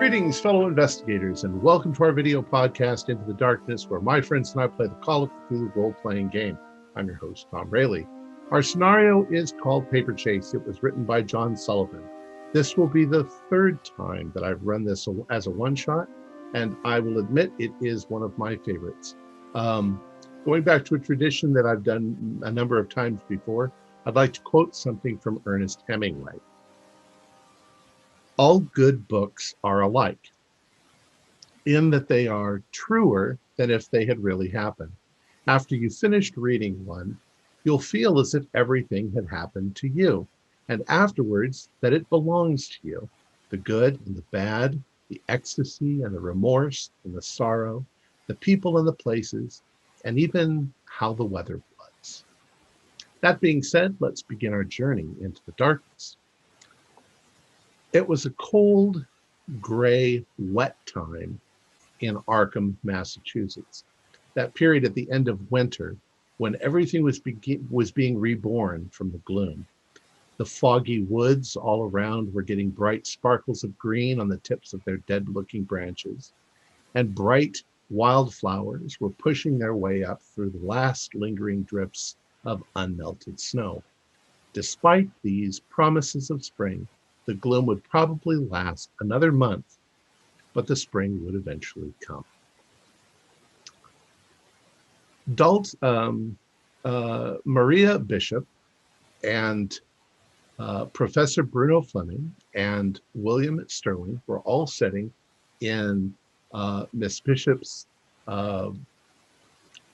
Greetings, fellow investigators, and welcome to our video podcast, Into the Darkness, where my friends and I play the Call of Cthulhu role-playing game. I'm your host, Tom Rayleigh. Our scenario is called Paper Chase. It was written by John Sullivan. This will be the third time that I've run this as a one-shot, and I will admit it is one of my favorites. Going back to a tradition that I've done a number of times before, I'd like to quote something from Ernest Hemingway. All good books are alike, in that they are truer than if they had really happened. After you've finished reading one, you'll feel as if everything had happened to you, and afterwards that it belongs to you. The good and the bad, the ecstasy and the remorse and the sorrow, the people and the places, and even how the weather was. That being said, let's begin our journey into the darkness. It was a cold, gray, wet time in Arkham, Massachusetts. That period at the end of winter when everything was being reborn from the gloom. The foggy woods all around were getting bright sparkles of green on the tips of their dead-looking branches, and bright wildflowers were pushing their way up through the last lingering drifts of unmelted snow. Despite these promises of spring, the gloom would probably last another month, but the spring would eventually come. Maria Bishop and Professor Bruno Fleming and William Sterling were all sitting in Miss Bishop's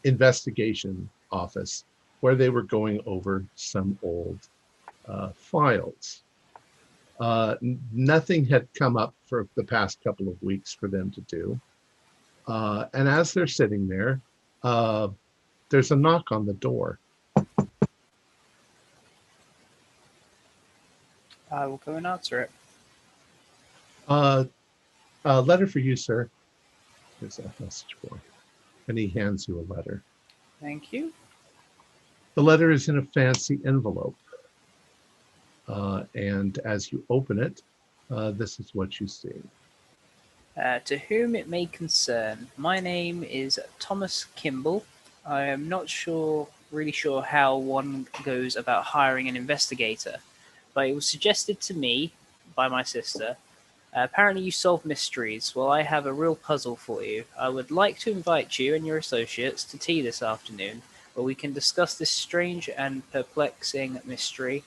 investigation office, where they were going over some old files. Nothing had come up for the past couple of weeks for them to do. And as they're sitting there, there's a knock on the door. I will go and answer it. A letter for you, sir. There's a message for you. And he hands you a letter. Thank you. The letter is in a fancy envelope. And as you open it, this is what you see. To whom it may concern, my name is Thomas Kimball. I am not really sure how one goes about hiring an investigator, but it was suggested to me by my sister. Apparently you solve mysteries. Well, I have a real puzzle for you. I would like to invite you and your associates to tea this afternoon, where we can discuss this strange and perplexing mystery,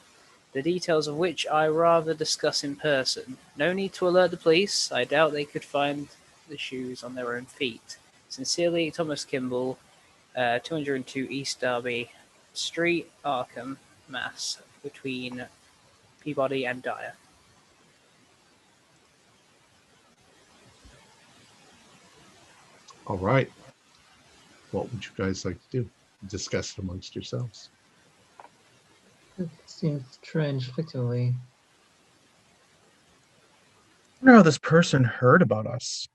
the details of which I rather discuss in person. No need to alert the police. I doubt they could find the shoes on their own feet. Sincerely, Thomas Kimball, 202 East Derby Street, Arkham, Mass, between Peabody and Dyer. All right. What would you guys like to do? Discuss it amongst yourselves. It seems strange, effectively. I wonder how this person heard about us.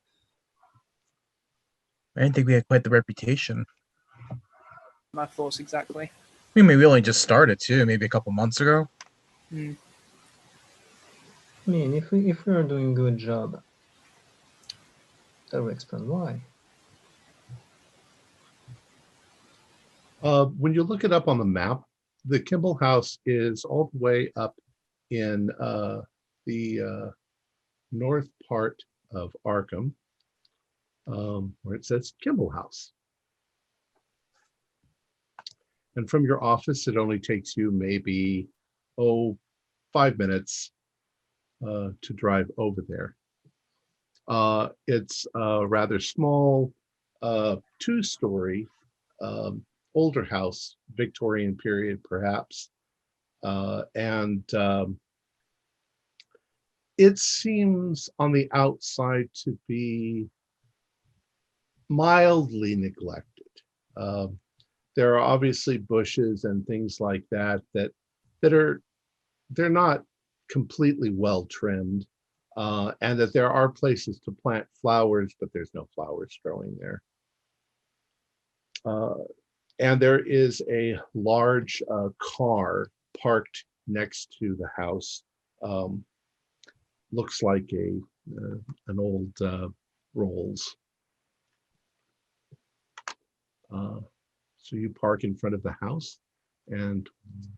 I didn't think we had quite the reputation. My thoughts exactly. I mean, we only just started too, maybe a couple months ago. I mean, if we are doing a good job, that would explain why. When you look it up on the map, the Kimball House is all the way up in the north part of Arkham, where it says Kimball House. And from your office, it only takes you maybe 5 minutes to drive over there. It's a rather small two-story older house, Victorian period perhaps, and it seems on the outside to be mildly neglected. There are obviously bushes and things like that they're not completely well trimmed, and that there are places to plant flowers, but there's no flowers growing there. And there is a large car parked next to the house. Looks like a an old Rolls. So you park in front of the house, and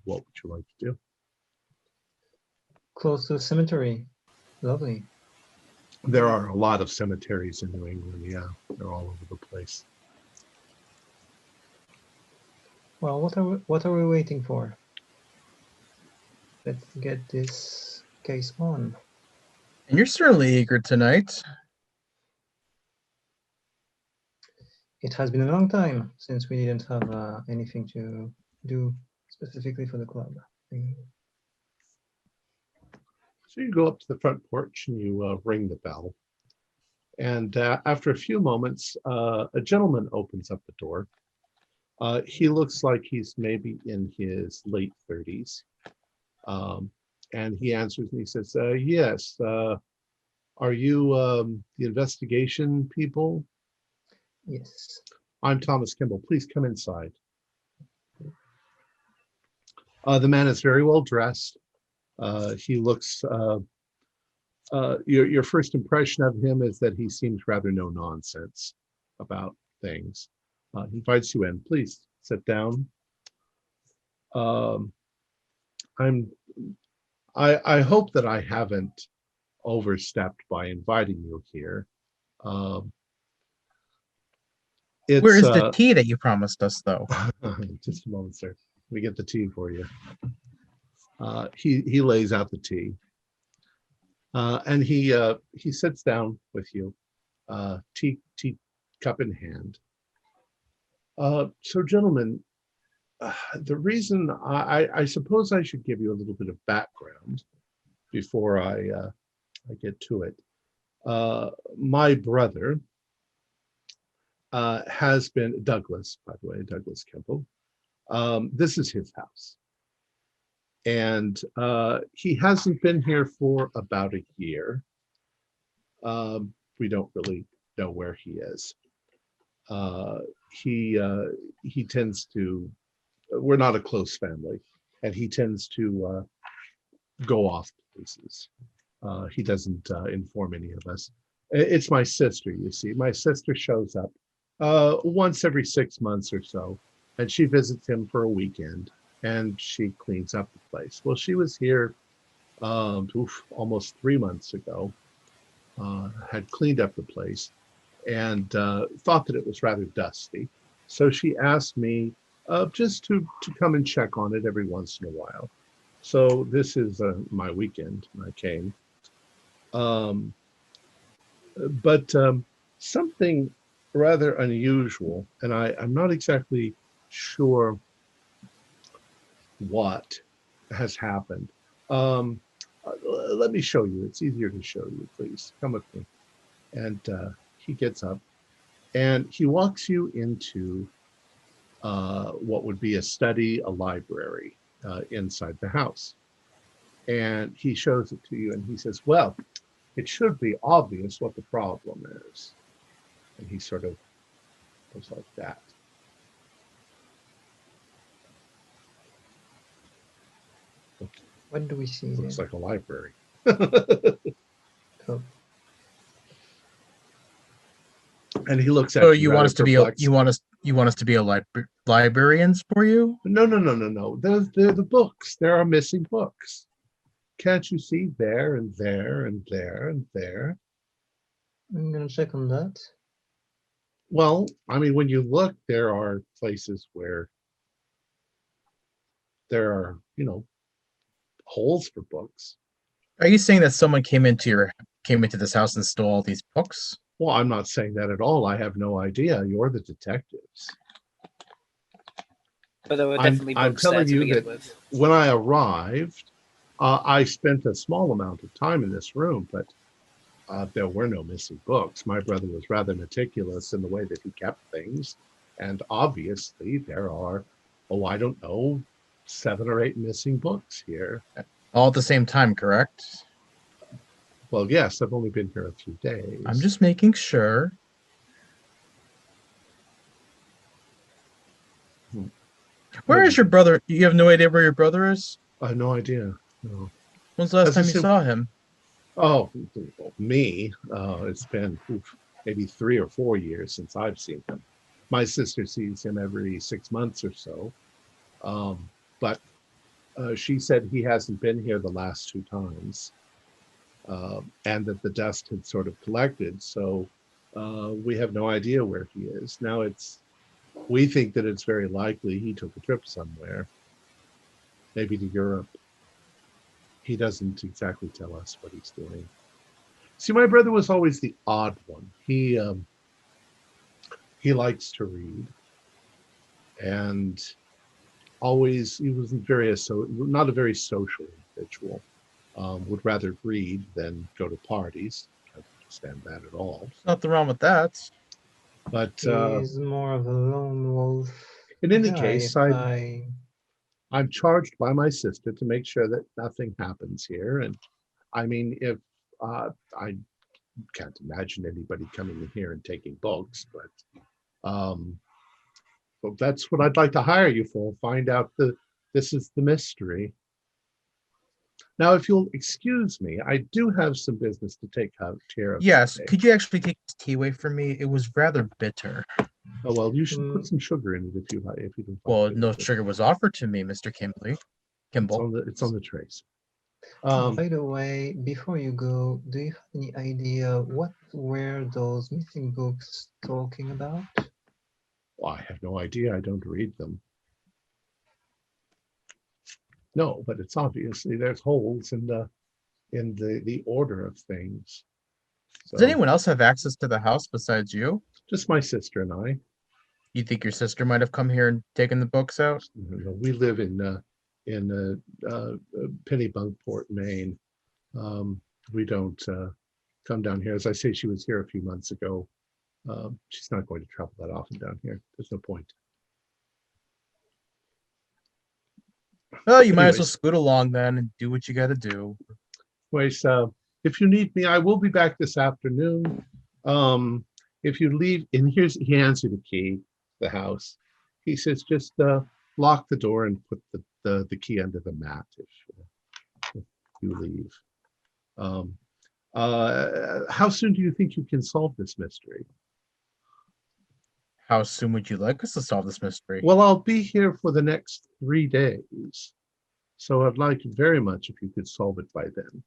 what would you like to do? Close to the cemetery. Lovely. There are a lot of cemeteries in New England. Yeah, they're all over the place. Well, what are we waiting for? Let's get this case on. And you're certainly eager tonight. It has been a long time since we didn't have anything to do specifically for the club. So you go up to the front porch and you ring the bell. And after a few moments, a gentleman opens up the door. He looks like he's maybe in his late 30s. And he answers and he says, yes, are you the investigation people? Yes. I'm Thomas Kimball. Please come inside. The man is very well dressed. He looks, your first impression of him is that he seems rather no nonsense about things. He invites you in. Please sit down. I hope that I haven't overstepped by inviting you here. Where is the tea that you promised us, though? Just a moment, sir. Let me get the tea for you. He lays out the tea, and he sits down with you, tea cup in hand. So, gentlemen, the reason I suppose I should give you a little bit of background before I get to it. My brother has been Douglas, by the way, Douglas Kimball. This is his house. And he hasn't been here for about a year. We don't really know where he is. He tends to, we're not a close family, and he tends to go off places. He doesn't inform any of us. It's my sister, you see. My sister shows up once every 6 months or so, and she visits him for a weekend, and she cleans up the place. Well, she was here almost 3 months ago, had cleaned up the place, and thought that it was rather dusty. So she asked me just to come and check on it every once in a while. So this is my weekend. I came. But something rather unusual, and I'm not exactly sure what has happened. Let me show you. It's easier to show you, please. Come with me. And he gets up and he walks you into what would be a study, a library inside the house. And he shows it to you and he says, well, it should be obvious what the problem is. And he sort of goes like that. What do we see? Looks there? like a library. Oh. And he looks at So you want rather us to perplexed. be you want us to be librarians for you? No. They're the books. There are missing books. Can't you see there and there and there and there? I'm gonna check on that. Well, I mean, when you look, there are places where there are, holes for books. Are you saying that someone came into this house and stole all these books? Well, I'm not saying that at all. I have no idea. You're the detectives. But there were I'm definitely books there telling to you begin that with. when I arrived, I spent a small amount of time in this room, but there were no missing books. My brother was rather meticulous in the way that he kept things. And obviously there are, I don't know, 7 or 8 missing books here. All at the same time, correct? Well, yes, I've only been here a few days. I'm just making sure. Where is your brother? You have no idea where your brother is? I have no idea. No. When's the last Has time this you saw him? Oh, me. It's been maybe 3 or 4 years since I've seen him. My sister sees him every 6 months or so. But she said he hasn't been here the last 2 times, and that the dust had sort of collected. So we have no idea where he is. Now we think that it's very likely he took a trip somewhere, maybe to Europe. He doesn't exactly tell us what he's doing. See, my brother was always the odd one. He likes to read, and always he wasn't not a very social individual. Would rather read than go to parties. Can't understand that at all. Nothing wrong with that. But He's more of a lone wolf in any guy, case, if I I'm charged by my sister to make sure that nothing happens here. And I mean, if I can't imagine anybody coming in here and taking books, but that's what I'd like to hire you for. Find out this is the mystery. Now, if you'll excuse me, I do have some business to take care of. Yes, today. could you actually take this tea away from me? It was rather bitter. Oh well, you should put some sugar in it if you like. If you don't. Well, like no it. sugar was offered to me, Mr. Kimball. It's on the trays. By the way, before you go, do you have any idea what were those missing books talking about? Well, I have no idea. I don't read them. No, but it's obviously there's holes in the order of things. So, Does anyone else have access to the house besides you? just my sister and I. You think your sister might have come here and taken the books out? We live in Pennybunkport, Maine. We don't come down here. As I say, she was here a few months ago. She's not going to travel that often down here. There's no point. Well, you might as well Anyways. scoot along then and do what you got to do. Anyways, if you need me, I will be back this afternoon. If you leave, and he hands you the key, the house. He says, just lock the door and put the key under the mat if you leave. How soon do you think you can solve this mystery? How soon would you like us to solve this mystery? Well, I'll be here for the next 3 days. So I'd like very much if you could solve it by then.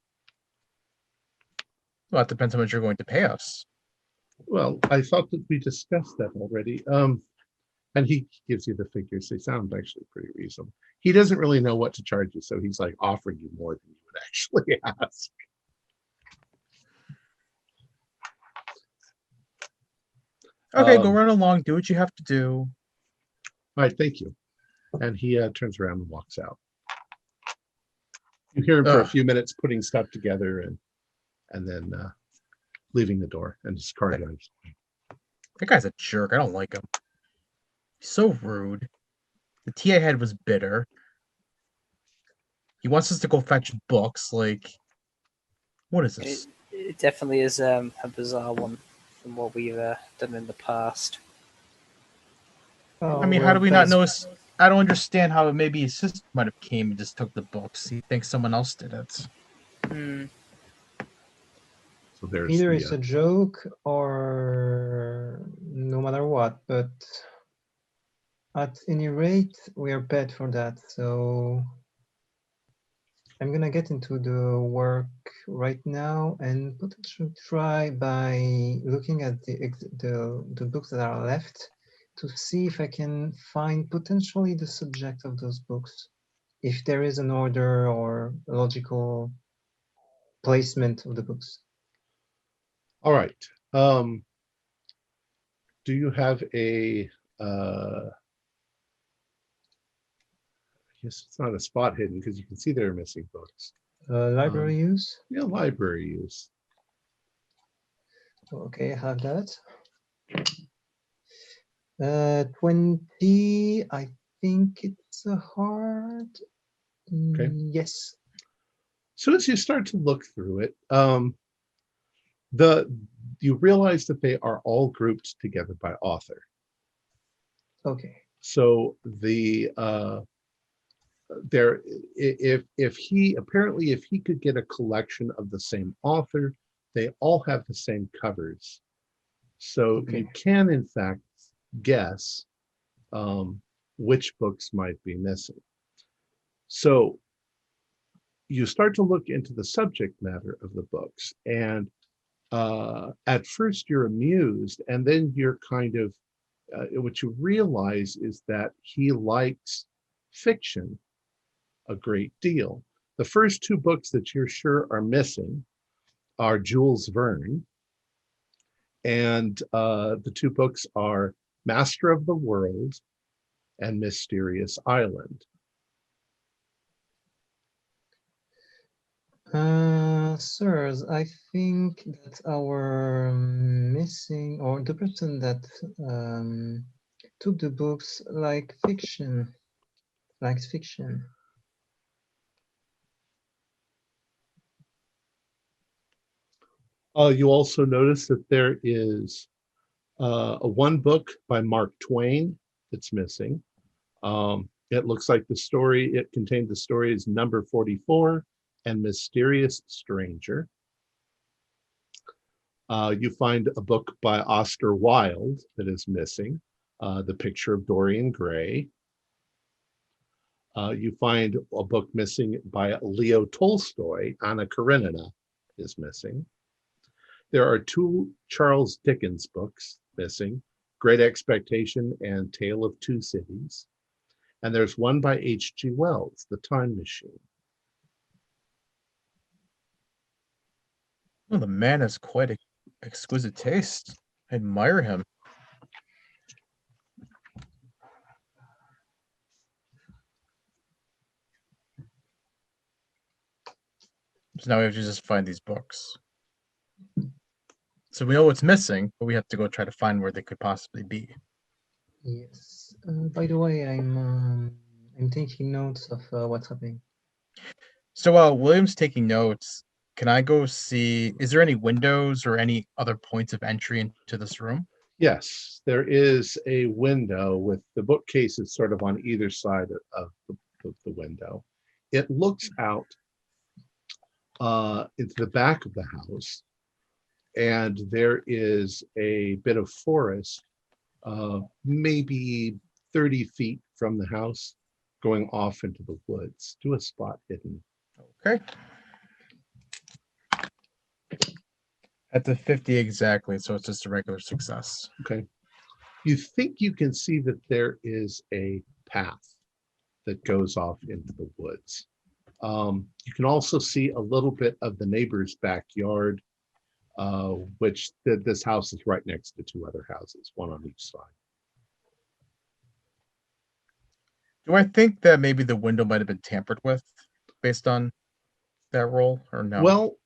Well, it depends how much you're going to pay us. Well, I thought that we discussed that already. And he gives you the figures. They sound actually pretty reasonable. He doesn't really know what to charge you, so he's like offering you more than you would actually ask. Okay, go run along, do what you have to do. All right, thank you. And he turns around and walks out. You hear him for a few minutes putting stuff together and then leaving the door, and his car drives. That guy's a jerk. I don't like him. He's so rude. The tea I had was bitter. He wants us to go fetch books. Like, what is this? It definitely is a bizarre one from what we've done in the past. Oh, I mean, how well, do we not that's- know? I don't understand how maybe his sister might have came and just took the books. He thinks someone else did it. So there's Either it's a joke or no matter what, but at any rate, we are paid for that. So I'm gonna get into the work right now and potentially try by looking at the books that are left to see if I can find potentially the subject of those books, if there is an order or a logical placement of the books. all right. Do you have a I guess it's not a spot hidden because you can see there are missing books. Library use? Yeah, library use. Okay, I have that. 20, I think it's a hard. Okay. Yes. So as you start to look through it, you realize that they are all grouped together by author. Okay. So there, if he apparently if he could get a collection of the same author, they all have the same covers, so Okay. you can in fact guess which books might be missing. So you start to look into the subject matter of the books, and at first you're amused, and then you're kind of what you realize is that he likes fiction a great deal. The first two books that you're sure are missing are Jules Verne, and the two books are Master of the World and Mysterious Island. Sirs, I think that our missing, or the person that took the books likes fiction. You also notice that there is a one book by Mark Twain that's missing. It looks like it contained the stories Number 44 and Mysterious Stranger. You find a book by Oscar Wilde that is missing, The Picture of Dorian Gray. You find a book missing by Leo Tolstoy, Anna Karenina is missing. There are two Charles Dickens books missing, Great Expectation and Tale of Two Cities. And there's one by H.G. Wells, The Time Machine. Well, the man has quite exquisite taste. I admire him. So now we have to just find these books. So we know what's missing, but we have to go try to find where they could possibly be. Yes. By the way, I'm taking notes of what's happening. So while William's taking notes, can I go see, is there any windows or any other points of entry into this room? Yes, there is a window with the bookcases sort of on either side of the window. It looks out into the back of the house, and there is a bit of forest, maybe 30 feet from the house, going off into the woods to a spot hidden. Okay. At the 50 exactly, so it's just a regular success. Okay. You think you can see that there is a path that goes off into the woods. You can also see a little bit of the neighbor's backyard, which this house is right next to two other houses, one on each side. Do I think that maybe the window might have been tampered with based on that roll, or no? Well,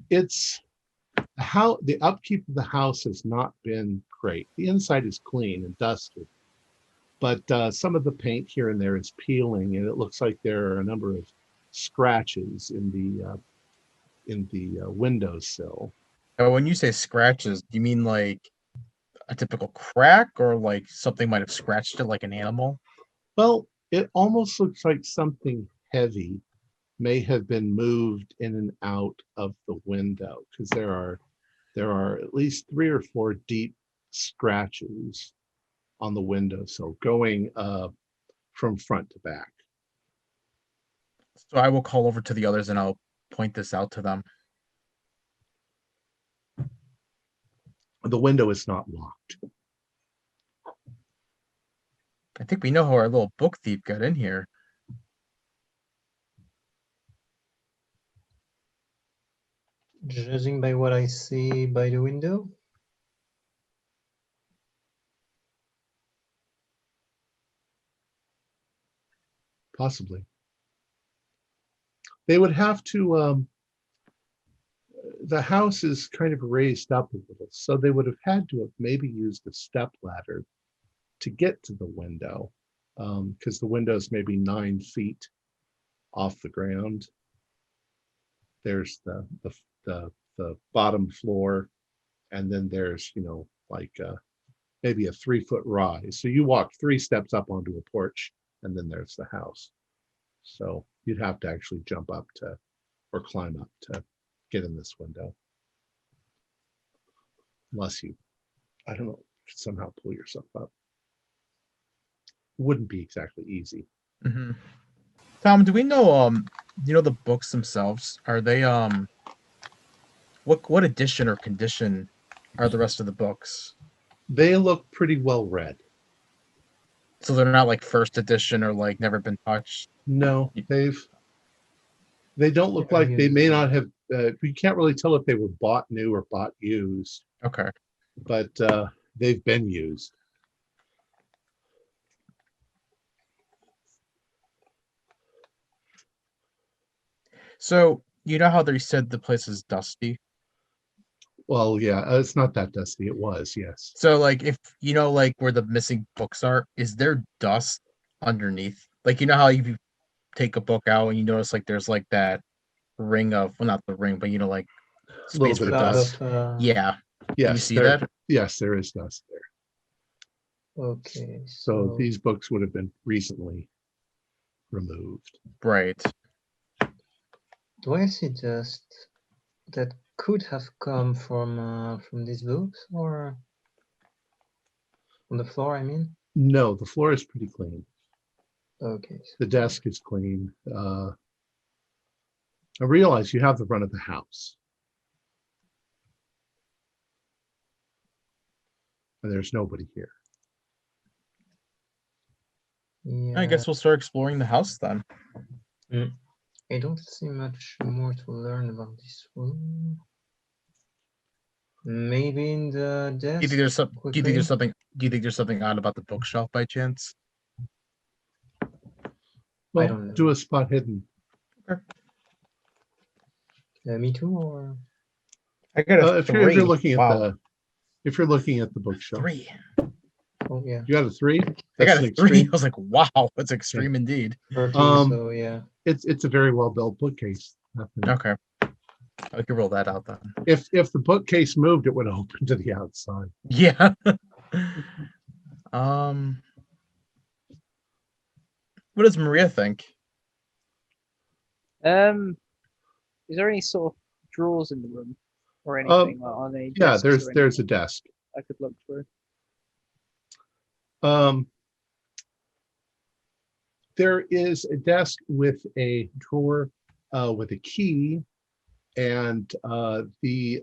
it's how the upkeep of the house has not been great. The inside is clean and dusted, but some of the paint here and there is peeling, and it looks like there are a number of scratches in the windowsill. Oh, when you say scratches, do you mean like a typical crack, or like something might have scratched it like an animal? Well, it almost looks like something heavy may have been moved in and out of the window, because there are at least 3 or 4 deep scratches on the windowsill going from front to back. So I will call over to the others and I'll point this out to them. The window is not locked. I think we know how our little book thief got in here. Judging by what I see by the window? Possibly. They would have to, the house is kind of raised up a little, so they would have had to have maybe used a step ladder to get to the window, because the window is maybe 9 feet off the ground. There's the bottom floor, and then there's, like maybe a 3-foot rise. So you walk 3 steps up onto a porch, and then there's the house. So you'd have to actually jump up to or climb up to get in this window. Unless you, I don't know, somehow pull yourself up. Wouldn't be exactly easy. Mm-hmm. Tom, do we know the books themselves? Are they what edition or condition are the rest of the books? They look pretty well read. So they're not like first edition or like never been touched. No, they don't look like they may not have. You can't really tell if they were bought new or bought used. Okay. But they've been used. So you know how they said the place is dusty? Well, yeah, it's not that dusty. It was, yes. So like if you know like where the missing books are, is there dust underneath? Like you know how you take a book out and you notice like there's like that ring of, well, not the ring, but like A little space bit for of Cloud dust. of, Yeah. Yes, you see there, that? Yes, there is dust there. okay. So these books would have been recently removed. Right. Do I see dust that could have come from these books or on the floor? I mean. No, the floor is pretty clean. Okay. The desk is clean. I realize you have the run of the house. And there's nobody here. Yeah. I guess we'll start exploring the house then. I don't see much more to learn about this room. Maybe in the desk. Do you think there's some? Do you think there's quickly? something? Do you think there's something odd about the bookshelf by chance? Well, don't know. do a spot hidden. Me too, or I got a If you're three. looking at Wow. if you're looking at the bookshelf. 3. oh yeah, You got a 3? I got That's a an 3. I extreme. was like, wow, that's extreme indeed. 13. So yeah, It's a very well built bookcase. Nothing. Okay. I could roll that out then. If the bookcase moved, it would open to the outside. Yeah. What does Maria think? Is there any sort of drawers in the room or anything? Like, are they Yeah, desks or there's a anything desk. I could look through. There is a desk with a drawer with a key, and the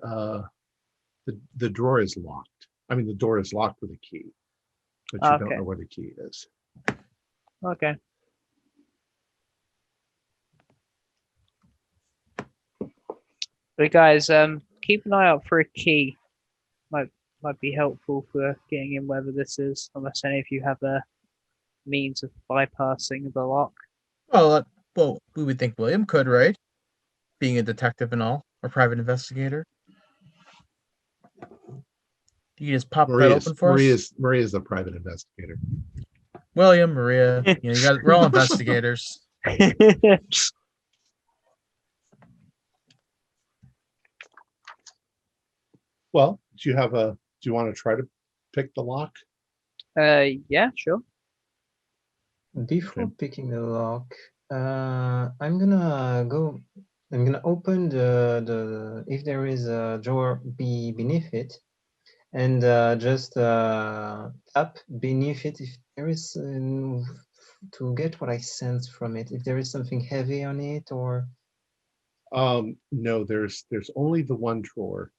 drawer is locked. I mean, the door is locked with a key, but you don't Okay. know where the key is. Okay. But guys, keep an eye out for a key. Might be helpful for getting in wherever this is, unless any of you have a means of bypassing the lock. Well, we would think William could, right? Being a detective and all, or private investigator. You just pop that open for us. Maria's a private investigator. William, Maria, we're all investigators. Well, do you want to try to pick the lock? Yeah, sure. before Okay. picking the lock, I'm gonna open the if there is a drawer beneath it, and just tap beneath it if there is to get what I sense from it. If there is something heavy on it, or No, there's only the one drawer.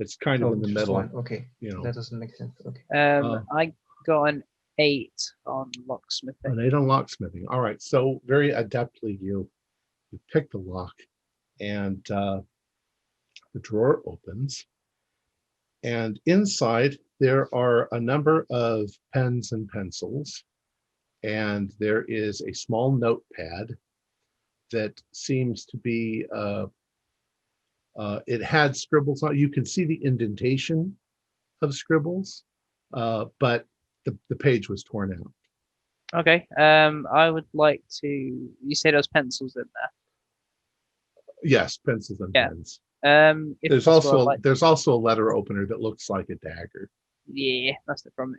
It's kind of in the just middle. one. Okay, You know, that doesn't make sense. Okay. I got an 8 on locksmithing. an 8 on locksmithing. All right, so very adeptly you pick the lock, and the drawer opens, and inside there are a number of pens and pencils, and there is a small notepad that seems to be it had scribbles on. You can see the indentation of scribbles, but the page was torn out. Okay. I would like to. You say there's pencils in Yes, pencils and Yeah. pens. there. If There's possible, also I'd like- there's also a letter opener that looks like a dagger. Yeah, that's the problem.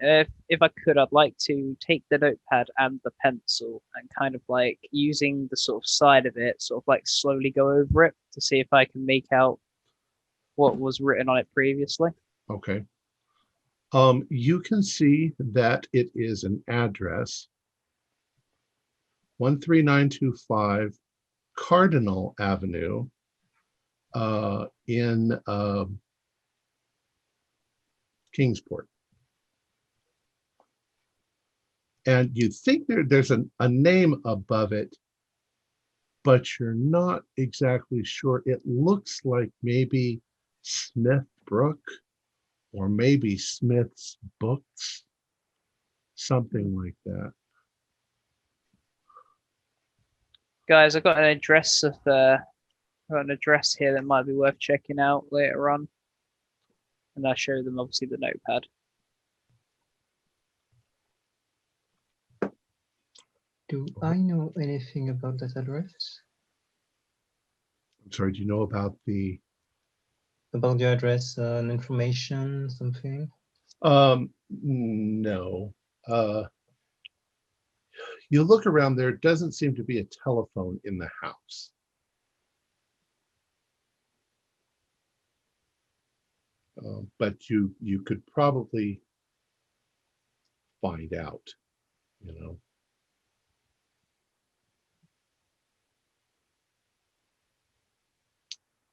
If I could, I'd like to take the notepad and the pencil and kind of like using the sort of side of it, sort of like slowly go over it to see if I can make out what was written on it previously. Okay. You can see that it is an address, 13925 Cardinal Avenue in Kingsport. And you think there's a name above it, but you're not exactly sure. It looks like maybe Smith Brook or maybe Smith's Books, something like that. Guys, I've got an address here that might be worth checking out later on, and I show them obviously the notepad. Do I know anything about that address? I'm sorry, do you know about the address and information, something? no. You look around, there doesn't seem to be a telephone in the house. But you could probably find out, you know.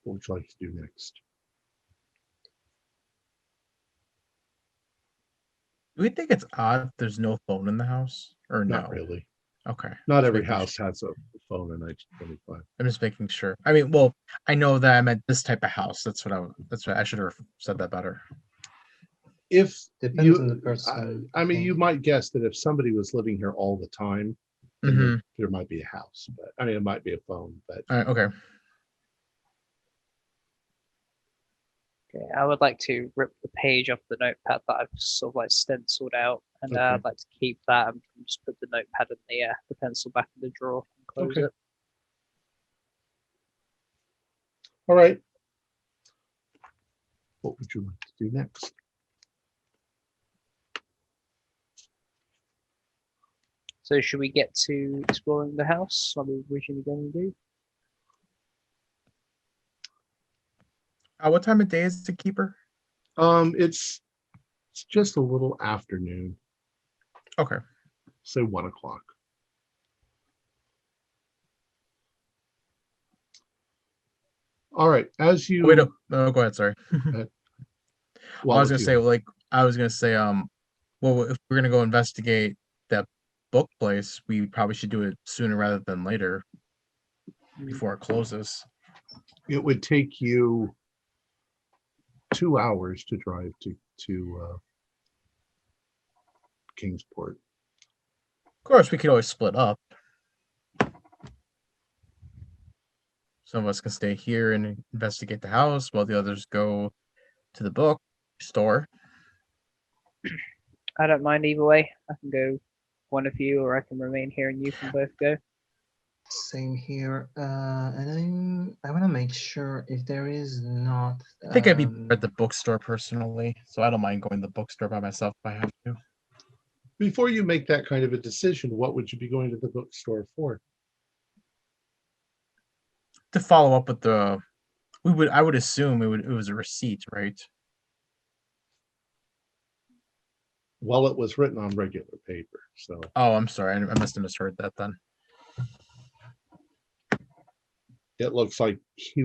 What would you like to do next? Do we think it's odd there's no phone in the house? Or no? Not really. Okay. Not Just every making house sure. has a phone in 1925. I'm just making sure. I mean, well, I know that I meant this type of house. That's what I should have said that better. If Depends on the you, person. I mean, think. you might guess that if somebody was living here all the time, then Mm-hmm. there might be a house, but I mean, it might be a phone, but All right, okay. Okay, I would like to rip the page off the notepad that I've sort of like stenciled out, and Okay. I'd like to keep that and just put the notepad and the pencil back in the drawer and close Okay. it. all right. What would you like to do next? So should we get to exploring the house like we were originally going to do? What time of day is the keeper? It's just a little afternoon, Okay. so 1 o'clock. All right, as you Wait up. Oh, go ahead. Sorry. well, I was if gonna you- say, well, if we're gonna go investigate that book place, we probably should do it sooner rather than later, before it closes. it would take you 2 hours to drive to Kingsport. Of course, we could always split up. Some of us can stay here and investigate the house, while the others go to the bookstore. I don't mind either way. I can go one of you, or I can remain here and you can both go. Same here. And I want to make sure if there is not. I think I'd be better at the bookstore personally, so I don't mind going to the bookstore by myself if I have to. Before you make that kind of a decision, what would you be going to the bookstore for? To follow up with I would assume it was a receipt, right? Well, it was written on regular paper, so Oh, I'm sorry. I must have misheard that then. it looks like he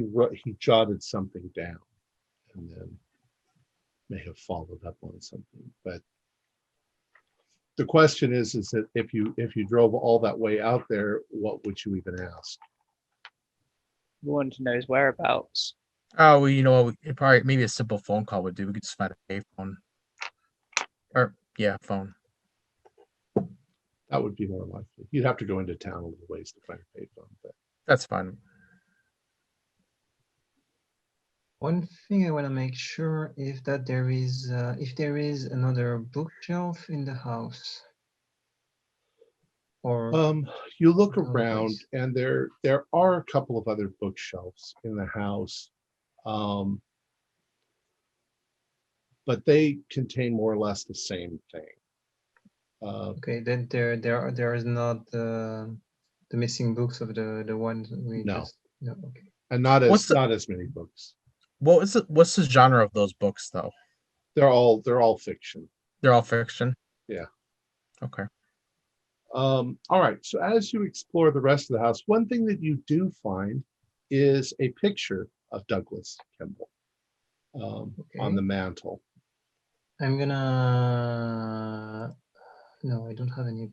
jotted something down and then may have followed up on something. But the question is that if you drove all that way out there, what would you even ask? We wanted to know his whereabouts. Oh, well, you know what? Probably maybe a simple phone call would do. We could just find a payphone. Or yeah, phone. That would be more likely. You'd have to go into town a little ways to find a payphone, but That's fine. One thing I want to make sure is that there is another bookshelf in the house. Or you look another around place. and there are a couple of other bookshelves in the house. but they contain more or less the same thing. Okay, then there is not the missing books of the ones we No. just no. Okay. And not What's the- not as many books. What's the genre of those books though? They're all fiction. They're all fiction. Yeah. Okay. All right. So as you explore the rest of the house, one thing that you do find is a picture of Douglas Kimball on the mantle. I'm gonna. No, I don't have any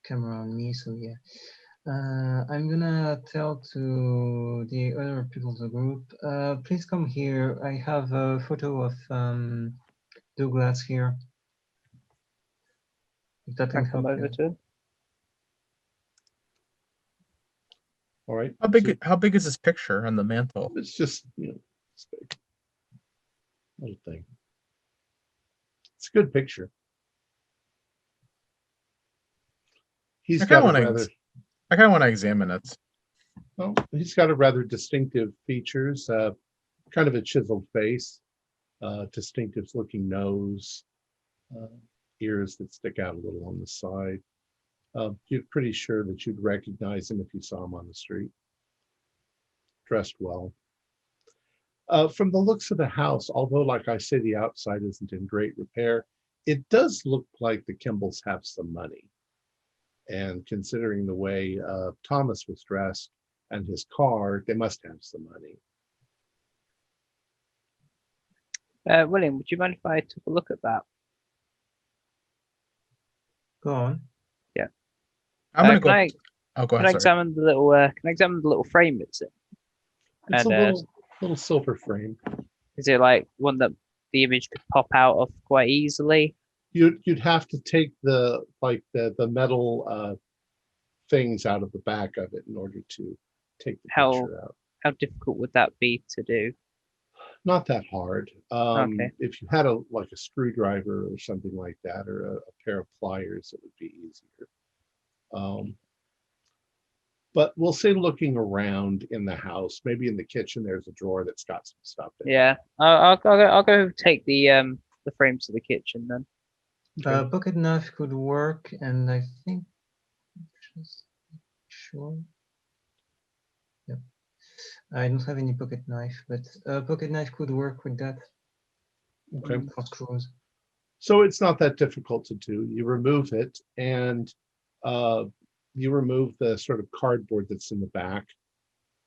camera on me, so yeah. I'm gonna tell to the other people of the group, please come here. I have a photo of Douglas here. If that can Can come help over you. to him. All right. How big is this picture on the mantle? It's just, it's big. Little thing. It's a good picture. He's I got kind a of want to examine it. well, he's got a rather distinctive features, kind of a chiseled face, distinctive looking nose, ears that stick out a little on the side. You're pretty sure that you'd recognize him if you saw him on the street. Dressed well. From the looks of the house, although, like I say, the outside isn't in great repair, it does look like the Kimballs have some money. And considering the way Thomas was dressed and his car, they must have some money. William, would you mind if I took a look at that? Go on. I'm gonna go. Can Go I ahead. Sorry. examine the little? Can I examine the little frame it's in? It's And, a little silver frame. Is it like one that the image could pop out of quite easily? You'd have to take the metal things out of the back of it in order to take the picture out. How difficult would that be to do? Not that hard. Okay. If you had a screwdriver or something like that, or a pair of pliers, it would be easier. But we'll say looking around in the house, maybe in the kitchen, there's a drawer that's got some stuff in it. Yeah, I'll go take the frame to the kitchen then. Okay. Pocket knife could work, and I think just sure. Yep. I don't have any pocket knife, but pocket knife could work with that. Okay. For screws. So it's not that difficult to do. You remove it, and you remove the sort of cardboard that's in the back.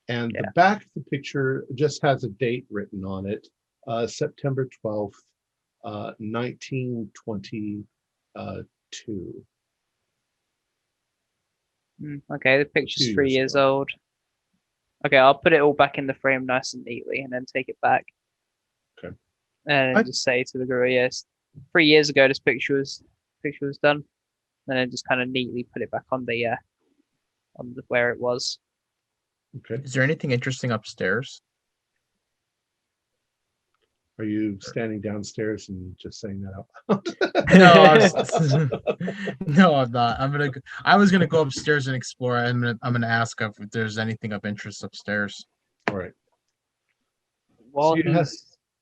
And the back of the picture just has a date written on it, September 12th, 1922. Okay, the picture's 2 3 years years ago. old. Okay, I'll put it all back in the frame nice and neatly and then take it back. Okay. And just say to the girl, yes, 3 years ago this picture was done. And then just kind of neatly put it back on the where it was. Okay. Is there anything interesting upstairs? Are you standing downstairs and just saying that out? No, I'm not. I was gonna go upstairs and explore. I'm gonna ask if there's anything of interest upstairs. All right. While So you have-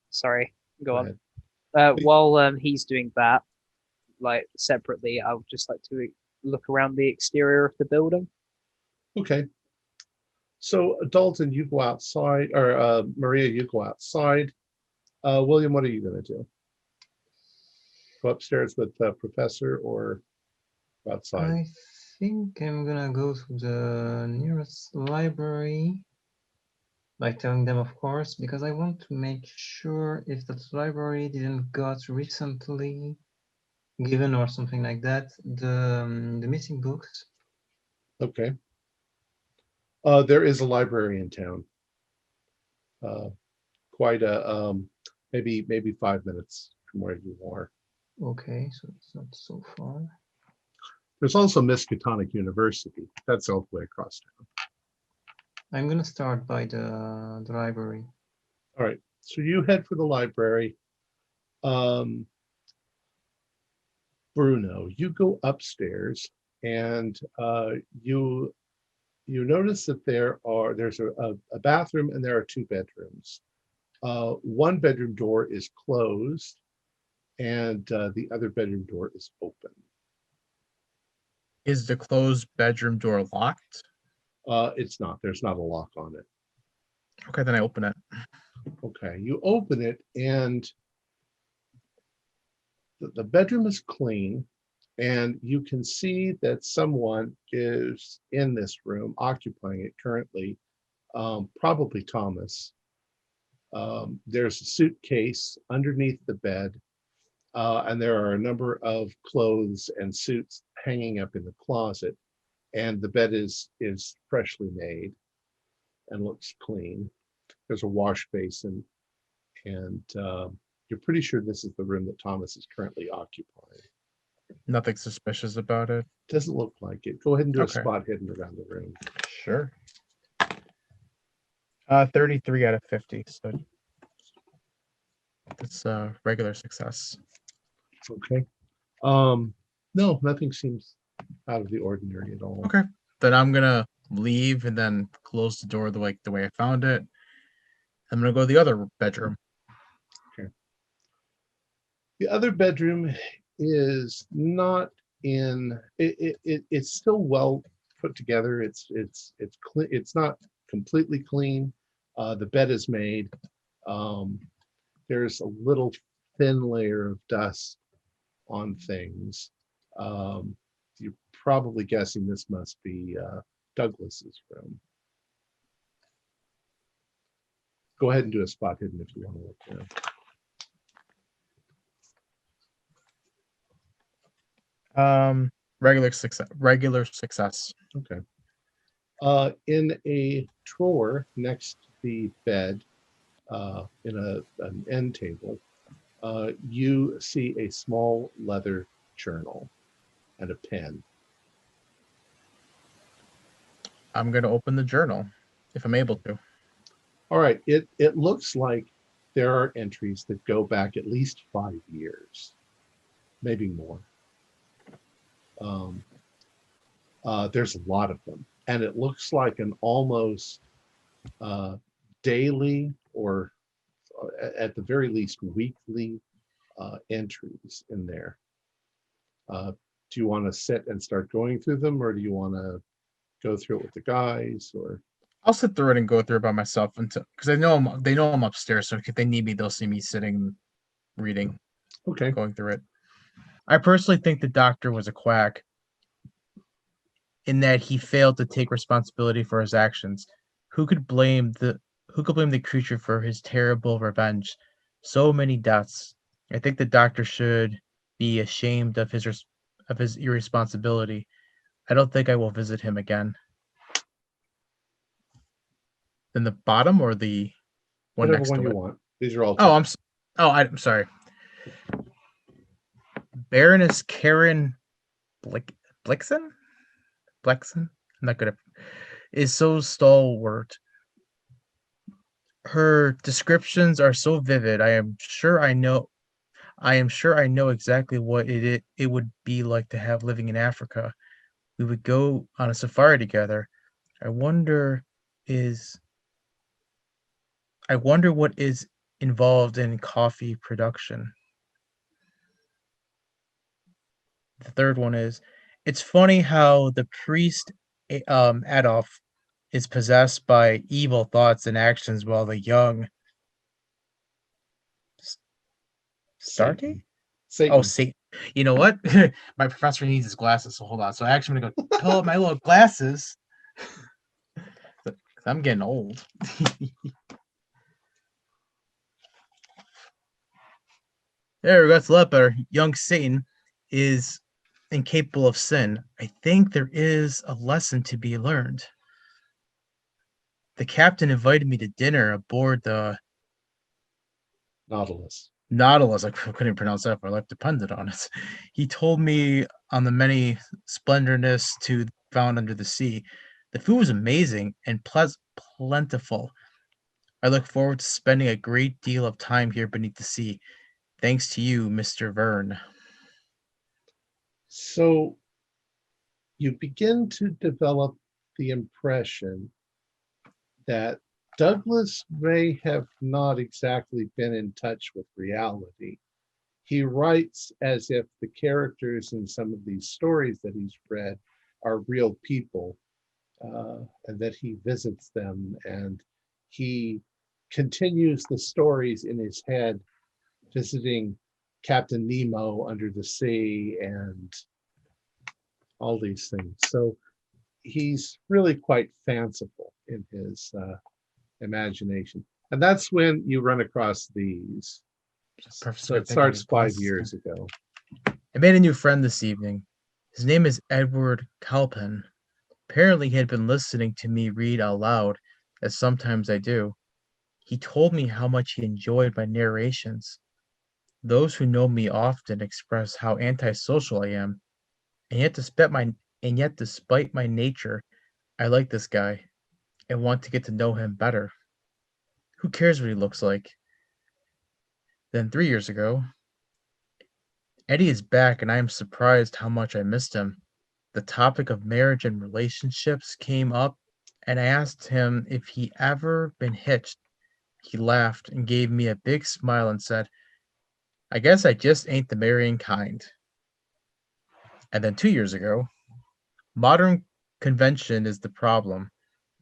sorry, go on. ahead. While he's doing that, like separately, I would just like to look around the exterior of the building. Okay. So Dalton, you go outside, or Maria, you go outside. William, what are you going to do? Go upstairs with the professor or go outside? I think I'm gonna go to the nearest library by telling them, of course, because I want to make sure if that library didn't got recently given or something like that, the missing books. Okay. There is a library in town. Quite a maybe 5 minutes from where you are. Okay, so it's not so far. There's also Miskatonic University. That's all the way across town. I'm gonna start by the library. All right. So you head for the library. Bruno, you go upstairs and you notice that there's a bathroom and there are 2 bedrooms. One bedroom door is closed, and the other bedroom door is open. Is the closed bedroom door locked? It's not. There's not a lock on it. Okay, then I open it. Okay, you open it, and the bedroom is clean, and you can see that someone is in this room, occupying it currently, probably Thomas. There's a suitcase underneath the bed, and there are a number of clothes and suits hanging up in the closet, and the bed is freshly made and looks clean. There's a wash basin, and you're pretty sure this is the room that Thomas is currently occupying. Nothing suspicious about it. Doesn't look like it. Go ahead and do a Okay. spot hidden around the room. Sure. 33 out of 50. So it's a regular success. Okay. No, nothing seems out of the ordinary at all. Okay. Then I'm gonna leave and then close the door the way I found it. I'm gonna go to the other bedroom. The other bedroom is not in it's still well put together. It's clean. It's not completely clean. The bed is made. There's a little thin layer of dust on things. You're probably guessing this must be Douglas's room. Go ahead and do a spot hidden if you want to look there. Regular success. Okay. In a drawer next to the bed, in an end table, you see a small leather journal and a pen. I'm gonna open the journal if I'm able to. All right. It looks like there are entries that go back at least 5 years, maybe more. There's a lot of them, and it looks like an almost daily, or at the very least weekly, entries in there. Do you want to sit and start going through them, or do you want to go through it with the guys? Or I'll sit through it and go through it by myself until, because they know I'm upstairs, so if they need me, they'll see me sitting, reading, okay, going through it. I personally think the doctor was a quack in that he failed to take responsibility for his actions. Who could blame the creature for his terrible revenge? So many deaths. I think the doctor should be ashamed of his irresponsibility. I don't think I will visit him again. Then the bottom or the one whatever next one to you it? want. These are all. I'm sorry. Baroness Karen Blixen? I'm not good at is so stalwart. Her descriptions are so vivid. I am sure I know exactly what it would be like to have living in Africa. We would go on a safari together. I wonder what is involved in coffee production. The third one is, it's funny how the priest Adolf is possessed by evil thoughts and actions while the young Starkey? Satan. Oh, Satan. You know what? My professor needs his glasses, so hold on. So I actually gonna go pull up my little glasses. I'm getting old. There we go. That's a lot better. Young Satan is incapable of sin. I think there is a lesson to be learned. The captain invited me to dinner aboard the Nautilus. I couldn't pronounce that. My life depended on it. He told me on the many splendorness to found under the sea. The food was amazing and plentiful. I look forward to spending a great deal of time here beneath the sea. Thanks to you, Mr. Verne. So you begin to develop the impression that Douglas may have not exactly been in touch with reality. He writes as if the characters in some of these stories that he's read are real people, and that he visits them and he continues the stories in his head, visiting Captain Nemo under the sea and all these things. So he's really quite fanciful in his imagination. And that's when you run across these. Perfect So way it of thinking starts of 5 this. years ago. I made a new friend this evening. His name is Edward Calpin. Apparently, he had been listening to me read out loud, as sometimes I do. He told me how much he enjoyed my narrations. Those who know me often express how antisocial I am, and yet despite my nature, I like this guy and want to get to know him better. Who cares what he looks like? Then 3 years ago, Eddie is back, and I am surprised how much I missed him. The topic of marriage and relationships came up, and I asked him if he ever been hitched. He laughed and gave me a big smile and said, I guess I just ain't the marrying kind. And then 2 years ago, modern convention is the problem.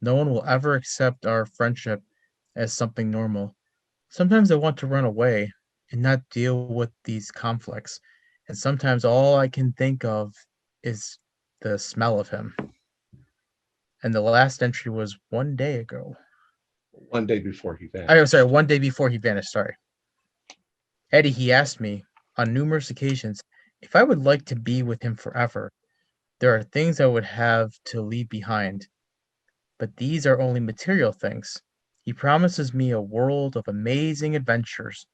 No one will ever accept our friendship as something normal. Sometimes I want to run away and not deal with these conflicts. And sometimes all I can think of is the smell of him. And the last entry was 1 day ago. One day before he vanished. I'm sorry, 1 day before he vanished. Sorry. Eddie, he asked me on numerous occasions if I would like to be with him forever. There are things I would have to leave behind, but these are only material things. He promises me a world of amazing adventures.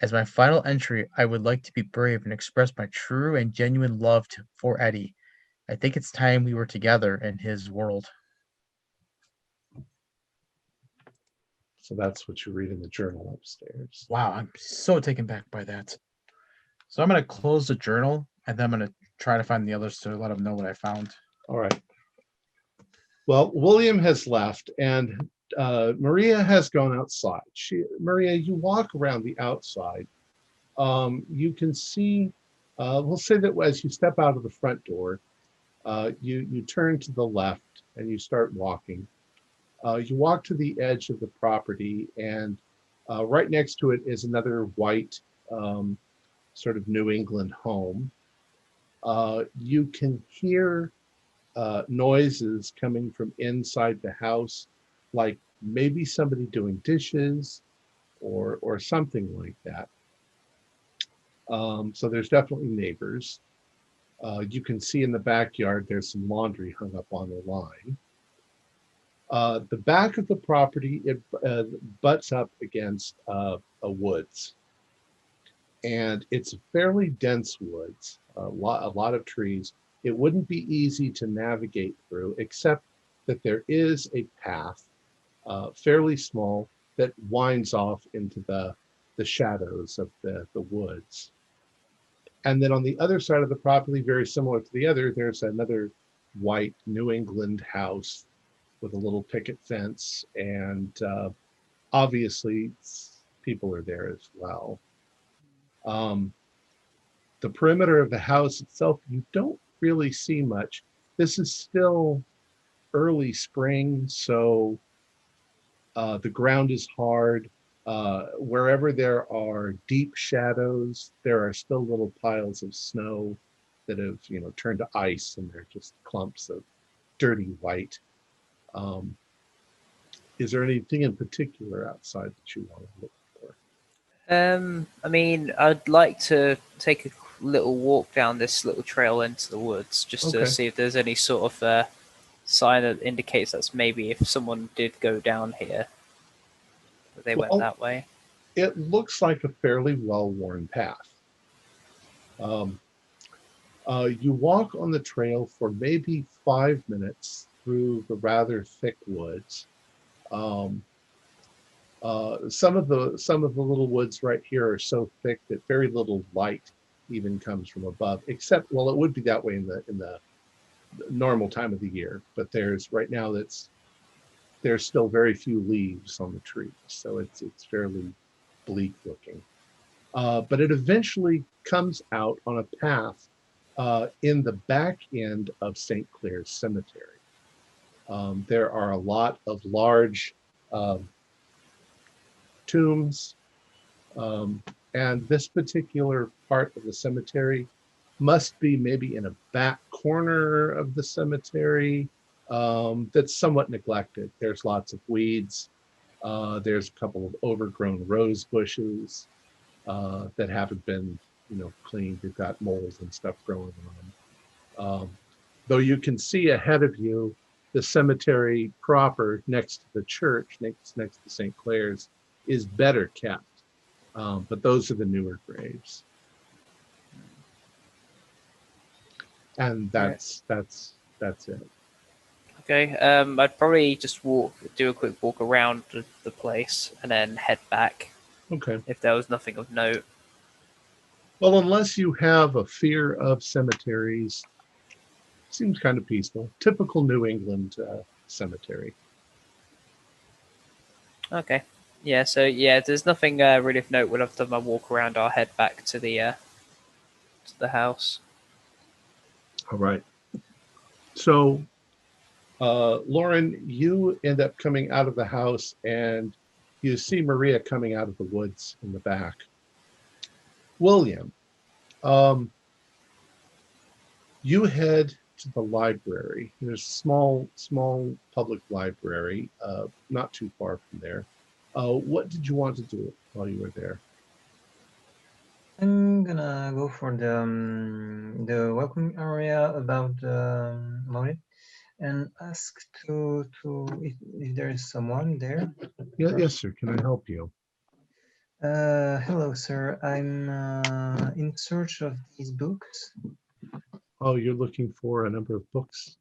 As my final entry, I would like to be brave and express my true and genuine love for Eddie. I think it's time we were together in his world. So that's what you read in the journal upstairs. Wow, I'm so taken back by that. So I'm going to close the journal, and then I'm going to try to find the others to let them know what I found. All right. Well, William has left, and Maria has gone outside. Maria, you walk around the outside. You can see, we'll say that as you step out of the front door, you turn to the left and you start walking. You walk to the edge of the property, and right next to it is another white sort of New England home. You can hear noises coming from inside the house, like maybe somebody doing dishes or something like that. So there's definitely neighbors. You can see in the backyard there's some laundry hung up on the line. The back of the property, it butts up against a woods, and it's fairly dense woods, a lot of trees. It wouldn't be easy to navigate through, except that there is a path, fairly small, that winds off into the shadows of the woods. And then on the other side of the property, very similar to the other, there's another white New England house with a little picket fence, and obviously people are there as well. The perimeter of the house itself, you don't really see much. This is still early spring, so the ground is hard. Wherever there are deep shadows, there are still little piles of snow that have, turned to ice, and they're just clumps of dirty white. Is there anything in particular outside that you want to look for? I mean, I'd like to take a little walk down this little trail into the woods just to Okay. see if there's any sort of sign that indicates that's maybe if someone did go down here, that they went Well, that way. it looks like a fairly well-worn path. You walk on the trail for maybe 5 minutes through the rather thick woods. Some of the little woods right here are so thick that very little light even comes from above, except, well, it would be that way in the normal time of the year, but there's right now there's still very few leaves on the trees, so it's fairly bleak looking. But it eventually comes out on a path in the back end of St. Clair's Cemetery. There are a lot of large tombs, and this particular part of the cemetery must be maybe in a back corner of the cemetery that's somewhat neglected. There's lots of weeds. There's a couple of overgrown rose bushes that haven't been, cleaned. You've got moles and stuff growing on them. Though you can see ahead of you the cemetery proper next to the church, next to St. Clair's, is better kept. But those are the newer graves. And that's it. Okay. I'd probably just do a quick walk around the place, and then head back Okay. if there was nothing of note. Well, unless you have a fear of cemeteries, seems kind of peaceful. Typical New England cemetery. Okay. Yeah. So yeah, there's nothing really of note. When I've done my walk around, I'll head back to the house. All right. So, Lauren, you end up coming out of the house and you see Maria coming out of the woods in the back. William, you head to the library. There's a small public library, not too far from there. What did you want to do while you were there? I'm gonna go for the welcome area about it, and ask to if there is someone there. Yes, sir. Can I help you? Hello, sir. I'm in search of these books. Oh, you're looking for a number of books?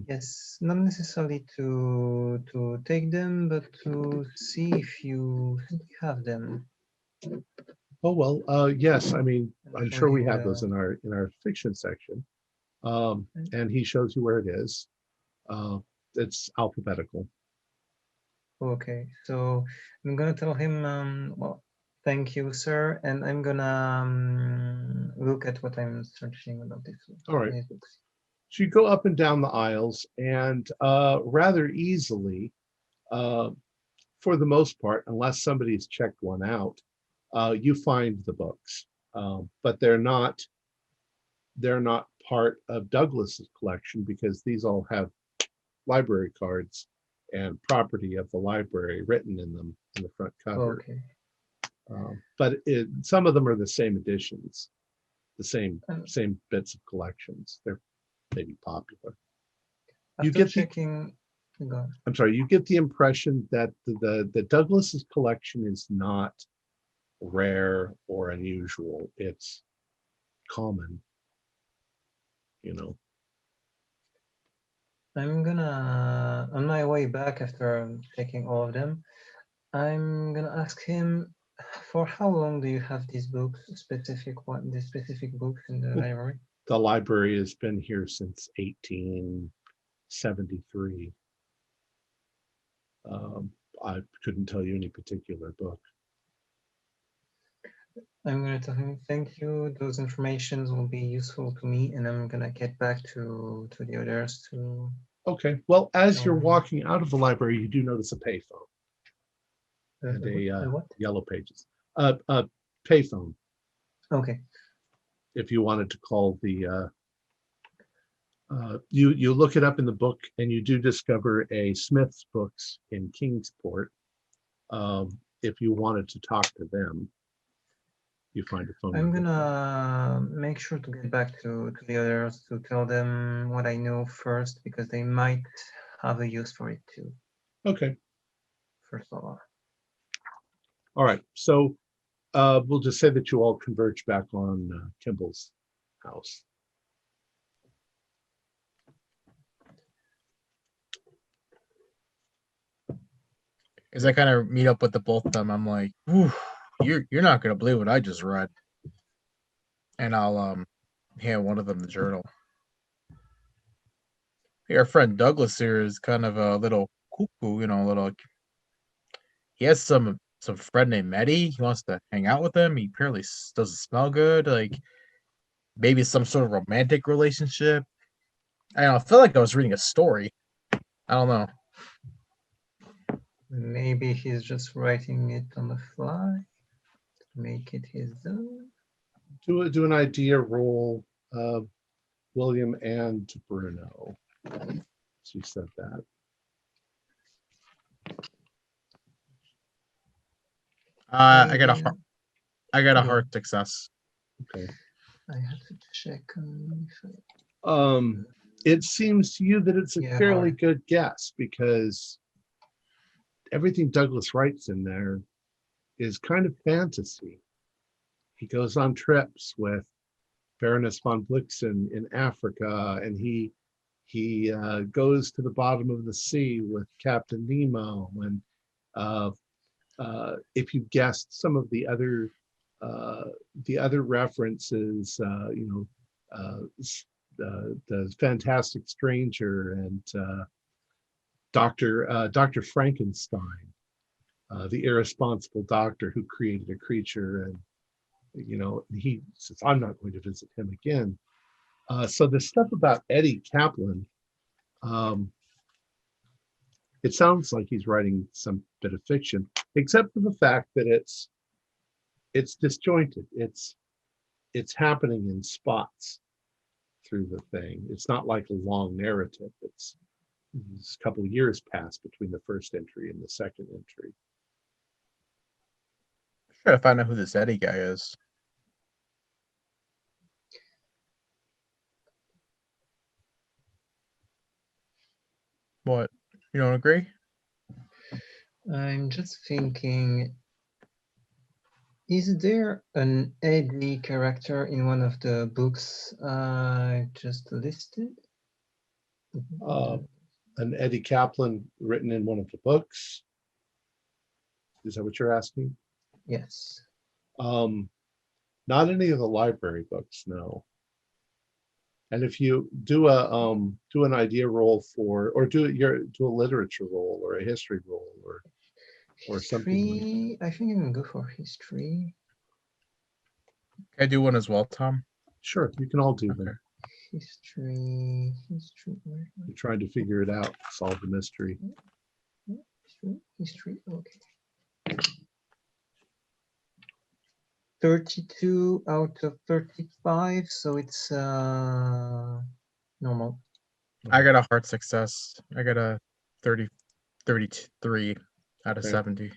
Yes, not necessarily to take them, but to see if you have them. Oh well, yes. I mean, I'm show sure we you have those in our fiction section. And he shows you where it is. It's alphabetical. Okay, so I'm gonna tell him, well, thank you, sir, and I'm gonna look at what I'm searching about this. All right. These books. So you go up and down the aisles, and rather easily, for the most part, unless somebody's checked one out, you find the books. But they're not part of Douglas's collection because these all have library cards and property of the library written in them in the front cover. Okay. But some of them are the same editions, the same bits of collections. They're maybe popular. You After get checking, I'm sorry. You get the impression that the Douglas's collection is not rare or unusual. It's common. I'm gonna, on my way back after checking all of them, I'm gonna ask him, for how long do you have these books, the specific books in the library? The library has been here since 1873. I couldn't tell you any particular book. I'm going to tell him, thank you. Those informations will be useful to me, and I'm going to get back to the others to. Okay. Well, as you're walking out of the library, you do notice a payphone and a what? Yellow Pages. A payphone. Okay. If you wanted to call the. You look it up in the book, and you do discover a Smith's Books in Kingsport. If you wanted to talk to them, you find a phone I'm number. gonna make sure to get back to the others to tell them what I know first, because they might have a use for it too. Okay. First of all. All right. So we'll just say that you all converge back on Kimball's house. As I kind of meet up with the both of them, I'm like, "Whew, you're not gonna believe what I just read." And I'll hand one of them the journal. Hey, our friend Douglas here is kind of a little cuckoo, you know, a little. He has some friend named Eddie. He wants to hang out with him. He apparently doesn't smell good. Like maybe some sort of romantic relationship. I don't know. I feel like I was reading a story. I don't know. Maybe he's just writing it on the fly to make it his own. Do an idea roll, William and Bruno. She said that. I got a Yeah. hard success. Okay. I have to check if It seems to you that it's a Yeah, fairly hard. good guess because everything Douglas writes in there is kind of fantasy. He goes on trips with Baroness von Blixen in Africa, and he goes to the bottom of the sea with Captain Nemo. And if you guessed some of the other references, the Fantastic Stranger and Dr. Frankenstein, the irresponsible doctor who created a creature, and he says, I'm not going to visit him again. So the stuff about Eddie Kaplan, it sounds like he's writing some bit of fiction, except for the fact that it's disjointed. It's happening in spots through the thing. It's not like a long narrative. It's a couple of years pass between the first entry and the second entry. Try to find out who this Eddie guy is. What? You don't agree? I'm just thinking, is there an Eddie character in one of the books I just listed? An Eddie Kaplan written in one of the books. Is that what you're asking? Yes. Not any of the library books, no. And if you do an idea roll for, or do a literature roll or a history roll or something like that. I think I'm gonna go for history. Can I do one as well, Tom? Sure, you can all do Okay. them. History. You're trying to figure it out, solve the mystery. History. Okay. 32 out of 35, so it's normal. I got a hard success. I got a 33 out of Okay. 70.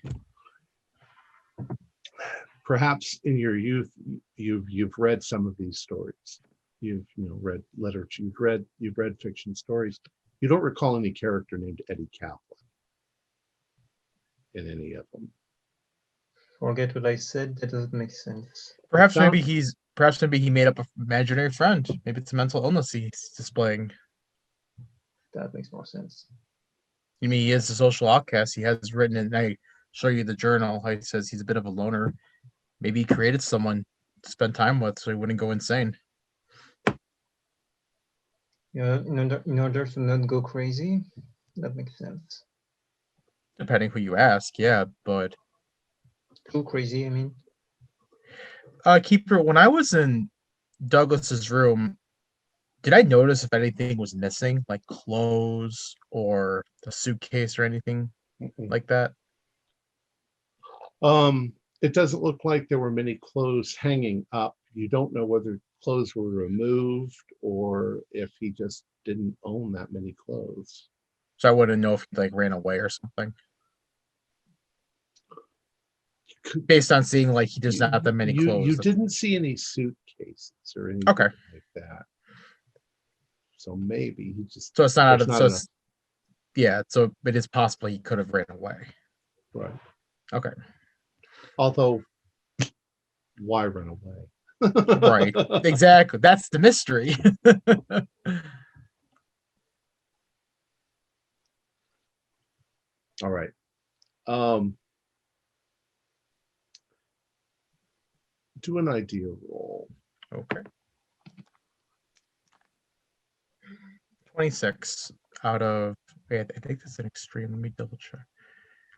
Perhaps in your youth, you've read some of these stories. You've read literature. You've read fiction stories. You don't recall any character named Eddie Kaplan in any of them. Forget what I said. That doesn't make sense. Perhaps maybe he made up an imaginary friend. Maybe it's a mental illness he's displaying. That makes more sense. You mean he is a social outcast? He has written, and I show you the journal. How he says he's a bit of a loner. Maybe he created someone to spend time with, so he wouldn't go insane. Yeah, in order to not go crazy, that makes sense. Depending who you ask, yeah, but Too crazy, I mean. Keeper, when I was in Douglas's room, did I notice if anything was missing, like clothes or a suitcase or anything like that? It doesn't look like there were many clothes hanging up. You don't know whether clothes were removed or if he just didn't own that many clothes. So I wouldn't know if he like ran away or something. Based on seeing like he does not have that many clothes. You didn't see any suitcases or anything like that. So maybe he just. So it's not out of. Yeah, so it is possible he could have ran away. Right. Okay. Although, why run away? Right. Exactly. That's the mystery. All right. Do an idea roll. Okay. 26 out of Wait, I think that's an extreme. Let me double check.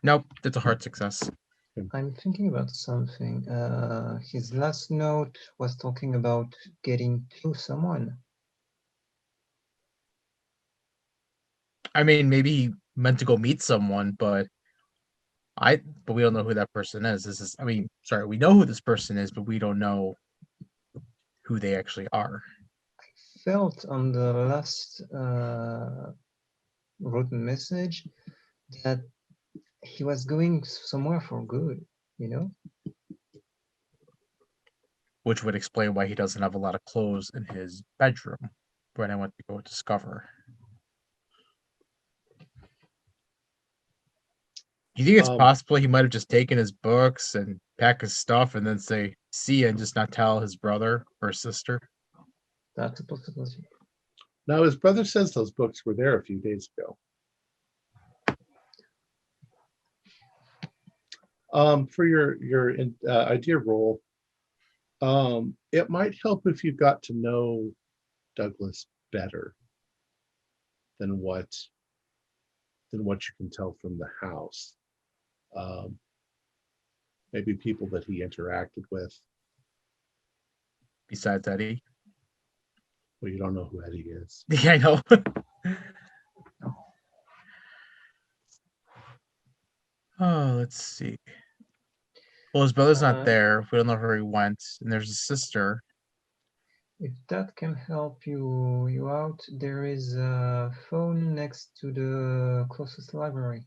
Nope, that's a hard success. I'm thinking about something. His last note was talking about getting to someone. I mean, maybe he meant to go meet someone, but we don't know who that person is. We know who this person is, but we don't know who they actually are. Felt on the last written message that he was going somewhere for good, you know? Which would explain why he doesn't have a lot of clothes in his bedroom when I went to go discover. You think it's possible he might have just taken his books and packed his stuff and then say see ya and just not tell his brother or sister? That's a possibility. Now, his brother says those books were there a few days ago. For your idea roll, it might help if you got to know Douglas better than what you can tell from the house. Maybe people that he interacted with. Besides Eddie. Well, you don't know who Eddie is. Yeah, I know. Oh, let's see. Well, his brother's not there. We don't know where he went. And there's a sister. If that can help you out, there is a phone next to the closest library.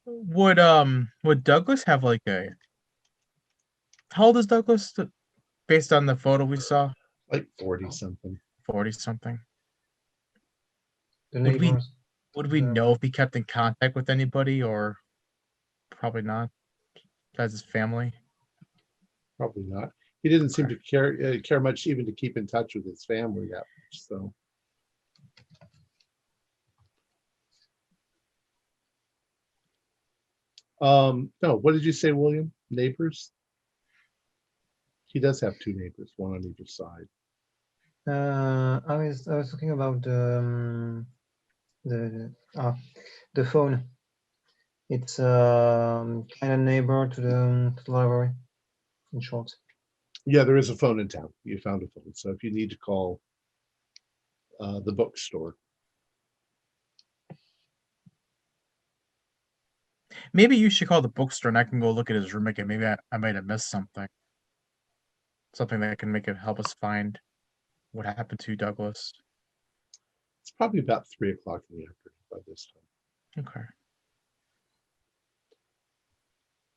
Would Douglas have like a... How old is Douglas? Based on the photo we saw? Like 40 something. 40 something. The neighbors. Would we know if he kept in contact with anybody, or probably not? Besides his family? Probably not. He didn't seem to care much even to keep in touch with his family that much. So. No, what did you say, William? Neighbors? He does have two neighbors, one on either side. I was talking about the phone. It's kind of neighbor to the library, in short. Yeah, there is a phone in town. You found a phone. So if you need to call the bookstore. Maybe you should call the bookstore and I can go look at his room again. Maybe I might have missed something. Something that can help us find what happened to Douglas. It's probably about 3 o'clock in the afternoon by this time. Okay.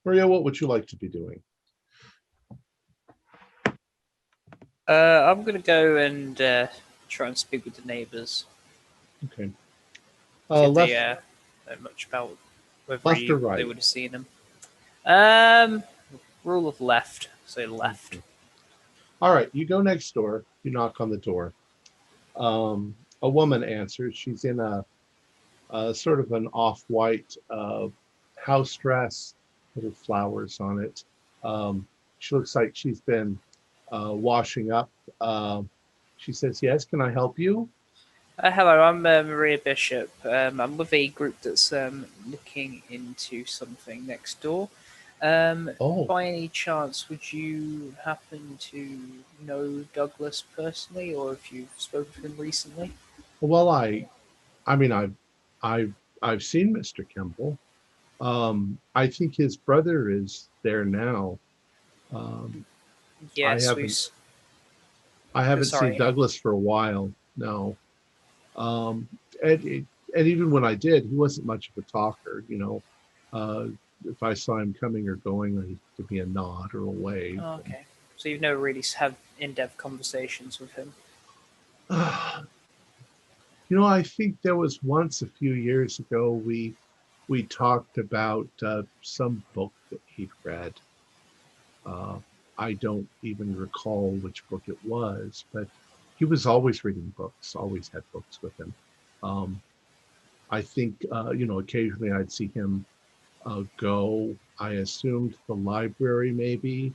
Maria, what would you like to be doing? I'm going to go and try and speak with the neighbours. Okay. See if Left, they know much about whether left or right? they would have seen him. Rule of left. So left. Okay. All right, you go next door. You knock on the door. A woman answers. She's in a sort of an off-white house dress, little flowers on it. She looks like she's been washing up. She says, "Yes, can I help you?" Hello, I'm Maria Bishop. I'm with a group that's looking into something next door. By any chance, would you happen to know Douglas personally, or if you've spoken to him recently? Well, I mean, I've seen Mr. Kimball. I think his brother is there now. Yes, I haven't seen Douglas for a while. No. And even when I did, he wasn't much of a talker. You know, if I saw him coming or going, he'd give me a nod or a wave. Oh, okay. So you've never really had in-depth conversations with him? You know, I think there was once a few years ago we talked about some book that he'd read. I don't even recall which book it was, but he was always reading books, always had books with him. I think, you know, occasionally I'd see him go, I assumed the library maybe,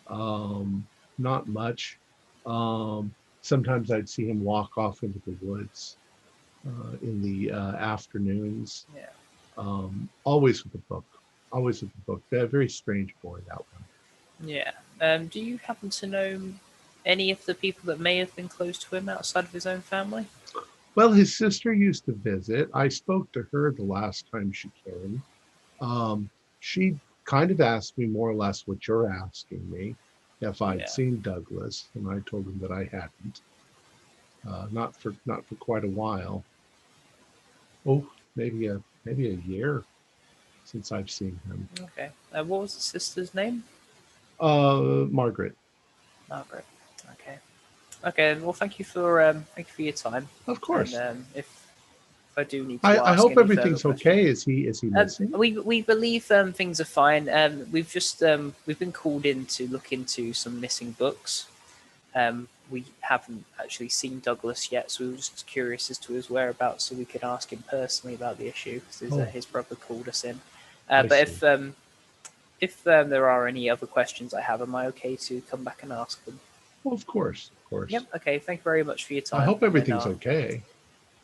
not much. Sometimes I'd see him walk off into the woods in the afternoons. Yeah. Always with a book. Always with a book. A very strange boy, that one. Yeah. Do you happen to know any of the people that may have been close to him outside of his own family? Well, his sister used to visit. I spoke to her the last time she came. She kind of asked me more or less what you're asking me, if I'd Yeah. seen Douglas, and I told him that I hadn't. Not for quite a while. Oh, maybe a year since I've seen him. Okay. What was the sister's name? Margaret. Margaret. Okay. Okay. Well, thank you for your time. Of And course. if I do need to I ask hope any further everything's questions, okay. Is he missing? we believe things are fine. We've been called in to look into some missing books. We haven't actually seen Douglas yet, so we were just curious as to his whereabouts, so we could ask him personally about the issue. Because Oh. his brother called us in. I But see. if there are any other questions I have, am I okay to come back and ask them? Well, of course. Yep. Okay. Thank you very much for your I time. hope And everything's okay.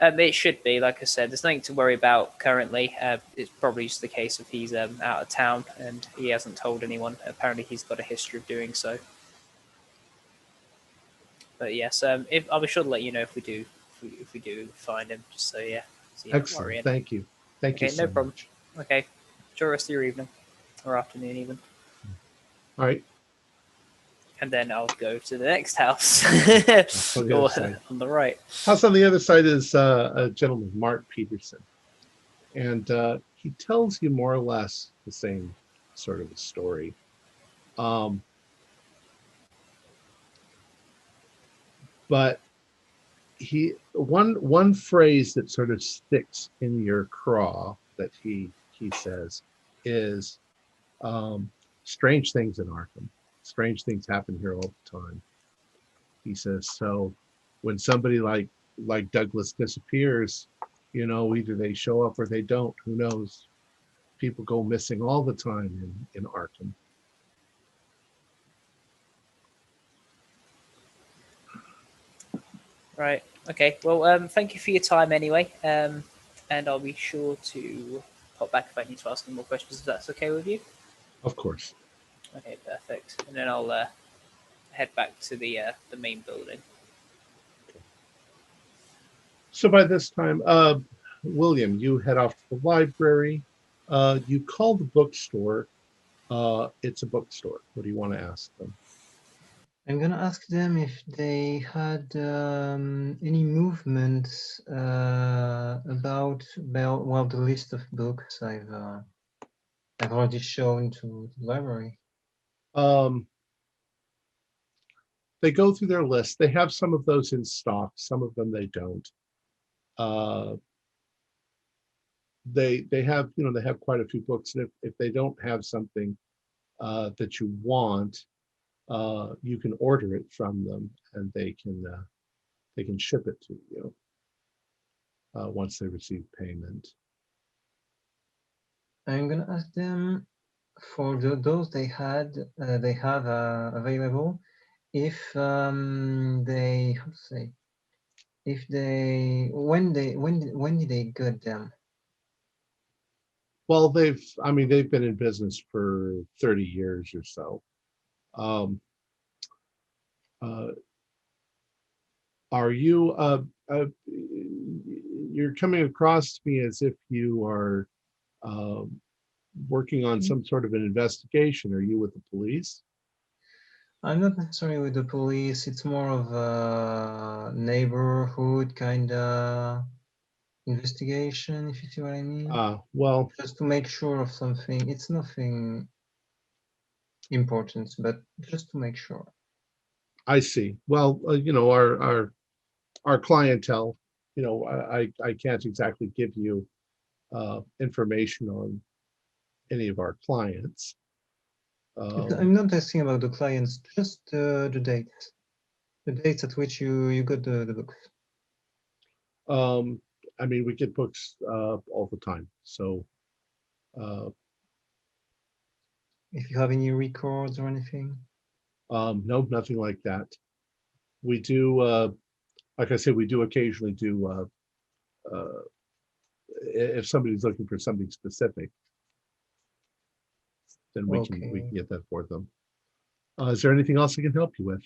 it should be, like I said, there's nothing to worry about currently. It's probably just the case of he's out of town and he hasn't told anyone. Apparently, he's got a history of doing so. But yes, if I'll be sure to let you know if we do find him. Just so yeah, so you're not Excellent. worrying. Thank you. Thank you Okay, so no problem. much. Okay, enjoy the rest of your evening or afternoon even, All right. and then I'll go to the next house On the other or side. on the right. House on the other side is a gentleman, Mark Peterson. And he tells you more or less the same sort of a story. But one phrase that sort of sticks in your craw that he says is strange things in Arkham. Strange things happen here all the time. He says, so when somebody like Douglas disappears, either they show up or they don't. Who knows? People go missing all the time in Arkham. Right. Okay. Well, thank you for your time anyway. And I'll be sure to pop back if I need to ask any more questions. If that's okay with you. Of course. Okay. Perfect. And then I'll head back to the main building. So by this time, William, you head off to the library. You call the bookstore. It's a bookstore. What do you want to ask them? I'm gonna ask them if they had any movements about the list of books I've already shown to the library. They go through their list. They have some of those in stock. Some of them they don't. They have they have quite a few books, and if they don't have something that you want, you can order it from them, and they can ship it to you once they receive payment. I'm gonna ask them for those they have available, if they how to say, if they when did they get them? Well, they've been in business for 30 years or so. Um, uh, are you you're coming across to me as if you are working on some sort of an investigation. Are you with the police? I'm not necessarily with the police. It's more of a neighborhood kind of investigation, if you see what I mean. Well, just to make sure of something. It's nothing important, but just to make sure. I see. Well, our clientele, I can't exactly give you information on any of our clients. I'm not asking about the clients, just the dates at which you got the books. We get books all the time. So if you have any records or anything. No, nothing like that. We do, like I said, we do occasionally do, if somebody's looking for something specific, then we can Okay. get that for them. Is there anything else I can help you with?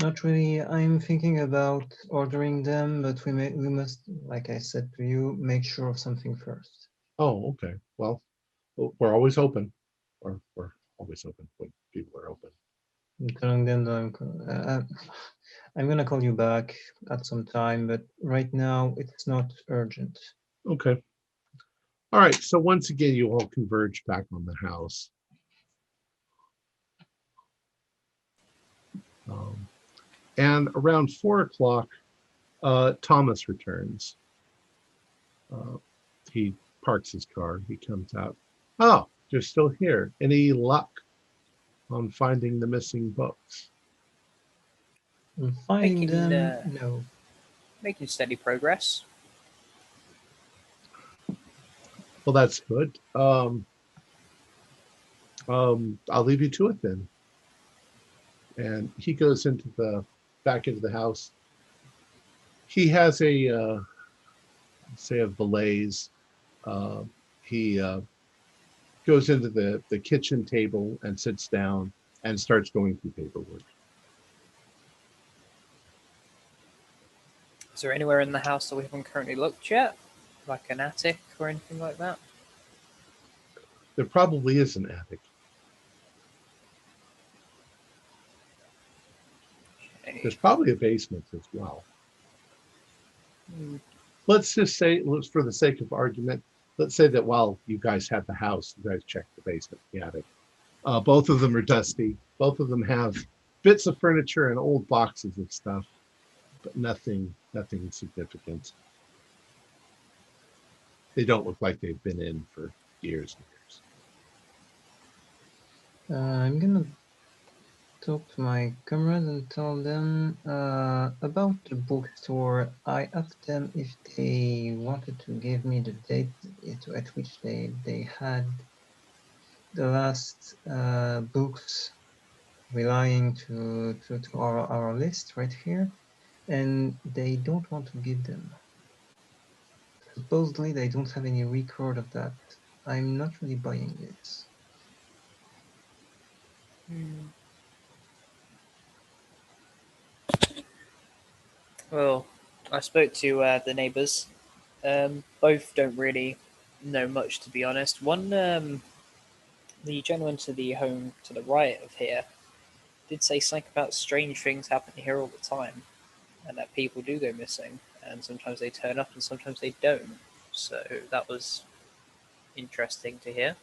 Not really. I'm thinking about ordering them, but we must, like I said to you, make sure of something first. Oh, okay. Well, we're always open, or we're always open when people are open. I'm telling them that I'm gonna call you back at some time, but right now it's not urgent. Okay. All right. So once again, you all converge back on the house. And around 4 o'clock, Thomas returns. He parks his car. He comes out. Oh, you're still here. Any luck on finding the missing books? And finding Making, them, no. Making steady progress. Well, that's good. I'll leave you to it then. And he goes into the back into the house. He has a say a valaise. He goes into the kitchen table and sits down and starts going through paperwork. Is there anywhere in the house that we haven't currently looked yet? Like an attic or anything like that? There probably is an attic. There's probably a basement as well. Let's just say, for the sake of argument, let's say that while you guys had the house, you guys checked the basement, the attic. Both of them are dusty. Both of them have bits of furniture and old boxes of stuff, but nothing significant. They don't look like they've been in for years and years. I'm gonna talk to my comrades and tell them about the bookstore. I asked them if they wanted to give me the date at which they had the last books relying to our list right here, and they don't want to give them. Supposedly they don't have any record of that. I'm not really buying this. Well, I spoke to the neighbours. Both don't really know much, to be honest. One, the gentleman to the home to the right of here, did say something about strange things happening here all the time, and that people do go missing, and sometimes they turn up and sometimes they don't. So that was interesting to hear.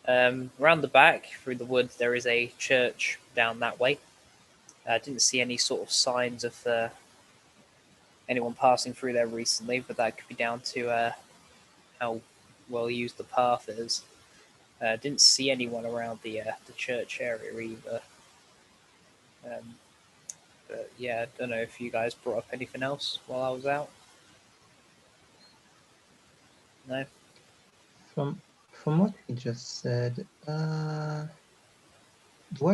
Around the back, through the woods, there is a church down that way. I didn't see any sort of signs of anyone passing through there recently, but that could be down to how well used the path is. Didn't see anyone around the church area either. But yeah, I don't know if you guys brought up anything else while I was out. No. From what he just said, do I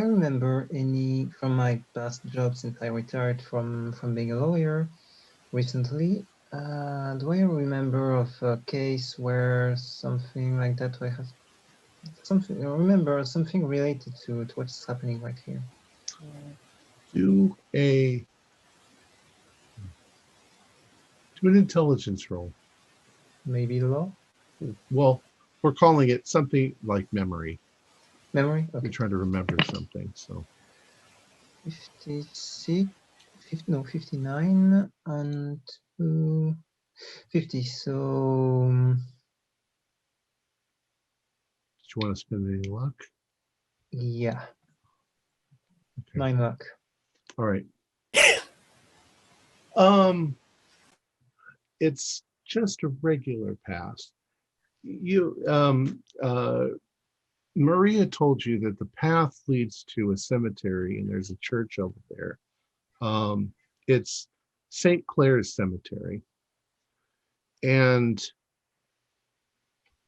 remember any from my past job since I retired from being a lawyer recently? Do I remember of a case where something like that? I have something. I remember something related to what's happening right here. Do an intelligence roll. Maybe law. Well, we're calling it something like memory. Memory. Okay. You're trying to remember something. So 56, 59 and 50. So did you want to spend any luck? yeah, Okay. 9 luck. All right. It's just a regular pass. Maria told you that the path leads to a cemetery and there's a church over there. It's St. Clair's Cemetery. And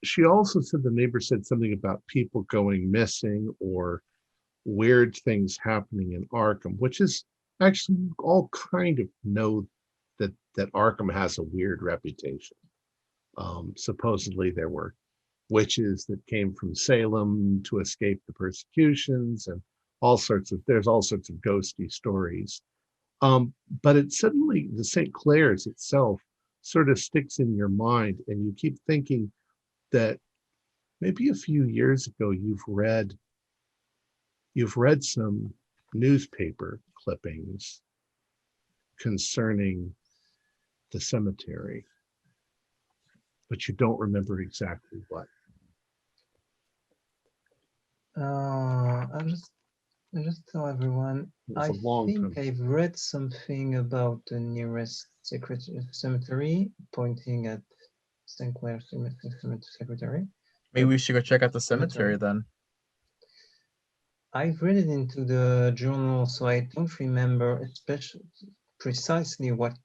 she also said the neighbor said something about people going missing or weird things happening in Arkham, which is Actually, you all kind of know that Arkham has a weird reputation. Supposedly, there were witches that came from Salem to escape the persecutions, and there's all sorts of ghosty stories. But it suddenly, the St. Clair's itself sort of sticks in your mind, and you keep thinking that maybe a few years ago you've read some newspaper clippings concerning the cemetery, but you don't remember exactly what. I'll just tell everyone. It was a long think time. I've read something about the nearest cemetery, pointing at St. Clair Cemetery. Maybe we should go check out the Cemetery. cemetery then. I've read it into the journal, so I don't remember especially precisely what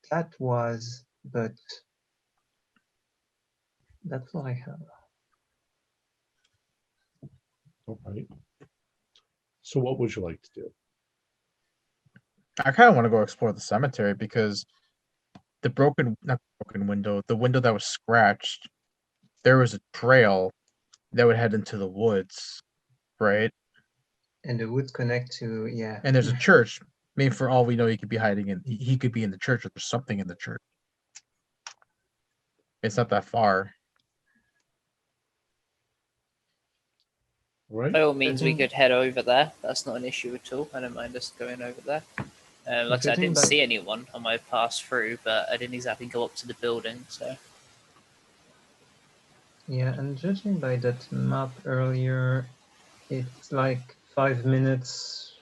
that was, but that's all I have. All right. So what would you like to do? I kind of want to go explore the cemetery because not broken window, the window that was scratched, there was a trail that would head into the woods, right? And the woods connect to, yeah. And there's a church. Maybe for all we know, he could be hiding in. He could be in the church, or there's something in the church. It's not that far. All right. By all means, we Judging- could head over there. That's not an issue at all. I don't mind us going over there. Like I said, I Judging didn't by- see anyone on my pass through, but I didn't exactly go up to the building. So Yeah, and judging by that map earlier, it's like 5 minutes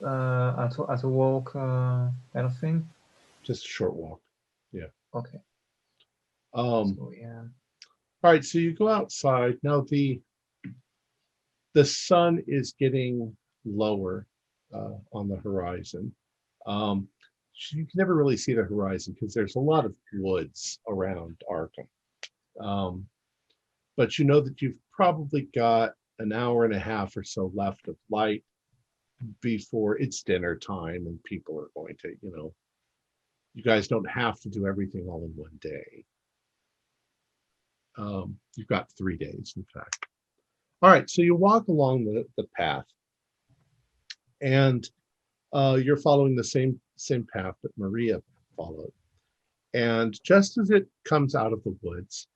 at a walk kind of thing. Just a short walk. Okay. So yeah. all right, so you go outside. Now the sun is getting lower on the horizon. You can never really see the horizon because there's a lot of woods around Arkham. But you know that you've probably got an hour and a half or so left of light before it's dinner time and people are going to, you guys don't have to do everything all in one day. You've got 3 days, in fact. All right, so you walk along the path, and you're following the same path that Maria followed. And just as it comes out of the woods,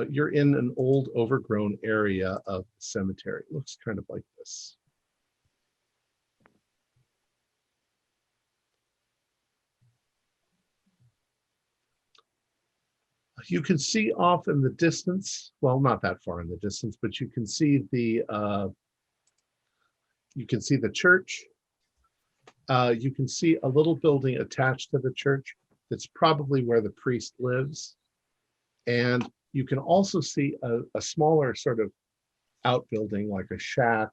you're in an old, overgrown area of the cemetery. It looks kind of like this. You can see off in the distance, well, not that far in the distance, but you can see the church. You can see a little building attached to the church. That's probably where the priest lives. And you can also see a smaller sort of outbuilding, like a shack,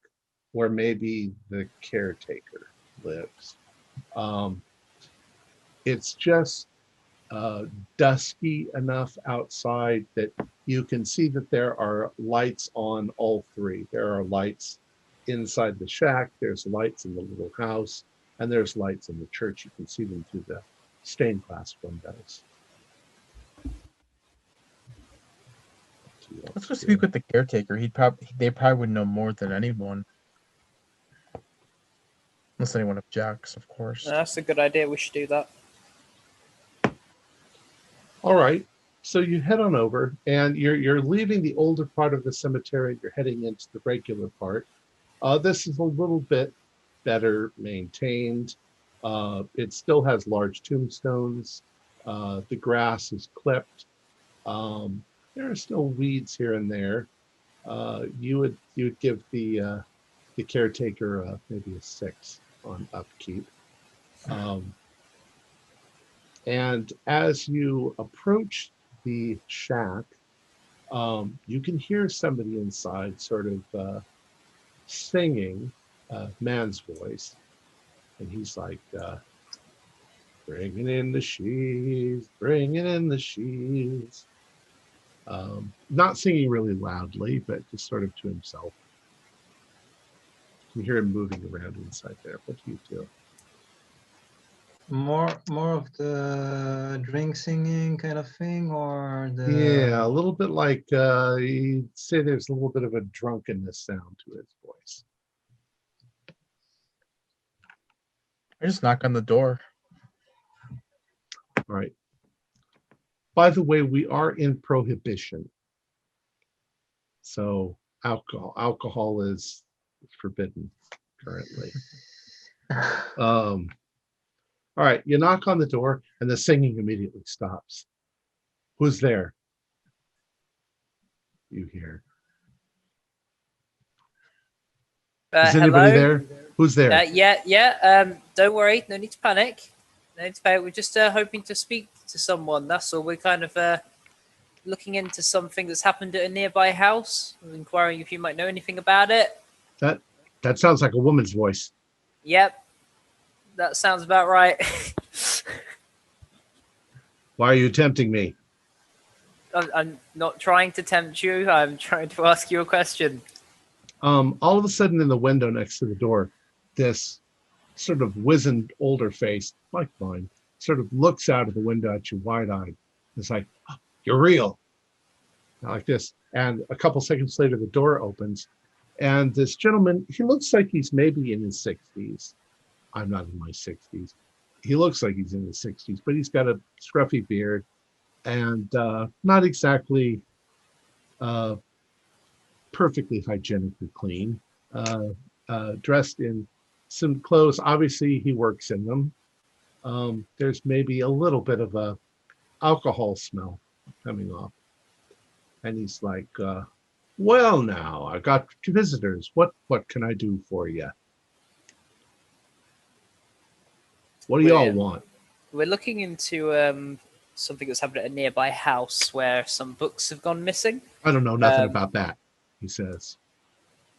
where maybe the caretaker lives. It's just dusky enough outside that you can see that there are lights on all three. There are lights inside the shack, there's lights in the little house, and there's lights in the church. You can see them through the stained glass windows. Let's go speak with the caretaker. They probably would know more than anyone. Unless anyone objects, of course. that's a good idea. We should do that. All right, so you head on over, and you're leaving the older part of the cemetery. You're heading into the regular part. This is a little bit better maintained. It still has large tombstones. The grass is clipped. There are still weeds here and there. You would give the caretaker maybe a 6 on upkeep. And as you approach the shack, you can hear somebody inside sort of singing a man's voice. And he's like, bringing in the sheaves, bringing in the sheaves. Not singing really loudly, but just sort of to himself. You hear him moving around inside there. What do you do? More of the drink singing kind of thing, or the Yeah, a little bit like you'd say there's a little bit of a drunkenness sound to his voice. I just knock on the door. All right. By the way, we are in prohibition. So alcohol is forbidden currently. All right, you knock on the door and the singing immediately stops. Who's there? You hear. Is anybody Hello? there? Who's there? Yeah. Don't worry. No need to panic. No need to panic. We're just hoping to speak to someone. That's all. We're kind of looking into something that's happened at a nearby house. We're inquiring if you might know anything about it. That sounds like a woman's voice. Yep. That sounds about right. Why are you tempting me? I'm not trying to tempt you. I'm trying to ask you a question. All of a sudden, in the window next to the door, this sort of wizened older face, like mine, sort of looks out of the window at you wide-eyed. It's like, oh, you're real. Like this. And a couple seconds later, the door opens. And this gentleman, he looks like he's maybe in his 60s. I'm not in my 60s. He looks like he's in his 60s, but he's got a scruffy beard and not exactly perfectly hygienically clean. Dressed in some clothes. Obviously, he works in them. There's maybe a little bit of a alcohol smell coming off. And he's like, well, now, I got visitors. What can I do for you? What do y'all want? We're looking into something that's happened at a nearby house where some books have gone missing. I don't know nothing about that, he says.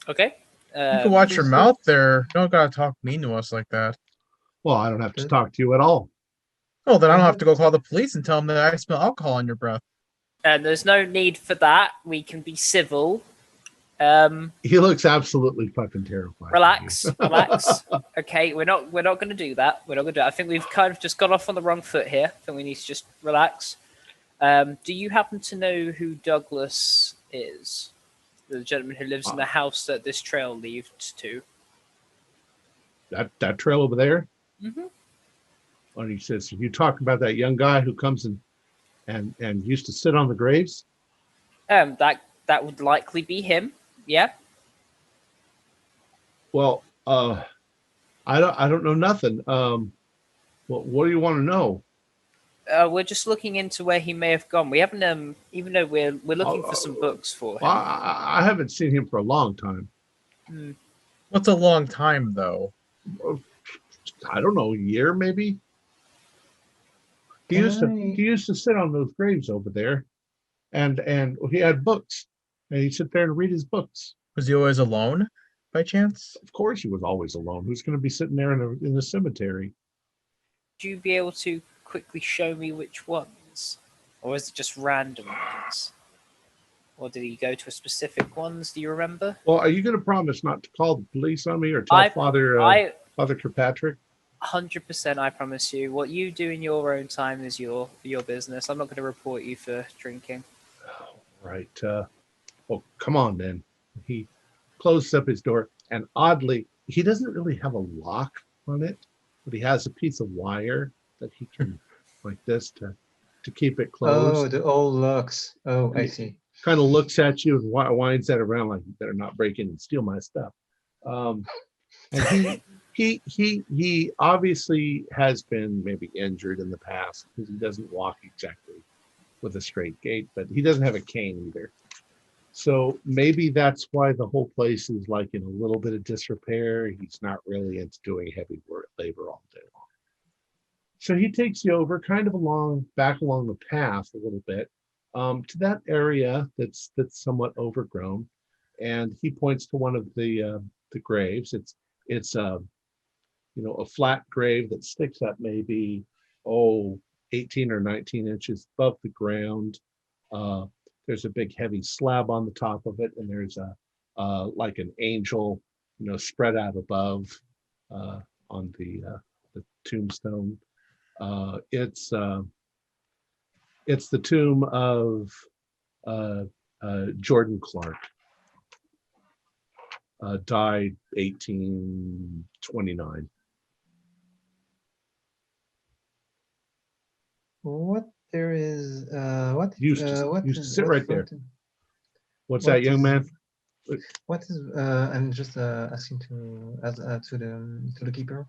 Okay. You can watch your mouth there. Don't gotta talk mean to us like that. Well, I don't have to talk to you at all. Oh, then I don't have to go call the police and tell them that I smell alcohol on your breath. And there's no need for that. We can be civil. He looks absolutely fucking terrified. Relax. Okay, we're not going to do that. We're not going to do that. I think we've kind of just got off on the wrong foot here. I think we need to just relax. Do you happen to know who Douglas is? The gentleman who lives in the house that this trail leads to. That trail over there? Mm-hmm. And he says, you talking about that young guy who comes and used to sit on the graves? That would likely be him. Yeah. Well, I don't know nothing. What do you want to know? We're just looking into where he may have gone. We haven't, even though we're looking for some books for him. I haven't seen him for a long time. What's a long time, though? I don't know, a year maybe. He used to sit on those graves over there, and he had books, and he'd sit there and read his books. Was he always alone, by chance? Of course, he was always alone. Who's going to be sitting there in the cemetery? Would you be able to quickly show me which ones, or is it just random ones? Or did he go to specific ones? Do you remember? Well, are you going to promise not to call the police on me or tell Father Kirkpatrick? 100%, I promise you. What you do in your own time is your business. I'm not going to report you for drinking. Right. Well, come on then. He closes up his door, and oddly, he doesn't really have a lock on it, but he has a piece of wire that he can, like this, to keep it closed. Oh, the old locks. Oh, I see. Kind of looks at you and winds that around like, you better not break in and steal my stuff. And he obviously has been maybe injured in the past because he doesn't walk exactly with a straight gait, but he doesn't have a cane either. So maybe that's why the whole place is like in a little bit of disrepair. He's not really into doing heavy work, labor all day long. So he takes you over kind of back along the path a little bit to that area that's somewhat overgrown. And he points to one of the graves. It's a flat grave that sticks up maybe 18 or 19 inches above the ground. There's a big heavy slab on the top of it, and there's like an angel spread out above on the tombstone. It's the tomb of Jordan Clark. Died 1829. What there is? What Used to sit right there. What's that, young man? What is? I'm just asking to the keeper.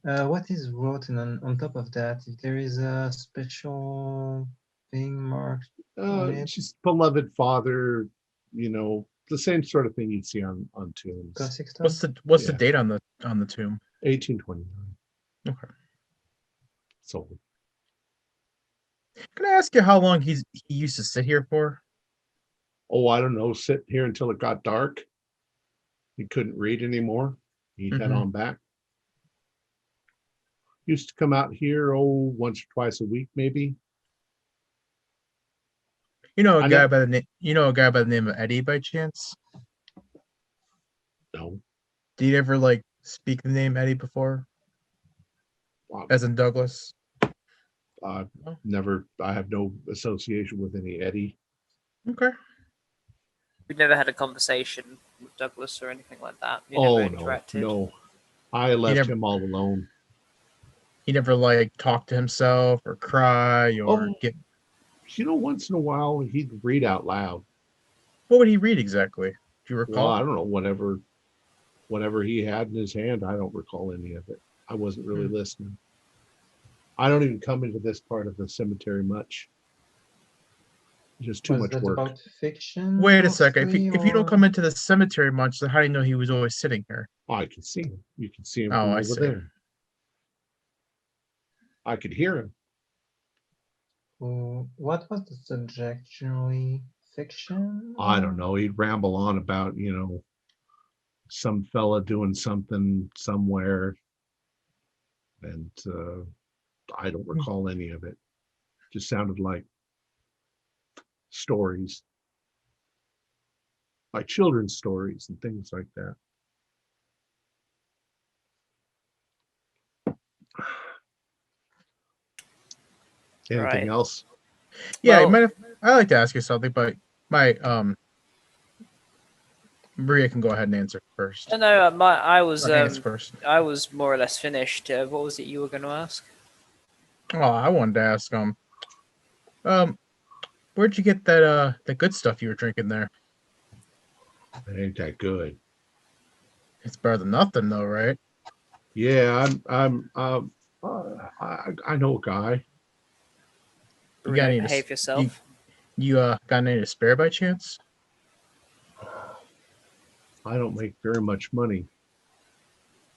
What is written on top of that? If there is a special thing marked on it? Just beloved father. The same sort of thing you'd see on tombs. Classic stuff. What's the date on the tomb? 1829. Okay. Sold. Can I ask you how long he used to sit here for? Oh, I don't know. Sit here until it got dark. He couldn't read anymore. He'd head on back. Used to come out here once or twice a week, maybe. You know a guy by the name of Eddie by chance? No. Did you ever speak the name Eddie before? As in Douglas? Never. I have no association with any Eddie. Okay. We've never had a conversation with Douglas or anything like that. No. I left him all alone. He never talk to himself or cry or get. Once in a while he'd read out loud. What would he read exactly? Do you recall? Well, I don't know. Whatever he had in his hand, I don't recall any of it. I wasn't really listening. I don't even come into this part of the cemetery much. Just too much work. About fiction? Wait a second. If you don't come into the cemetery much, then how do you know he was always sitting here? Oh, I can see him. You can see him from over there. I could hear him. What was the subject generally? Fiction? I don't know. He'd ramble on about, some fella doing something somewhere. And I don't recall any of it. Just sounded like stories. Like children's stories and things like that. Anything else? Yeah, I'd like to ask you something, but Maria can go ahead and answer first. No, I was first. I was more or less finished. What was it you were going to ask? Oh, I wanted to ask where'd you get that the good stuff you were drinking there? It ain't that good. It's better than nothing, though, right? Yeah, I know a guy. You got any behave yourself? You got any to spare by chance? I don't make very much money.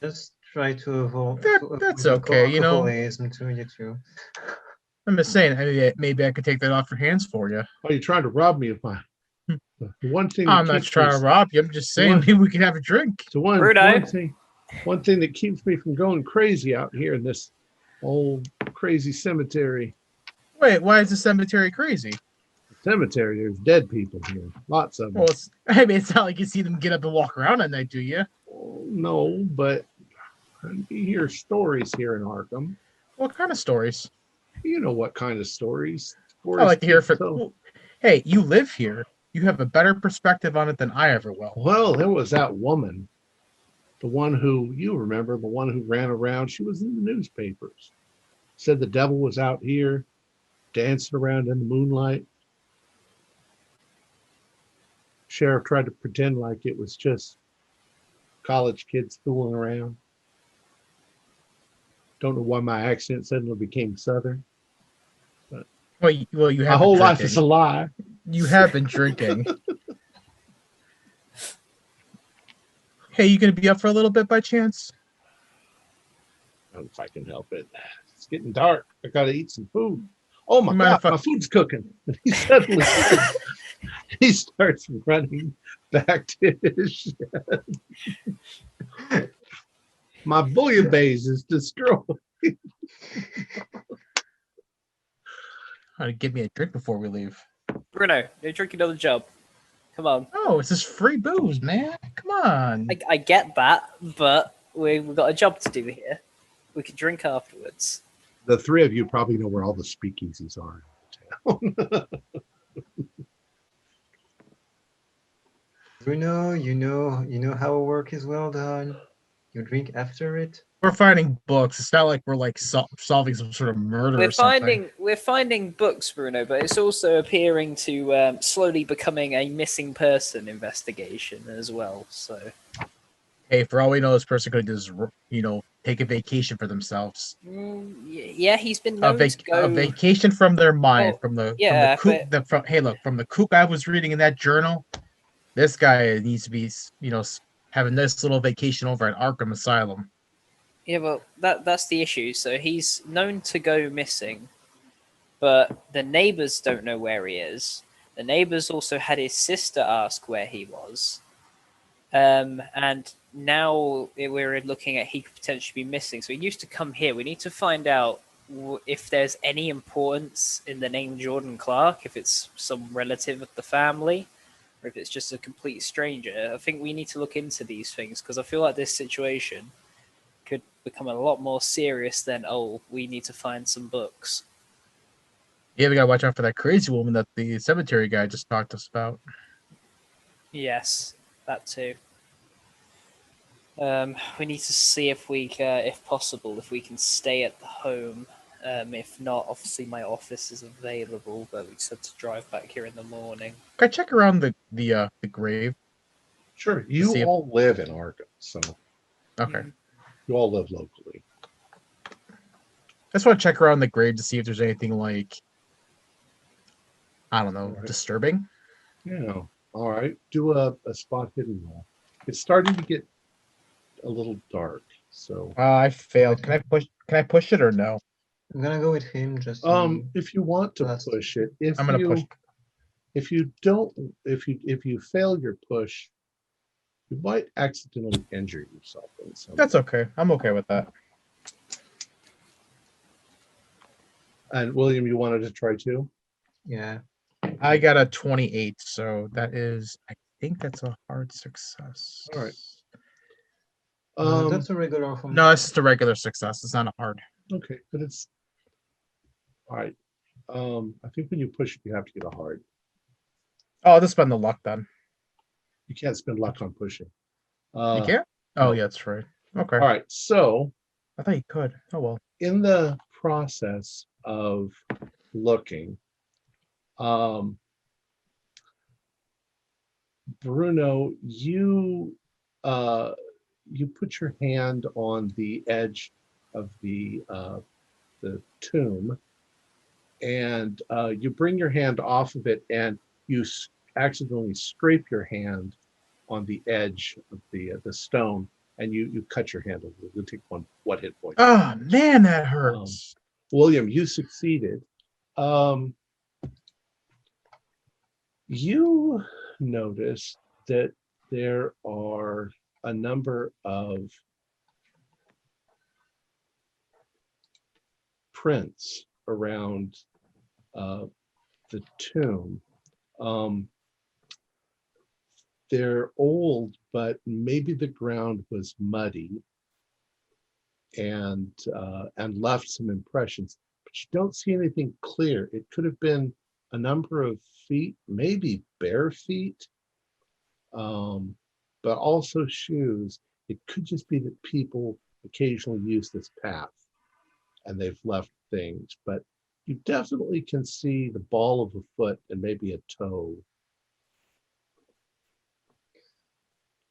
Just try to avoid. That's okay, alcoholism to you too. I'm just saying, maybe I could take that off your hands for you. Are you trying to rob me of my? One thing. I'm not trying to rob you. I'm just saying maybe we can have a drink. So one thing that keeps me from going crazy out here in this old crazy cemetery. Wait, why is the cemetery crazy? Cemetery, there's dead people here. Lots of them. Well, it's not like you see them get up and walk around at night, do you? No, but you hear stories here in Arkham. What kind of stories? You know what kind of stories. I like to hear from. Hey, you live here. You have a better perspective on it than I ever will. Well, there was that woman, the one who you remember, the one who ran around. She was in the newspapers. Said the devil was out here dancing around in the moonlight. Sheriff tried to pretend like it was just college kids fooling around. Don't know why my accent suddenly became Southern. But well, you have my whole life is a lie. You have been drinking. Hey, you gonna be up for a little bit by chance? I don't know if I can help it. It's getting dark. I gotta eat some food. Oh my God, my food's cooking. He suddenly he starts running back to his shed. My bouillabaisse is destroyed. Give me a drink before we leave. Bruno, you're drinking on the job. Come on. Oh, it's just free booze, man. Come on. I get that, but we've got a job to do here. We could drink afterwards. The three of you probably know where all the speakeasies are in town. Bruno, you know how work is well done. You drink after it. We're finding books. It's not like we're like solving some sort of murder or something. We're finding books, Bruno, but it's also appearing to slowly becoming a missing person investigation as well. So, Hey, for all we know, this person could just take a vacation for themselves. yeah, he's been known to go A vacation from their mind, Well, hey, look, from the kook I was reading in that journal. This guy needs to be, having this little vacation over at Arkham Asylum. Yeah, well, that's the issue. So he's known to go missing, but the neighbors don't know where he is. The neighbors also had his sister ask where he was. And now we're looking at he could potentially be missing. So he used to come here. We need to find out if there's any importance in the name Jordan Clark, if it's some relative of the family, or if it's just a complete stranger. I think we need to look into these things because I feel like this situation could become a lot more serious than, we need to find some books. Yeah, we gotta watch out for that crazy woman that the cemetery guy just talked to us about. Yes, that too. We need to see if if possible, if we can stay at the home. If not, obviously my office is available, but we just have to drive back here in the morning. Can I check around the grave? Sure, you all live in Arkham, so okay. You all live locally. I just want to check around the grave to see if there's anything like, I don't know, disturbing. Yeah. All right. Do a spot hidden roll. It's starting to get a little dark, so. I failed. Can I push it or no? I'm gonna go with him just. If you want to push it, I'm gonna push. If you fail your push, you might accidentally injure yourself. That's okay. I'm okay with that. And William, you wanted to try too? Yeah. I got a 28, so that is, I think that's a hard success. All right. That's a regular for me. No, it's just a regular success. It's not a hard. Okay, but it's all right. I think when you push it, you have to get a hard. Oh, I'll just spend the luck then. You can't spend luck on pushing. You can't? Oh, yeah, that's right. Okay. All right. So I thought you could. Oh, well. In the process of looking, Bruno, you put your hand on the edge of the tomb, and you bring your hand off of it, and you accidentally scrape your hand on the edge of the stone, and you cut your hand a little. You'll take one hit point. Oh man, that hurts. William, you succeeded. You notice that there are a number of prints around the tomb. They're old, but maybe the ground was muddy and left some impressions, but you don't see anything clear. It could have been a number of feet, maybe bare feet, but also shoes. It could just be that people occasionally use this path and they've left things, but you definitely can see the ball of a foot and maybe a toe.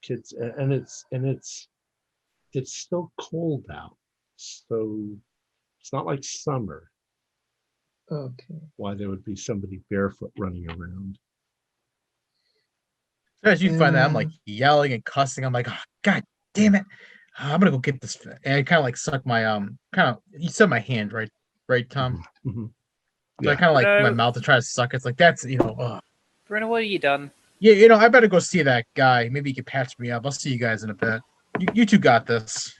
Kids, and it's still cold out, so it's not like summer. Okay. Why there would be somebody barefoot running around. As you find that, I'm like yelling and cussing. I'm like, oh, God damn it! I'm gonna go get this. And I kind of like suck my you said my hand, right, Tom? Mm-hmm. So I kind of like my mouth to try to suck. It's like that's Bruno, what have you done? Yeah, I better go see that guy. Maybe he can patch me up. I'll see you guys in a bit. You two got this.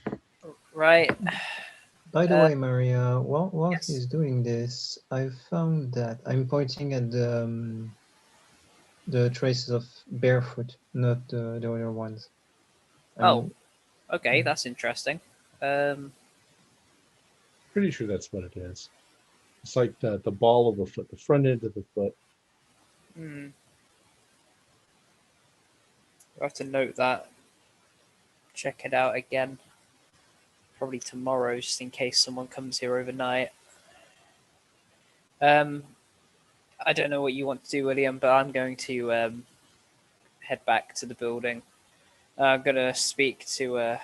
Right. By the way, Maria, while yes. he's doing this, I found that I'm pointing at the The traces of barefoot, not the other ones. I Oh. mean, Okay, that's interesting. Pretty sure that's what it is. It's like the ball of the foot, the front end of the foot. Hmm. I'll have to note that. Check it out again. Probably tomorrow, just in case someone comes here overnight. I don't know what you want to do, William, but I'm going to head back to the building. I'm gonna speak to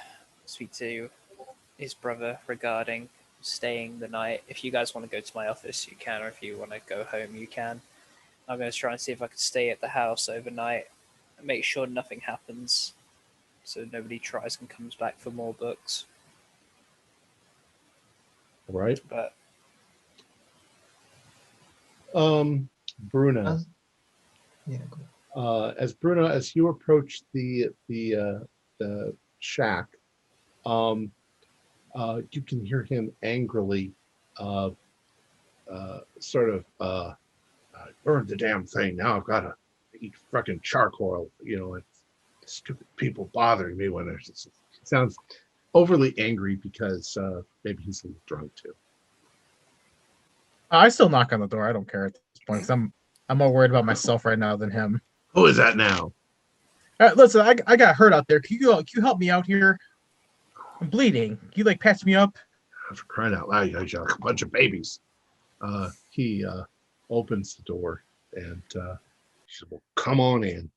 his brother regarding staying the night. If you guys want to go to my office, you can, or if you want to go home, you can. I'm going to try and see if I can stay at the house overnight and make sure nothing happens, so nobody tries and comes back for more books. Right. But Bruno. yeah. As Bruno, as you approach the shack, you can hear him angrily, sort of, I burned the damn thing. Now I've got to eat fucking charcoal. You know, it's stupid people bothering me when there's. It sounds overly angry because maybe he's a little drunk too. I still knock on the door. I don't care at this point because I'm more worried about myself right now than him. Who is that now? Listen, I got hurt out there. Can you help me out here? I'm bleeding. Can you like patch me up? For crying out loud, you guys are a bunch of babies. He opens the door and he says, well, come on in.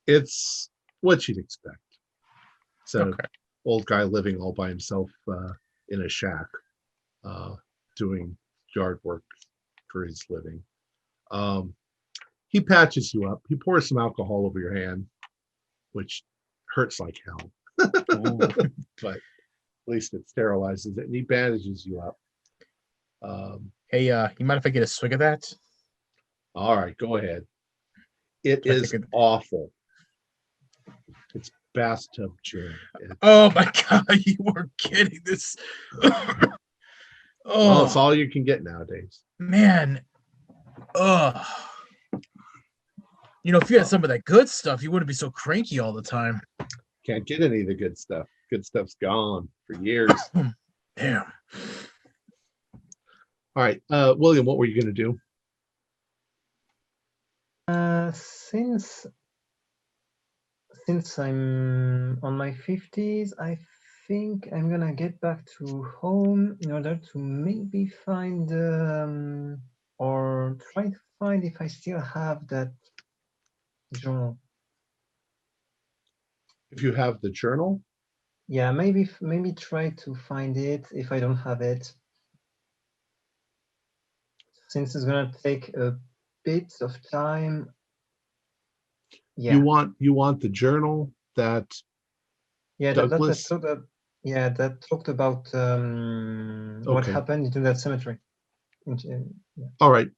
It's what you'd expect. It's an old guy living all by himself in a shack, doing yard work for his living. He patches you up. He pours some alcohol over your hand, which hurts like hell. But at least it sterilizes it, and he bandages you up. Hey, you mind if I get a swig of that? All right, go ahead. It is awful. It's bathtub gin. Oh my god, you were kidding this. Well, it's all you can get nowadays. Man. Ugh. You know, if you had some of that good stuff, you wouldn't be so cranky all the time. Can't get any of the good stuff. Good stuff's gone for years. Damn. All right, William, what were you going to do? Since I'm on my 50s, I think I'm gonna get back to home in order to maybe find or try to find if I still have that journal. If you have the journal? Yeah, maybe try to find it if I don't have it. Since it's gonna take a bit of time. Yeah. You want the journal that Douglas? that talked about what happened in that cemetery. Yeah. All right.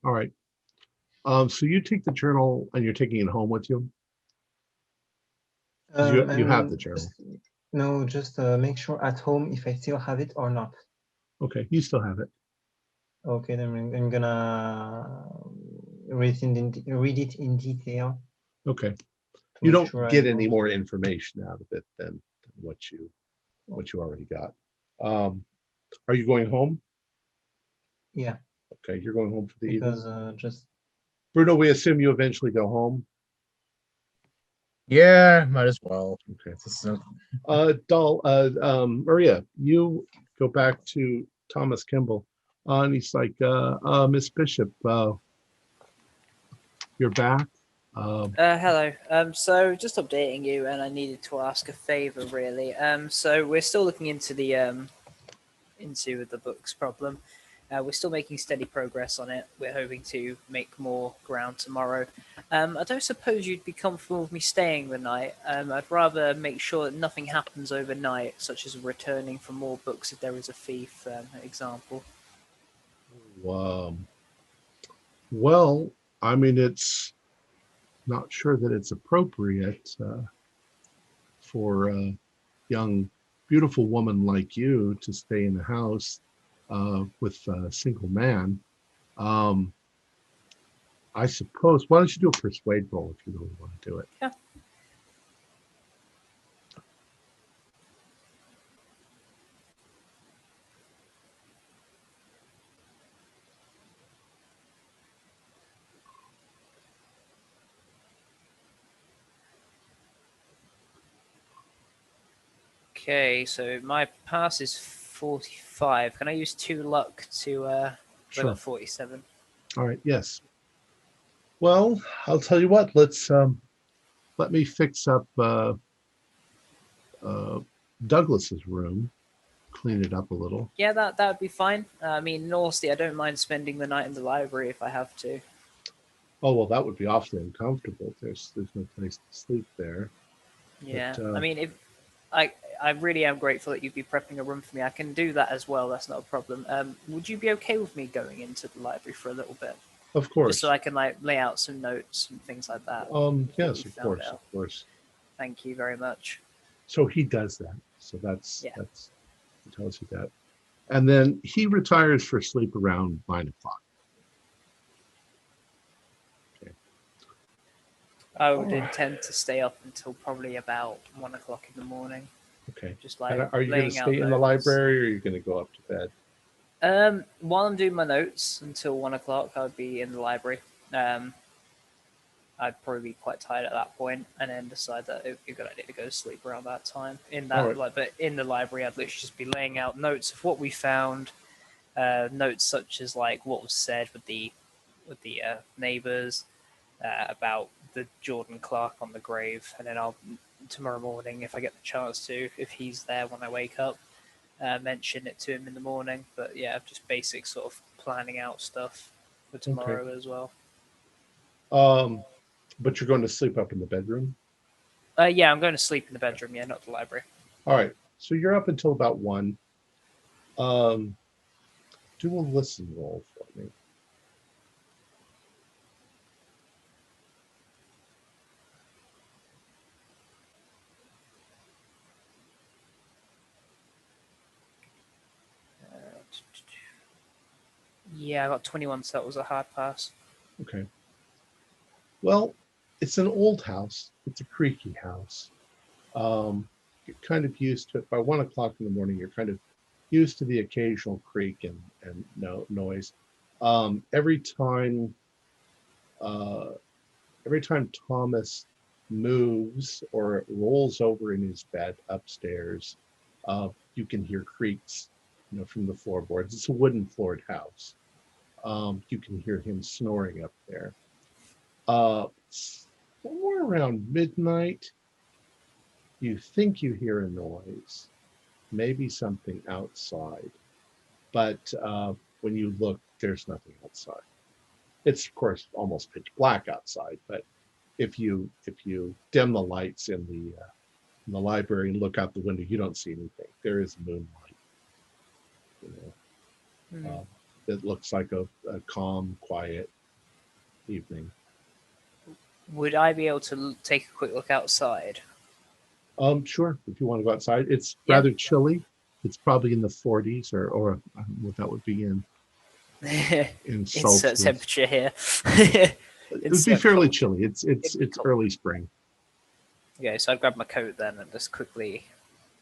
So you take the journal and you're taking it home with you? You have the journal. Just make sure at home if I still have it or not. Okay, you still have it. Okay, then I'm gonna read it in detail. Okay. You don't get any more information out of it than what you already got. Are you going home? Yeah. Okay, you're going home for the evening. Just Bruno, we assume you eventually go home. Yeah, might as well. Okay. Maria, you go back to Thomas Kimball, and he's like, Miss Bishop, you're back. Hello. So just updating you, and I needed to ask a favor, really. So we're still looking into the books problem. We're still making steady progress on it. We're hoping to make more ground tomorrow. I don't suppose you'd be comfortable with me staying the night. I'd rather make sure that nothing happens overnight, such as returning for more books if there is a thief, example. Well, I mean, it's not sure that it's appropriate for a young, beautiful woman like you to stay in the house with a single man. I suppose, why don't you do a persuade roll if you really want to do it? Yeah. Okay, so my pass is 45. Can I use 2 luck to I Sure. got 47. All right. Yes. Well, I'll tell you what. Let's let me fix up Douglas's room, clean it up a little. Yeah, that would be fine. I mean, in all honesty, I don't mind spending the night in the library if I have to. Oh well, that would be awfully uncomfortable. There's no place to sleep there. Yeah, But, I mean, if I really am grateful that you'd be prepping a room for me. I can do that as well. That's not a problem. Would you be okay with me going into the library for a little bit, of course. just so I can like lay out some notes and things like that? Yes, we of found course, out. of course. Thank you very much. So he does that. So that's Yeah. he tells you that, and then he retires for sleep around 9 o'clock. I would Alright. intend to stay up until probably about 1 o'clock in the morning. Okay. Just And like are you going to laying out stay in the notes. library, or are you going to go up to bed? While I'm doing my notes until 1 o'clock, I would be in the library. I'd probably be quite tired at that point, and then decide that it would be a good idea to go to sleep around that time. In that, Alright. but in the library, I'd literally just be laying out notes of what we found, notes such as like what was said with the neighbors, about the Jordan Clark on the grave, and then I'll tomorrow morning, if I get the chance to, if he's there when I wake up, mention it to him in the morning. But yeah, just basic sort of planning out stuff for tomorrow as well. But you're going to sleep up in the bedroom? Yeah, I'm going to sleep in the bedroom. Yeah, not the library. All right. So you're up until about 1. Do a listen roll for me. Yeah, I got 21, so that was a hard pass. Okay. Well, it's an old house. It's a creaky house. You're kind of used to it. By 1 o'clock in the morning, you're kind of used to the occasional creak and noise. Every time Thomas moves or rolls over in his bed upstairs, you can hear creaks, from the floorboards. It's a wooden floored house. You can hear him snoring up there. Somewhere around midnight, you think you hear a noise, maybe something outside, but when you look, there's nothing outside. It's of course almost pitch black outside, but if you dim the lights in the library and look out the window, you don't see anything. There is moonlight. It looks like a calm, quiet evening. Would I be able to take a quick look outside? Sure. If you want to go outside, it's Yeah. rather chilly. It's probably in the 40s, or I don't know what that would be in Insert Celsius. temperature here. It would be fairly cold. chilly. It's cold. early spring. Okay, so I'd grab my coat then and just quickly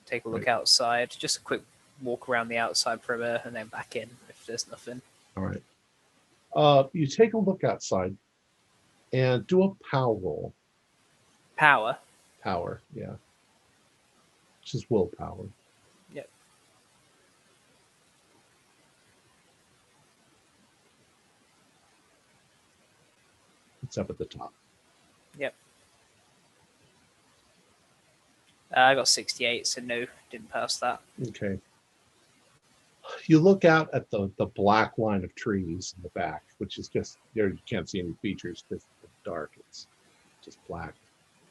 take a look outside. Just a quick walk around the outside perimeter and then back in if there's nothing. All right. You take a look outside and do a power roll. Power? Power, yeah. Which is willpower. Yep. It's up at the top. Yep. I got 68, so no, didn't pass that. Okay. You look out at the black line of trees in the back, which is just there. You can't see any features because it's dark. It's just black.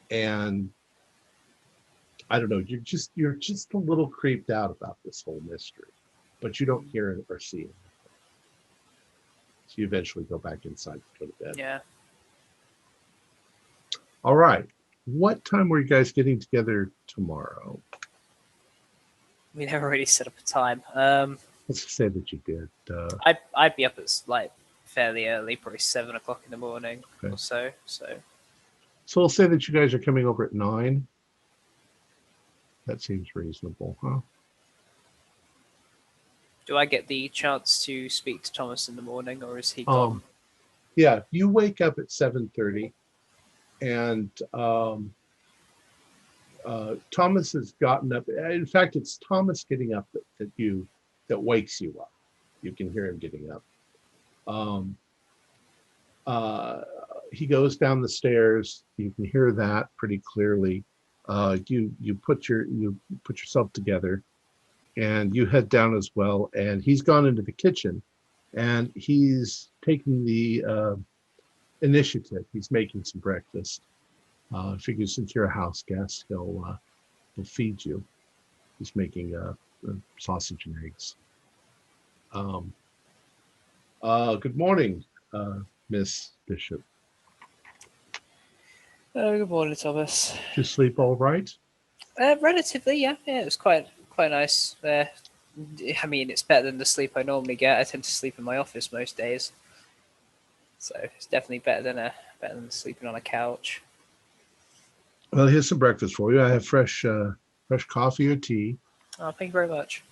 And I don't know, you're just a little creeped out about this whole mystery, but you don't hear it or see it. So you eventually go back inside to go to bed. Yeah. All right. What time were you guys getting together tomorrow? We never really set up a time. Let's say that you did. I'd be up at like fairly early, probably 7 o'clock in the morning Okay. or so. So So we'll say that you guys are coming over at 9. That seems reasonable, huh? do I get the chance to speak to Thomas in the morning, or is he gone? Yeah, you wake up at 7:30, and Thomas has gotten up. In fact, it's Thomas getting up that wakes you up. You can hear him getting up. Um, he goes down the stairs. You can hear that pretty clearly. You put yourself together, and you head down as well. And he's gone into the kitchen, and he's taking the initiative. He's making some breakfast. Figures since you're a house guest, he'll feed you. He's making sausage and eggs. Good morning, Miss Bishop. Oh, good morning, Thomas. Did you sleep all right? Relatively, yeah. Yeah, it was quite nice. I mean, it's better than the sleep I normally get. I tend to sleep in my office most days, so it's definitely better than sleeping on a couch. Well, here's some breakfast for you. I have fresh coffee or tea. Oh, thank you very much.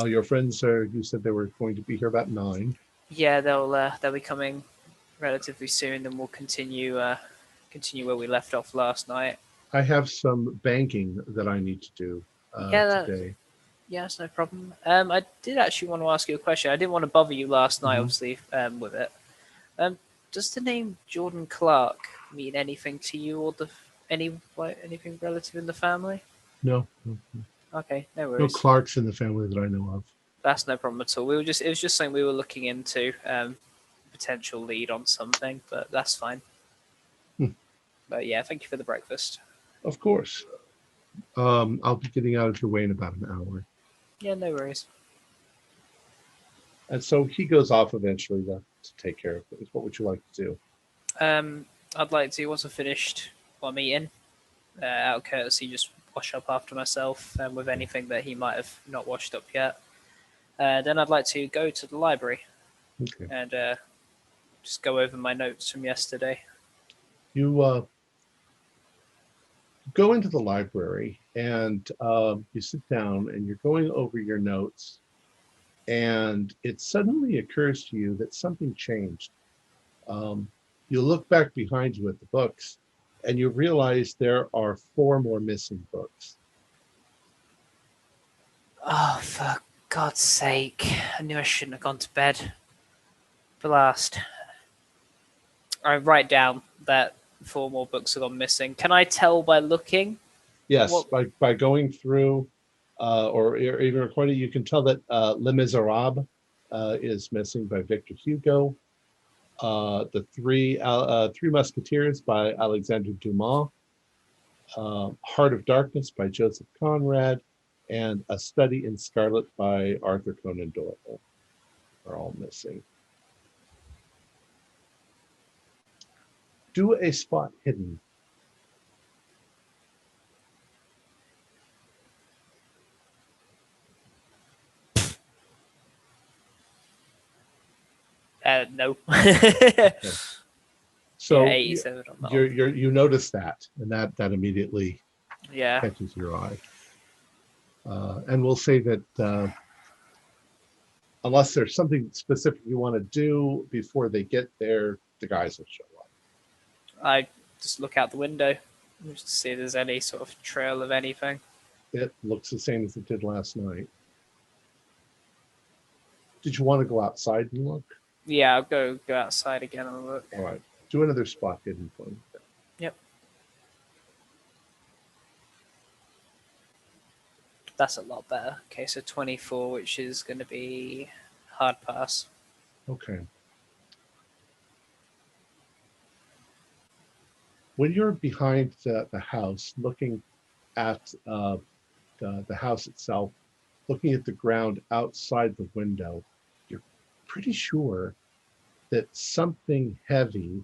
Your friends you said they were going to be here about 9. Yeah, they'll be coming relatively soon, then we'll continue where we left off last night. I have some banking that I need to do today. Yeah, that's no problem. I did actually want to ask you a question. I didn't want to bother you last night, obviously, with it. Does the name Jordan Clark mean anything to you, or anything relative in the family? No. Okay, no No worries. Clarks in the family that I know of. That's no problem at all. It was just something we were looking into, potential lead on something, but that's fine. But yeah, thank you for the breakfast. Of course. I'll be getting out of your way in about an hour. Yeah, no worries. And so he goes off eventually to take care of things. What would you like to do? I'd like to, once I've finished what I'm eating, out of courtesy, just wash up after myself with anything that he might have not washed up yet. Then I'd like to go to the library and just go over my notes from yesterday. You go into the library and you sit down and you're going over your notes, and it suddenly occurs to you that something changed. You look back behind you at the books and you realize there are 4 more missing books. Oh, for God's sake. I knew I shouldn't have gone to bed. Blast. I write down that 4 more books have gone missing. Can I tell by looking? Yes, by going through or even recording, you can tell that Les Miserables is missing by Victor Hugo. The Three Musketeers by Alexandre Dumas. Heart of Darkness by Joseph Conrad, and A Study in Scarlet by Arthur Conan Doyle are all missing. Do a spot hidden. No. So yeah, 87 on that. you notice that, and that immediately Yeah. catches your eye. And we'll say that unless there's something specific you want to do before they get there, the guys will show up. I just look out the window just to see if there's any sort of trail of anything. It looks the same as it did last night. Did you want to go outside and look? Yeah, I'll go outside again and look. All right. Do another spot hidden for me. Yep. That's a lot better. Okay, so 24, which is going to be hard pass. Okay. When you're behind the house, looking at the house itself, looking at the ground outside the window, you're pretty sure that something heavy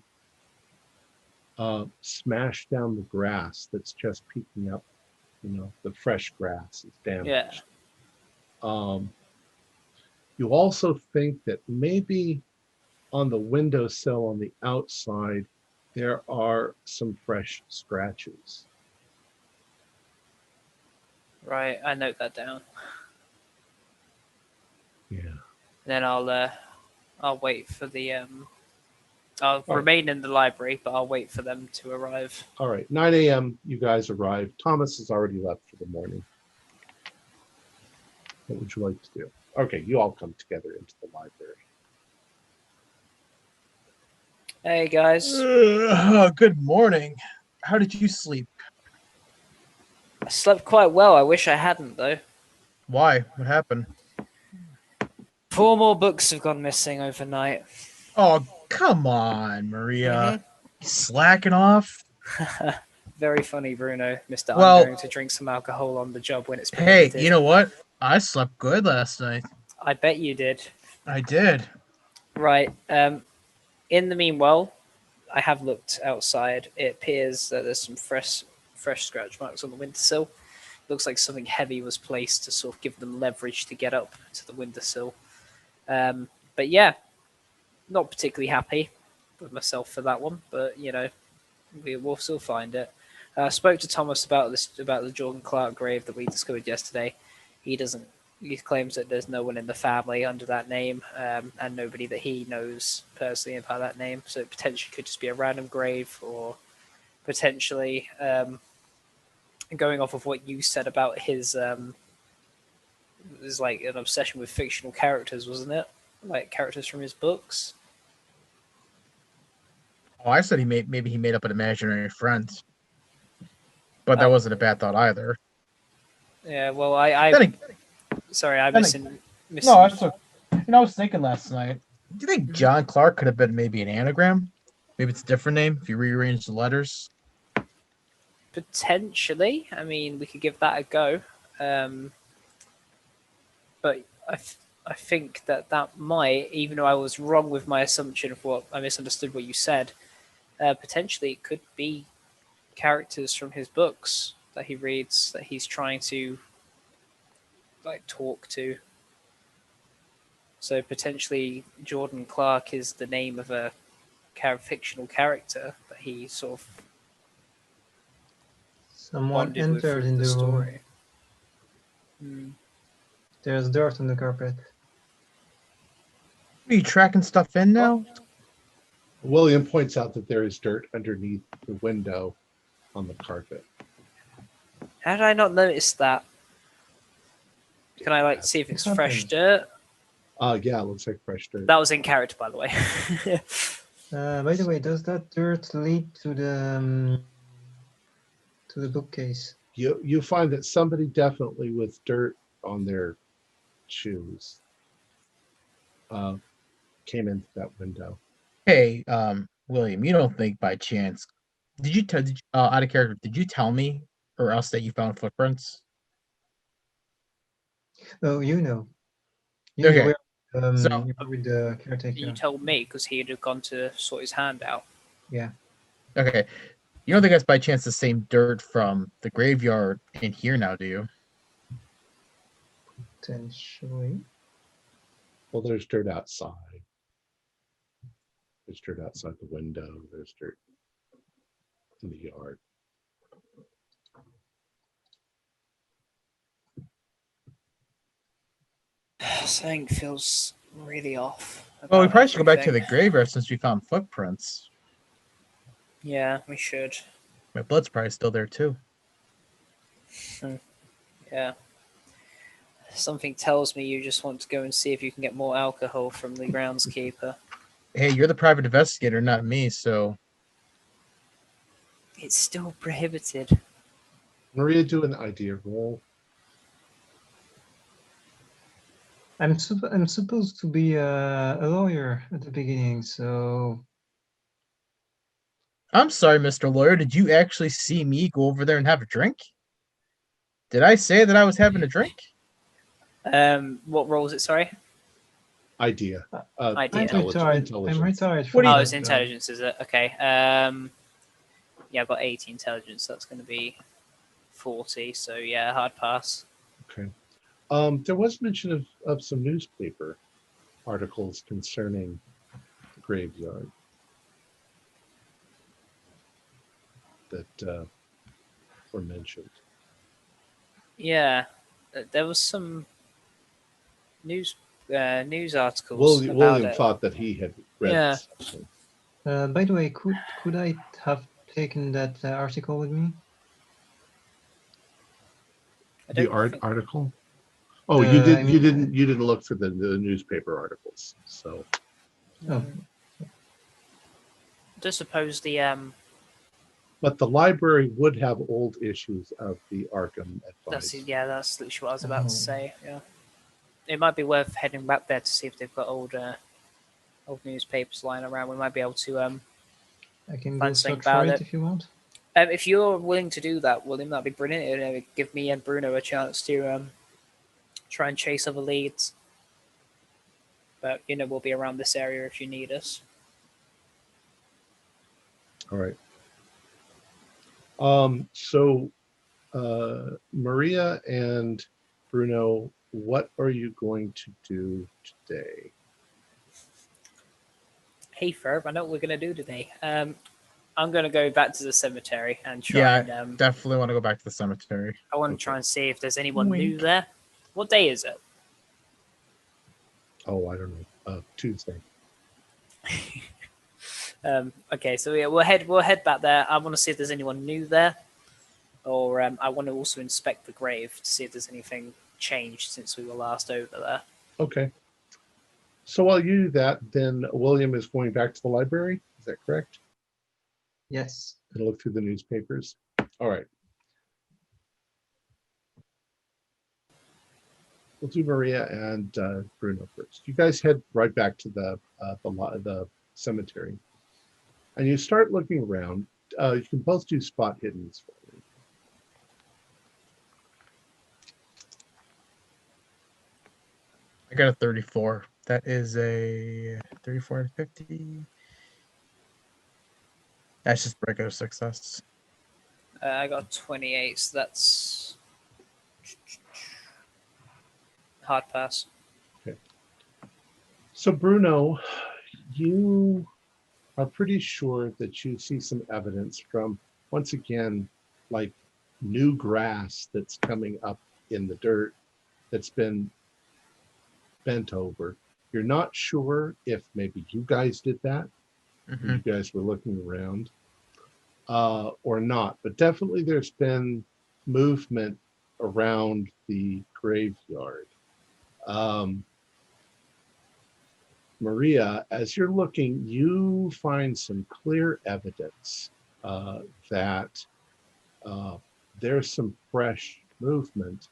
smashed down the grass that's just peeking up. The fresh grass is damaged. Yeah. You also think that maybe on the windowsill on the outside, there are some fresh scratches. Right, I note that down. Yeah. Then I'll wait for the I'll right. remain in the library, but I'll wait for them to arrive. All right. 9 a.m. You guys arrive. Thomas has already left for the morning. What would you like to do? Okay, you all come together into the library. Hey guys, Good morning. How did you sleep? I slept quite well. I wish I hadn't though. Why? What happened? 4 more books have gone missing overnight. Oh, come on, Maria. Mhm. You slacking off? Very funny, Bruno. Mister, Well- I'm going to drink some alcohol on the job when it's Hey, prohibited. you know what? I slept good last night. I bet you did. I did. Right. In the meanwhile, I have looked outside. It appears that there's some fresh scratch marks on the windowsill. Looks like something heavy was placed to sort of give them leverage to get up to the windowsill. But yeah, not particularly happy with myself for that one. But you know, we'll still find it. I spoke to Thomas about the Jordan Clark grave that we discovered yesterday. He doesn't. He claims that there's no one in the family under that name, and nobody that he knows personally by that name. So it potentially could just be a random grave, or potentially going off of what you said about his is like an obsession with fictional characters, wasn't it? Like characters from his books. Oh, I said maybe he made up an imaginary friend. But that Oh. wasn't a bad thought either. Yeah, well, sorry, I then missing. No, I was thinking last night. Do you think John Clark could have been maybe an anagram? Maybe it's a different name if you rearrange the letters. Potentially. I mean, we could give that a go. But I think that might, even though I was wrong with my assumption of what I misunderstood what you said, potentially it could be characters from his books that he reads that he's trying to like talk to. So potentially Jordan Clark is the name of a fictional character that he sort of Someone bonded with entered through in the the room. story. Hmm. There's dirt on the carpet. Are you tracking stuff in now? William points out that there is dirt underneath the window on the carpet. How did I not notice that? Can I like see if it's fresh dirt? Yeah, it looks like fresh dirt. That was in character, by the way. By the way, does that dirt lead to the bookcase? You find that somebody definitely with dirt on their shoes came into that window. Hey, William, you don't think by chance out of character, did you tell me or else that you found footprints? Oh, you know. You Okay. were, So- you were with the caretaker. You told me because he had gone to sort his hand out. Yeah. Okay. You don't think that's by chance the same dirt from the graveyard in here now, do you? Potentially. Well, there's dirt outside. There's dirt outside the window. There's dirt in the yard. Something feels really off. Well, we about probably should go back to the everything. graveyard since we found footprints. Yeah, we should. My blood's probably still there too. Yeah. Something tells me you just want to go and see if you can get more alcohol from the groundskeeper. Hey, you're the private investigator, not me, so It's still prohibited. Maria, do an idea roll. I'm supposed to be a lawyer at the beginning, so I'm sorry, Mr. Lawyer. Did you actually see me go over there and have a drink? Did I say that I was having a drink? What role is it? Sorry. Idea. Idea. I'm retired. I'm retired. What do you- Oh, it's intelligence, is it? Okay. Yeah, I've got 80 intelligence. So that's going to be 40. So yeah, hard pass. Okay. There was mention of some newspaper articles concerning the graveyard that were mentioned. Yeah, there was some news articles about William it. thought that he had read Yeah. something. By the way, could I have taken that article with me? I The don't think- article. Oh, you I did. You mean- didn't look for the newspaper articles. So Oh, I just suppose the but the library would have old issues of the Arkham that's Advice. that's literally what I was about Oh. to say. Yeah, it might be worth heading back there to see if they've got old newspapers lying around. We might be able to I can Find go something search for about it it. if you want. if you're willing to do that, William, that'd be brilliant. It'd give me and Bruno a chance to try and chase other leads. But we'll be around this area if you need us. All right. So, Maria and Bruno, what are you going to do today? Hey, Ferb, I know what we're gonna do today. I'm gonna go back to the cemetery and try Yeah, and definitely want to go back to the cemetery. I want to Okay. try and see if there's anyone new Wink. there. What day is it? Oh, I don't know. Tuesday. Okay, so yeah, we'll head back there. I want to see if there's anyone new there, or I want to also inspect the grave to see if there's anything changed since we were last over there. Okay. So while you do that, then William is going back to the library. Is that correct? Yes. And look through the newspapers. All right. We'll do Maria and Bruno first. You guys head right back to the cemetery, and you start looking around. You can both do spot hiddens for me. I got a 34. That is a 34 to 50. That's just regular success. I got 28, so that's hard pass. So Bruno, you are pretty sure that you see some evidence from, once again, like new grass that's coming up in the dirt that's been bent over. You're not sure if maybe you guys did that, Mhm. you guys were looking around, or not, but definitely there's been movement around the graveyard. Maria, as you're looking, you find some clear evidence that there's some fresh movement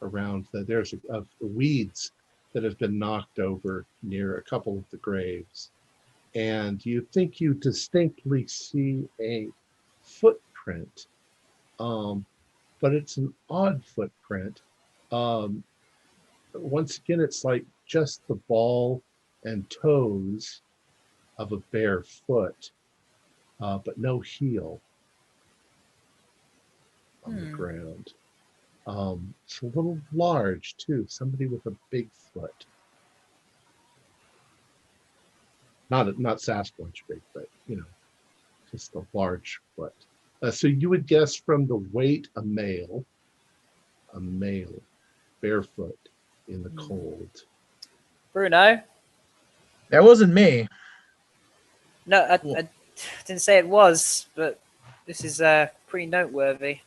around, that there's of weeds that have been knocked over near a couple of the graves. And you think you distinctly see a footprint, but it's an odd footprint. Once again, it's like just the ball and toes of a bare foot, but no heel on the ground. It's a little large too. Somebody with a big foot. Not Sasquatch big, but just a large foot. So you would guess from the weight, a male, barefoot in the cold. Bruno? That wasn't me. No, I didn't say it was, but this is pretty noteworthy.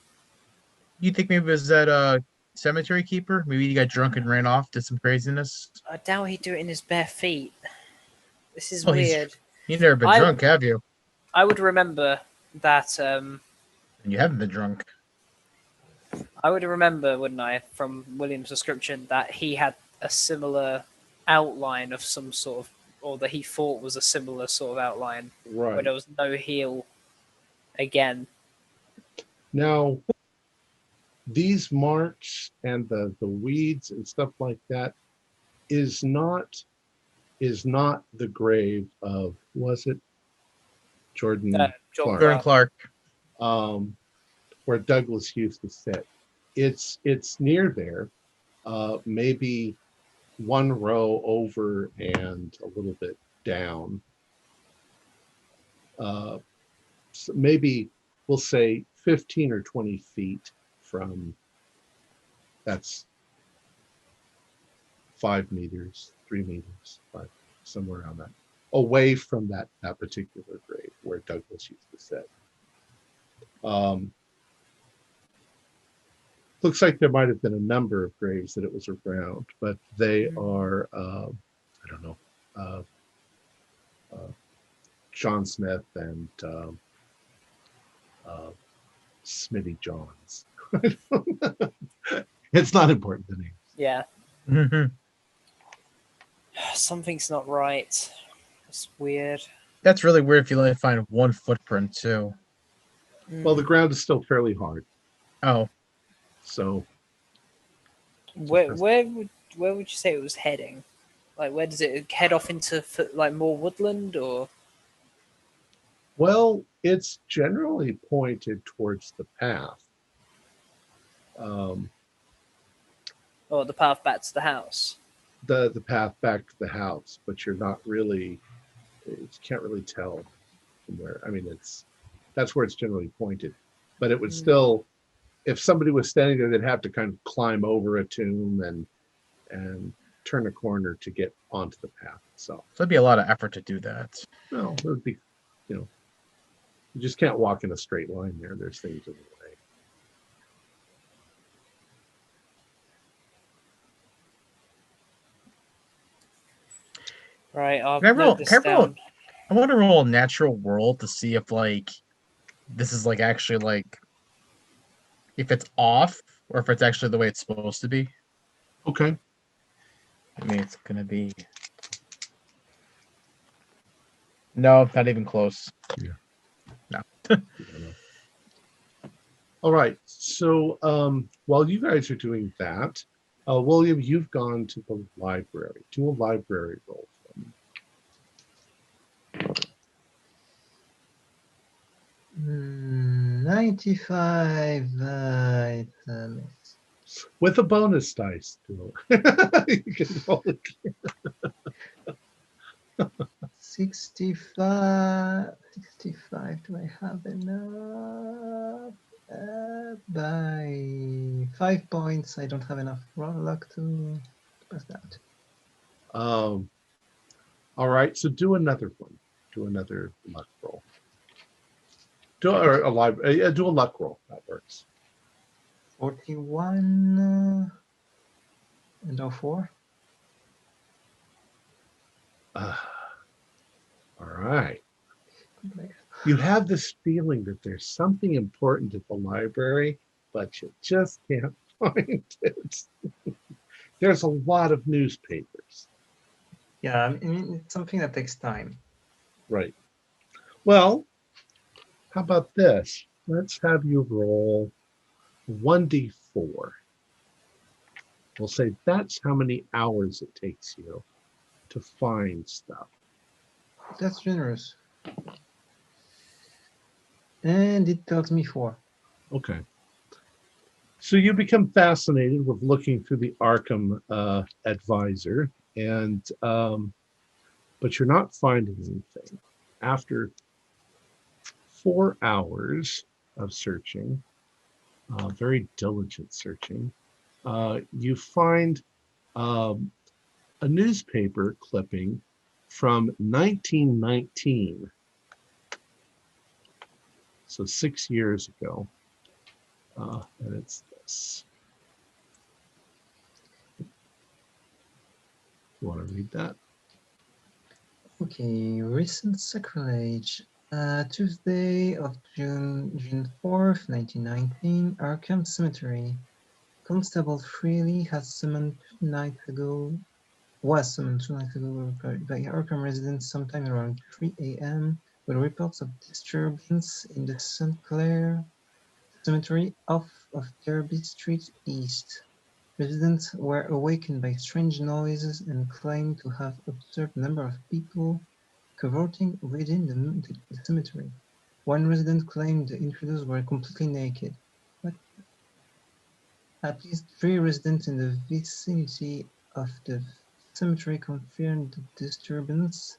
You think maybe it was that cemetery keeper? Maybe he got drunk and ran off, did some craziness. I doubt he'd do it in his bare feet. This is Oh, weird. You've never been drunk, have you? I would remember that. And you haven't been drunk. I would remember, wouldn't I, from William's description, that he had a similar outline of some sort of, or that he thought was a similar sort of outline, Right. where there was no heel again. Now, these marks and the weeds and stuff like that is not the grave of, was it Jordan Jordan Clark? Clark. Where Douglas used to sit. It's near there. Maybe one row over and a little bit down. So maybe we'll say 15 or 20 feet from, that's 5 meters, 3 meters, 5, somewhere around that, away from that particular grave where Douglas used to sit. Looks like there might have been a number of graves that it was around, but they are, I don't know, John Smith and Smitty Johns. It's not important, the name. Yeah. Mhm. Something's not right. It's weird. That's really weird if you only find one footprint too. Well, the ground is still fairly hard, Oh, so where would you say it was heading? Like, where does it head off into like more woodland or? well, it's generally pointed towards the path. Or the path back to the house? The path back to the house, but you're not really, you can't really tell from where. I mean, that's where it's generally pointed, but it would still, if somebody was standing there, they'd have to kind of climb over a tomb and turn a corner to get onto the path itself. so it'd be a lot of effort to do that. Well, it would be, you just can't walk in a straight line there. There's things in the way. Right, I'll Can I roll- note this can I roll- down. I want to roll a natural world to see if like this is like actually like if it's off or if it's actually the way it's supposed to be. Okay. I mean, it's gonna be. No, not even close. All right. So while you guys are doing that, William, you've gone to the library. Do a library roll for me. 95 items. With a bonus dice. You can roll it. 65. Do I have enough? By 5 points, I don't have enough raw luck to pass that. All right. So do another one. Do another luck roll. Do a luck roll. That works. 41 and 04. All right. You have this feeling that there's something important at the library, but you just can't find it. There's a lot of newspapers. Yeah, I mean, it's something that takes time. Right. Well, how about this? Let's have you roll 1d4. We'll say that's how many hours it takes you to find stuff. That's generous. And it tells me 4. Okay. So you become fascinated with looking through the Arkham advisor, and but you're not finding anything. After 4 hours of searching, very diligent searching, you find a newspaper clipping from 1919. So 6 years ago. And it's this. You want to read that? Okay, recent sacrilege. Tuesday of June 4th, 1919, Arkham Cemetery. Constable Freely was summoned 2 nights ago by Arkham residents sometime around 3 a.m. with reports of disturbance in the St. Clair Cemetery off of Derby Street East. Residents were awakened by strange noises and claimed to have observed a number of people cavorting within the cemetery. One resident claimed the intruders were completely naked. What? At least 3 residents in the vicinity of the cemetery confirmed the disturbance.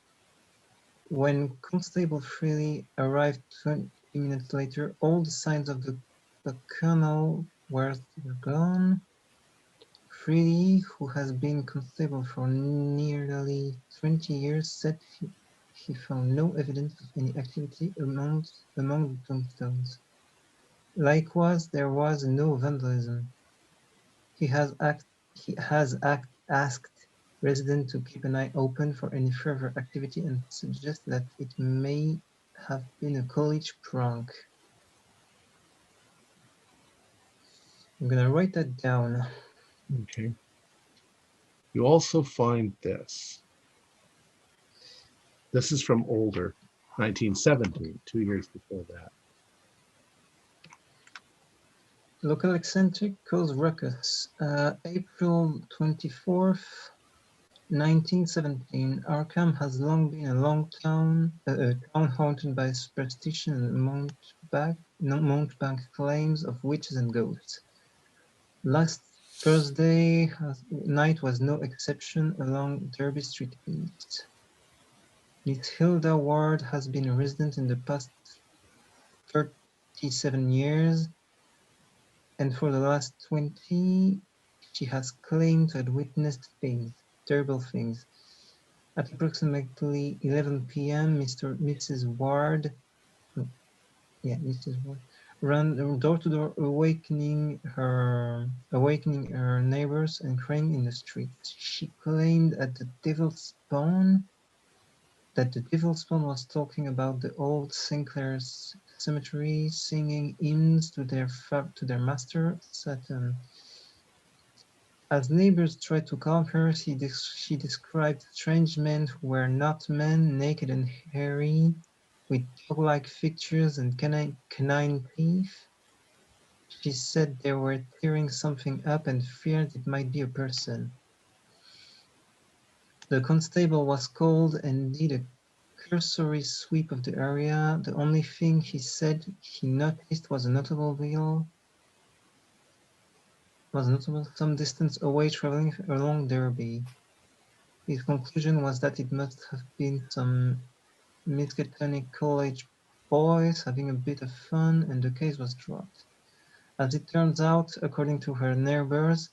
When Constable Freely arrived 20 minutes later, all the signs of the canal were gone. Freely, who has been constable for nearly 20 years, said he found no evidence of any activity among the tombstones. Likewise, there was no vandalism. He has asked residents to keep an eye open for any further activity and suggests that it may have been a college prank. I'm gonna write that down. Okay. You also find this. This is from older, 1917, 2 years before that. Local eccentric cause ruckus. April 24th, 1917. Arkham has long been a town haunted by superstition and mountebank claims of witches and ghosts. Last Thursday night was no exception along Derby Street East. Miss Hilda Ward has been a resident in the past 37 years, and for the last 20, she has claimed to have witnessed things, terrible things. At approximately 11 p.m., Mrs. Ward ran door to door, awakening her neighbors and crying in the streets. She claimed that the devil's spawn was talking about the old Sinclair's cemetery, singing hymns to their master Satan. As neighbors tried to calm her, she described strange men who were not men, naked and hairy, with dog-like features and canine teeth. She said they were tearing something up and feared it might be a person. The constable was called and did a cursory sweep of the area. The only thing he said he noticed was an automobile some distance away traveling along Derby. His conclusion was that it must have been some Miskatonic college boys having a bit of fun, and the case was dropped. As it turns out, according to her neighbors,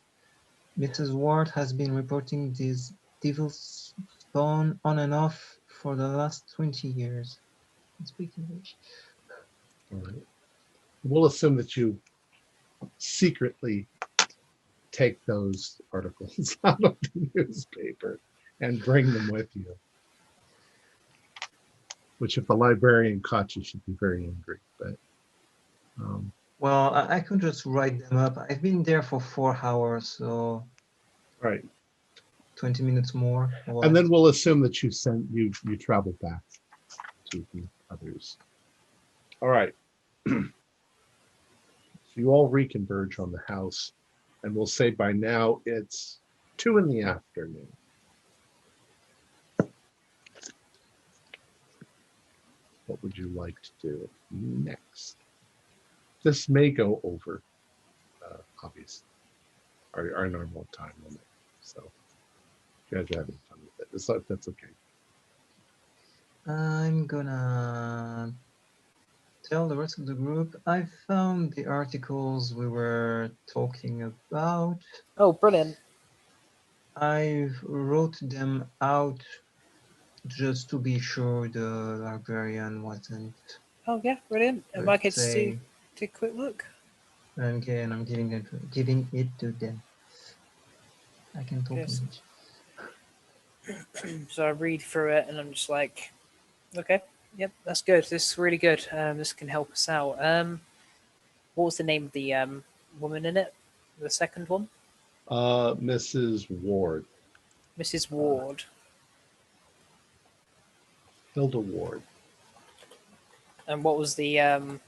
Mrs. Ward has been reporting this devil's spawn on and off for the last 20 years. Speak English. All right. We'll assume that you secretly take those articles out of the newspaper and bring them with you. Which, if a librarian caught you, she'd be very angry. But well, I could just write them up. I've been there for 4 hours, so right. 20 minutes more. And then we'll assume that you travel back to the others. All right. So you all reconverge on the house, and we'll say by now it's 2 in the afternoon. What would you like to do next? This may go over, obviously, our normal time limit. So you guys are having fun with it. That's okay. I'm gonna tell the rest of the group I found the articles we were talking about. Oh, brilliant. I wrote them out just to be sure the librarian wasn't. Oh, yeah, brilliant. Am I okay to take a quick look? Again, I'm giving it to them. I can talk English. So I read through it and I'm just like, okay, yep, that's good. This is really good. This can help us out. What was the name of the woman in it? The second one? Mrs. Ward. Mrs. Ward. Hilda Ward. And what was the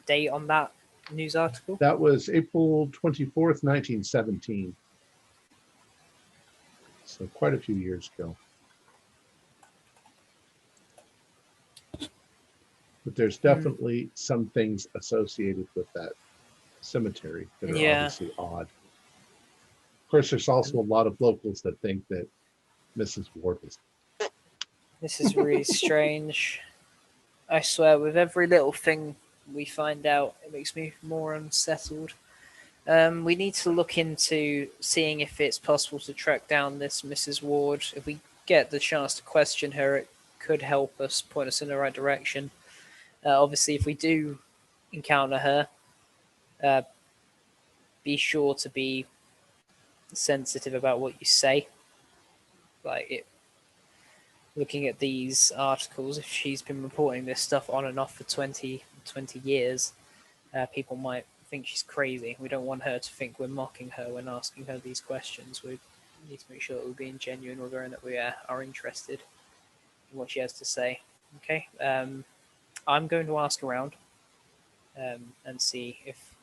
date on that news article? That was April 24th, 1917. So quite a few years ago. But there's definitely some things associated with that cemetery that are obviously odd. course, there's also a lot of locals that think that Mrs. Ward is. This is really strange. I swear, with every little thing we find out, it makes me more unsettled. We need to look into seeing if it's possible to track down this Mrs. Ward. If we get the chance to question her, it could help us, point us in the right direction. Obviously, if we do encounter her, be sure to be sensitive about what you say. Looking at these articles, if she's been reporting this stuff on and off for 20 years, people might think she's crazy. We don't want her to think we're mocking her when asking her these questions. We need to make sure that we're being genuine with her and that we are interested in what she has to say. Okay. I'm going to ask around and see if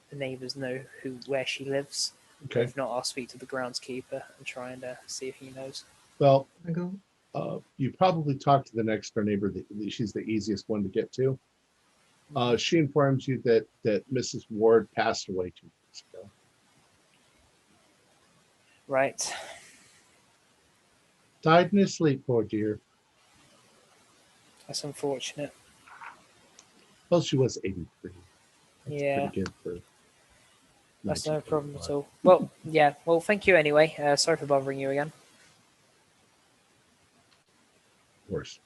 the neighbours know where she lives. Okay. If not, I'll speak to the groundskeeper and try and see if he knows. Well, I go. you probably talk to the next door neighbor. She's the easiest one to get to. She informs you that Mrs. Ward passed away 2 years ago. Right. Died in his sleep, poor dear. That's unfortunate. Well, she was 83. That's Yeah. pretty good for. That's no problem 1945. at all. Well, yeah. Well, thank you anyway. Sorry for bothering you again. Of course.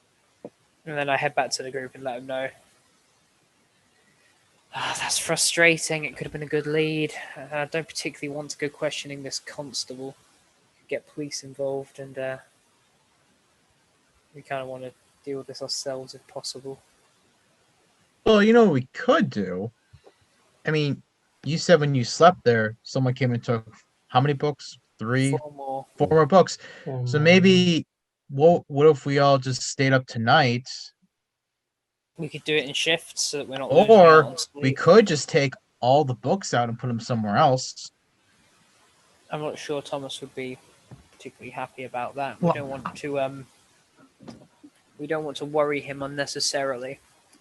And then I head back to the group and let them know. That's frustrating. It could have been a good lead. I don't particularly want to go questioning this constable. Get police involved, and we kind of want to deal with this ourselves if possible. Well, you know what we could do? I mean, you said when you slept there, someone came and took how many books? 3, 4 more. 4 more books. Oh, So my. maybe, what if we all just stayed up tonight? We could do it in shifts so that we're not losing out Or on we sleep. could just take all the books out and put them somewhere else. I'm not sure Thomas would be particularly happy about that. Well- We don't want to worry him unnecessarily.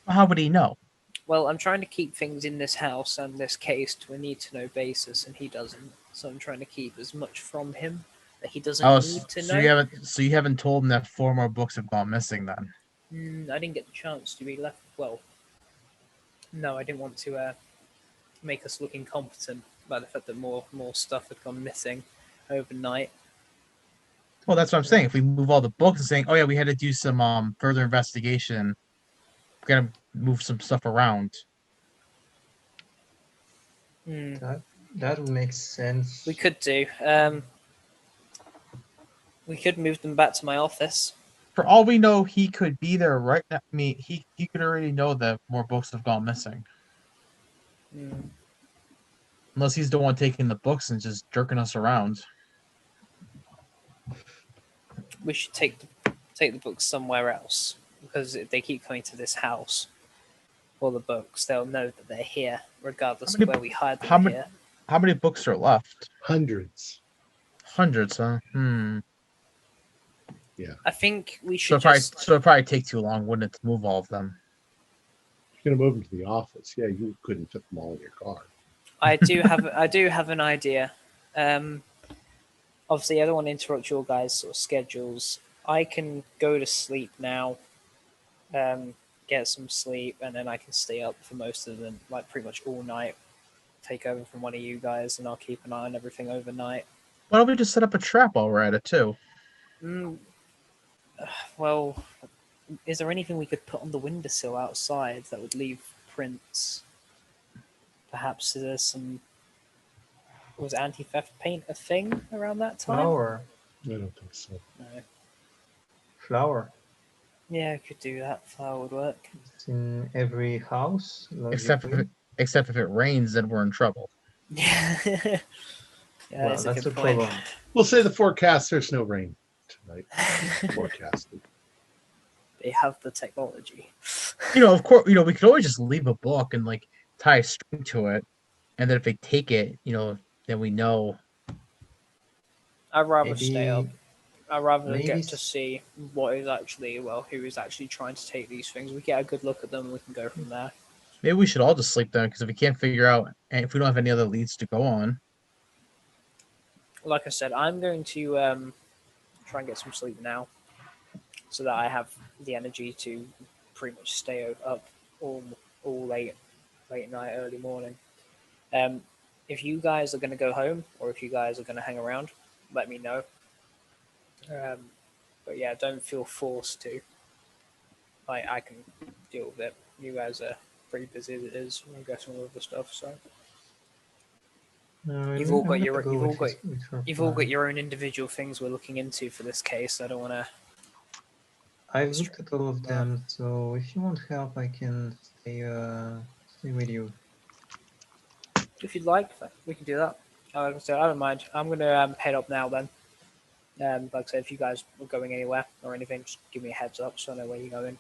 How would he know? Well, I'm trying to keep things in this house and this case to a need-to-know basis, and he doesn't. So I'm trying to keep as much from him that he doesn't Oh, need to so know. you haven't told him that 4 more books have gone missing then. I didn't get the chance to be left. Well, no, I didn't want to make us look incompetent by the fact that more stuff had gone missing overnight. Well, that's what I'm saying. If we move all the books and saying, "Oh yeah, we had to do some further investigation," we gotta move some stuff around. That would make sense. We could do. We could move them back to my office. For all we know, he could be there right now. I mean, he could already know that more books have gone missing. Unless he's the one taking the books and just jerking us around. We should take the books somewhere else, because if they keep coming to this house for the books, they'll know that they're here, regardless of where we hide them here. How many books are left? Hundreds. Hundreds, huh? Yeah. I think we So should just. it'd probably take too long, wouldn't it, to move all of them? You're gonna move them to the office. Yeah, you couldn't fit them all in your car. I do have an idea. Obviously, I don't want to interrupt your guys' sort of schedules. I can go to sleep now, get some sleep, and then I can stay up for most of them, like pretty much all night. Take over from one of you guys, and I'll keep an eye on everything overnight. Why don't we just set up a trap while we're at it too? Well, is there anything we could put on the windowsill outside that would leave prints? Perhaps there's some. Was anti-theft paint a thing around that time? Flower. I don't think so. No. Flower. Yeah, I could do that. Flower would work. It's in every house. Except if it rains, then we're in trouble. Yeah, Well, that's a that's good a point. problem. We'll say the forecast. There's no rain tonight. Forecasted. They have the technology. Of course, we could always just leave a book and like tie a string to it, and then if they take it, then we know. I'd rather stay up. I'd rather maybe get to see what is actually, who is actually trying to take these things. We get a good look at them and we can go from there. Maybe we should all just sleep then, because if we can't figure out, and if we don't have any other leads to go on. like I said, I'm going to try and get some sleep now, so that I have the energy to pretty much stay up all late night, early morning. Um, if you guys are going to go home, or if you guys are going to hang around, let me know. Um, but yeah, don't feel forced to. I can deal with it. You guys are pretty busy as it is. I'm guessing all of the stuff. So you've all got your you've all got your own individual things we're looking into for this case. I don't want to. I've looked at all of them, so if you want help, I can stay with you. If you'd like, we can do that. Like I said, I don't mind. I'm gonna head up now then. Like I said, if you guys are going anywhere or anything, just give me a heads up so I know where you're going,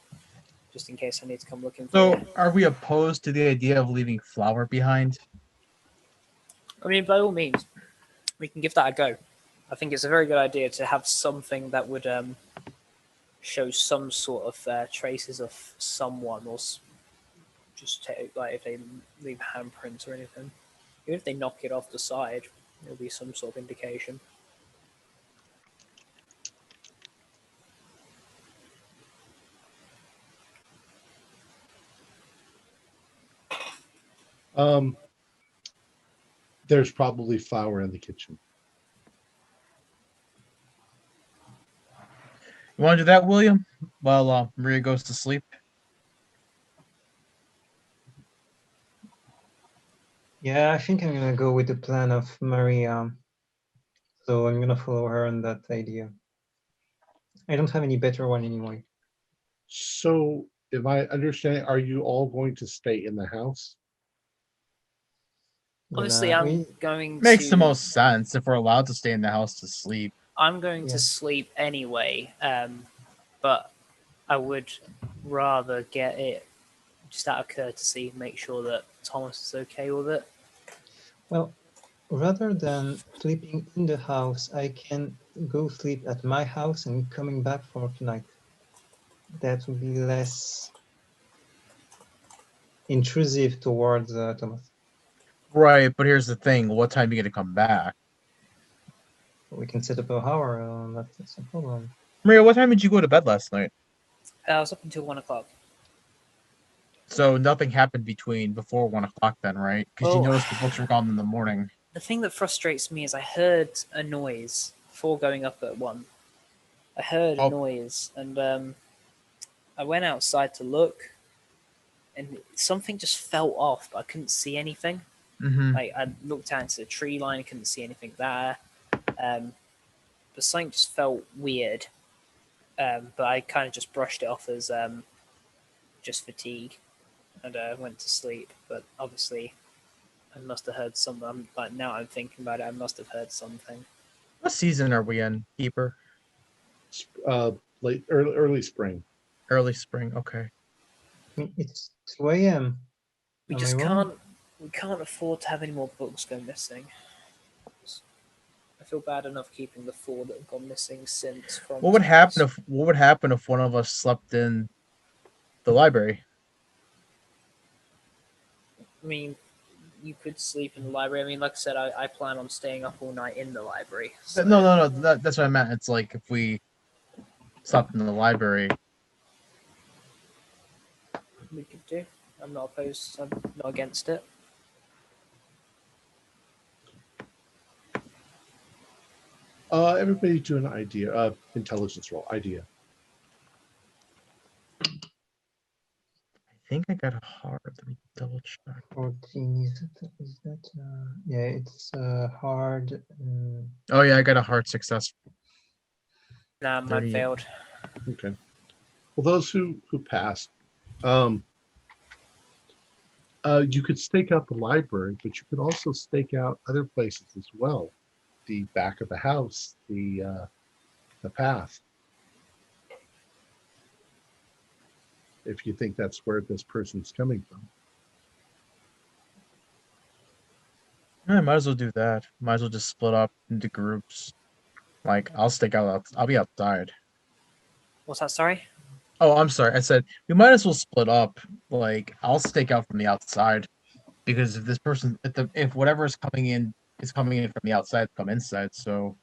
just in case I need to come looking for you. So, are we opposed to the idea of leaving Flower behind? I mean, by all means, we can give that a go. I think it's a very good idea to have something that would show some sort of traces of someone, or just take, like if they leave handprints or anything. Even if they knock it off the side, it'll be some sort of indication. There's probably flour in the kitchen. You want to do that, William? While Maria goes to sleep. Yeah, I think I'm gonna go with the plan of Maria. So I'm gonna follow her on that idea. I don't have any better one anyway. So, if I understand, are you all going to stay in the house? Obviously, I'm going Makes to. the most sense if we're allowed to stay in the house to sleep. I'm going to sleep anyway, but I would rather get it just out of courtesy, make sure that Thomas is okay with it. Well, rather than sleeping in the house, I can go sleep at my house and coming back for tonight. That would be less intrusive towards Thomas. Right, but here's the thing: what time are you gonna come back? We can set up a hour. That's a problem. Maria, what time did you go to bed last night? I was up until 1 o'clock. So nothing happened before 1 o'clock then, right? Because you Well, noticed the books were gone in the morning. The thing that frustrates me is I heard a noise before going up at 1. I heard a noise, and I went outside to look, and something just fell off, but I couldn't see anything. Mm-hmm. I looked out into the tree line, couldn't see anything there. But something just felt weird. But I kind of just brushed it off as just fatigue, and went to sleep. But obviously, I must have heard something. Like now, I'm thinking about it. I must have heard something. What season are we in, Keeper? Early spring. Early spring. Okay. It's 2 a.m. We just can't. We can't afford to have any more books go missing. I feel bad enough keeping the 4 that have gone missing since. What would happen if one of us slept in the library? I mean, you could sleep in the library. I mean, like I said, I plan on staying up all night in the library. So. No. That's what I meant. It's like if we slept in the library. We could do. I'm not opposed. I'm not against it. Everybody do an idea. Intelligence roll. Idea. I think I got a hard. Let me double check. 14. Is that? Yeah, it's hard. Oh yeah, I got a hard success. Nah, mine failed. Okay. Well, those who passed, you could stake out the library, but you could also stake out other places as well. The back of the house, the path. If you think that's where this person's coming from. I might as well do that. Might as well just split up into groups. Like, I'll stake out. I'll be outside. What's that? Sorry? Oh, I'm sorry. I said we might as well split up. Like, I'll stake out from the outside because if this person, if whatever is coming in is coming in from the outside, come inside. So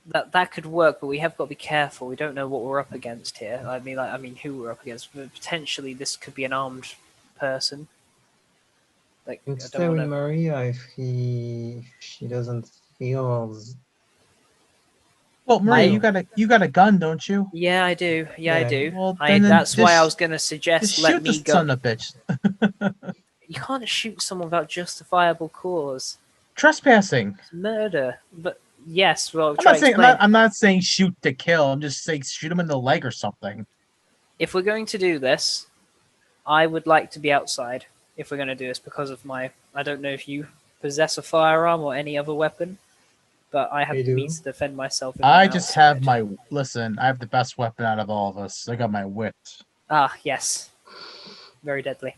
That could work, but we have got to be careful. We don't know what we're up against here. I mean, who we're up against. But potentially, this could be an armed person. Like, And I stay don't with want to. Maria if she doesn't feel. well, Maria, I- you got a gun, don't you? Yeah, I do. Yeah, I Yeah. do. Well, then That's why I just was gonna suggest just let shoot the me go. son of a bitch. You can't shoot someone without justifiable cause. Trespassing. It's murder. But yes, well, I'm try not to saying explain. I'm not saying shoot to kill. I'm just saying shoot him in the leg or something. If we're going to do this, I would like to be outside. If we're going to do this, because of my, I don't know if you possess a firearm or any other weapon, but I have I the do. means to defend myself. If I I'm just outside. have my listen. I have the best weapon out of all of us. I got my wit. Ah, yes, very deadly.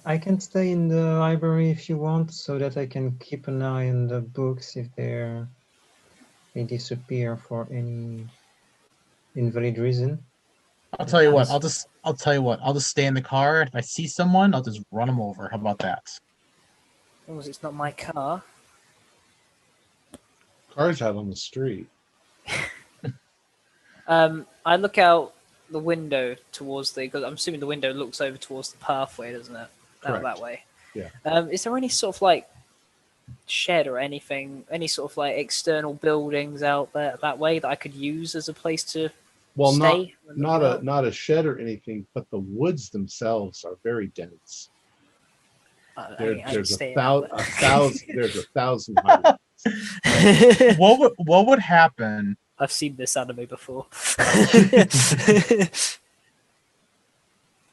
I can stay in the library if you want, so that I can keep an eye on the books if they disappear for any invalid reason. I'll tell you what. Yes. I'll tell you what. I'll just stay in the car. If I see someone, I'll just run them over. How about that? As long as it's not my car. Cars out on the street. I look out the window towards because I'm assuming the window looks over towards the pathway, doesn't it? Out Correct. that way. Yeah. Is there any sort of like shed or anything, any sort of like external buildings out there that way that I could use as a place to Well, stay? not a shed or anything, but the woods themselves are very dense. There's a thousand hiding. What would happen? I've seen this anime before.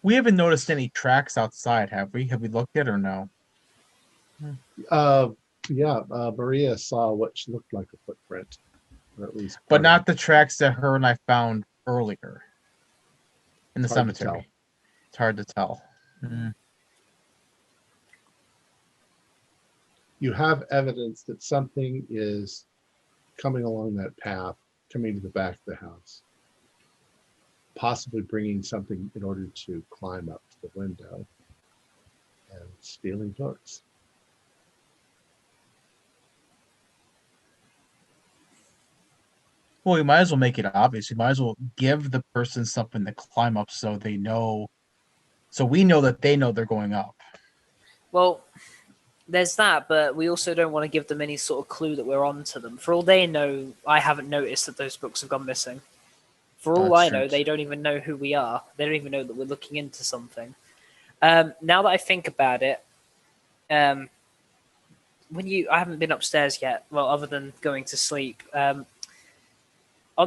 We haven't noticed any tracks outside, have we? Have we looked at or no? Maria saw what looked like a footprint, or at least. But not the tracks that her and I found earlier in the Hard to cemetery. tell. It's hard to tell. Mm. You have evidence that something is coming along that path, coming to the back of the house, possibly bringing something in order to climb up to the window and stealing books. Well, we might as well make it obvious. We might as well give the person something to climb up so they know, so we know that they know they're going up. Well, there's that, but we also don't want to give them any sort of clue that we're onto them. For all they know, I haven't noticed that those books have gone missing. For all I know, they don't even know who we are. They don't even know that we're looking into something. Now that I think about it, I haven't been upstairs yet. Well, other than going to sleep. On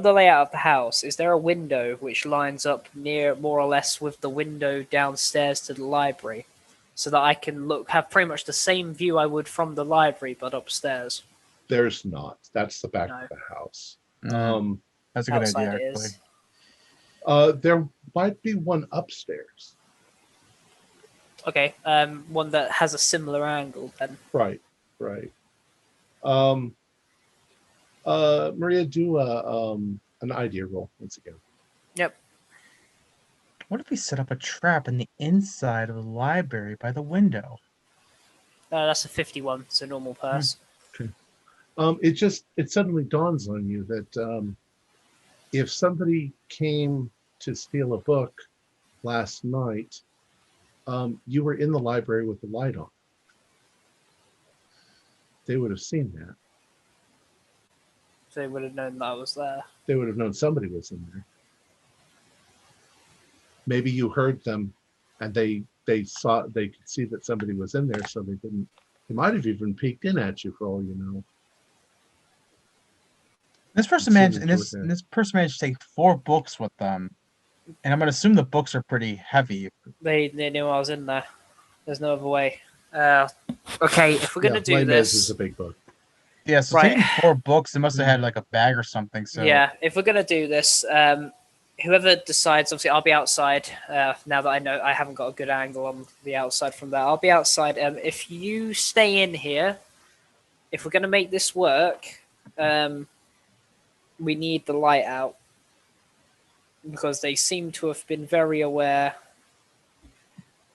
the layout of the house, is there a window which lines up near more or less with the window downstairs to the library, so that I can have pretty much the same view I would from the library, but upstairs? There's not. That's the back No. of the house. That's a good Outside idea, it actually. is. There might be one upstairs. Okay, one that has a similar angle then. Right. Maria, do an idea roll once again. Yep. What if we set up a trap in the inside of the library by the window? That's a 51, so normal pass. It suddenly dawns on you that if somebody came to steal a book last night, you were in the library with the light on. They would have seen that. So they would have known that I was there. They would have known somebody was in there. Maybe you heard them and they could see that somebody was in there, so they didn't. They might have even peeked in at you for all you know. This person managed to take 4 books with them, and I'm gonna assume the books are pretty heavy. They knew I was in there. There's no other way. Okay, if we're gonna do Les Mis this, is a big book. Yeah, so Right. taking 4 books, they must have had like a bag or something. So yeah, if we're gonna do this, whoever decides, obviously, I'll be outside. Now that I know I haven't got a good angle on the outside from there, I'll be outside. If you stay in here, if we're gonna make this work, we need the light out because they seem to have been very aware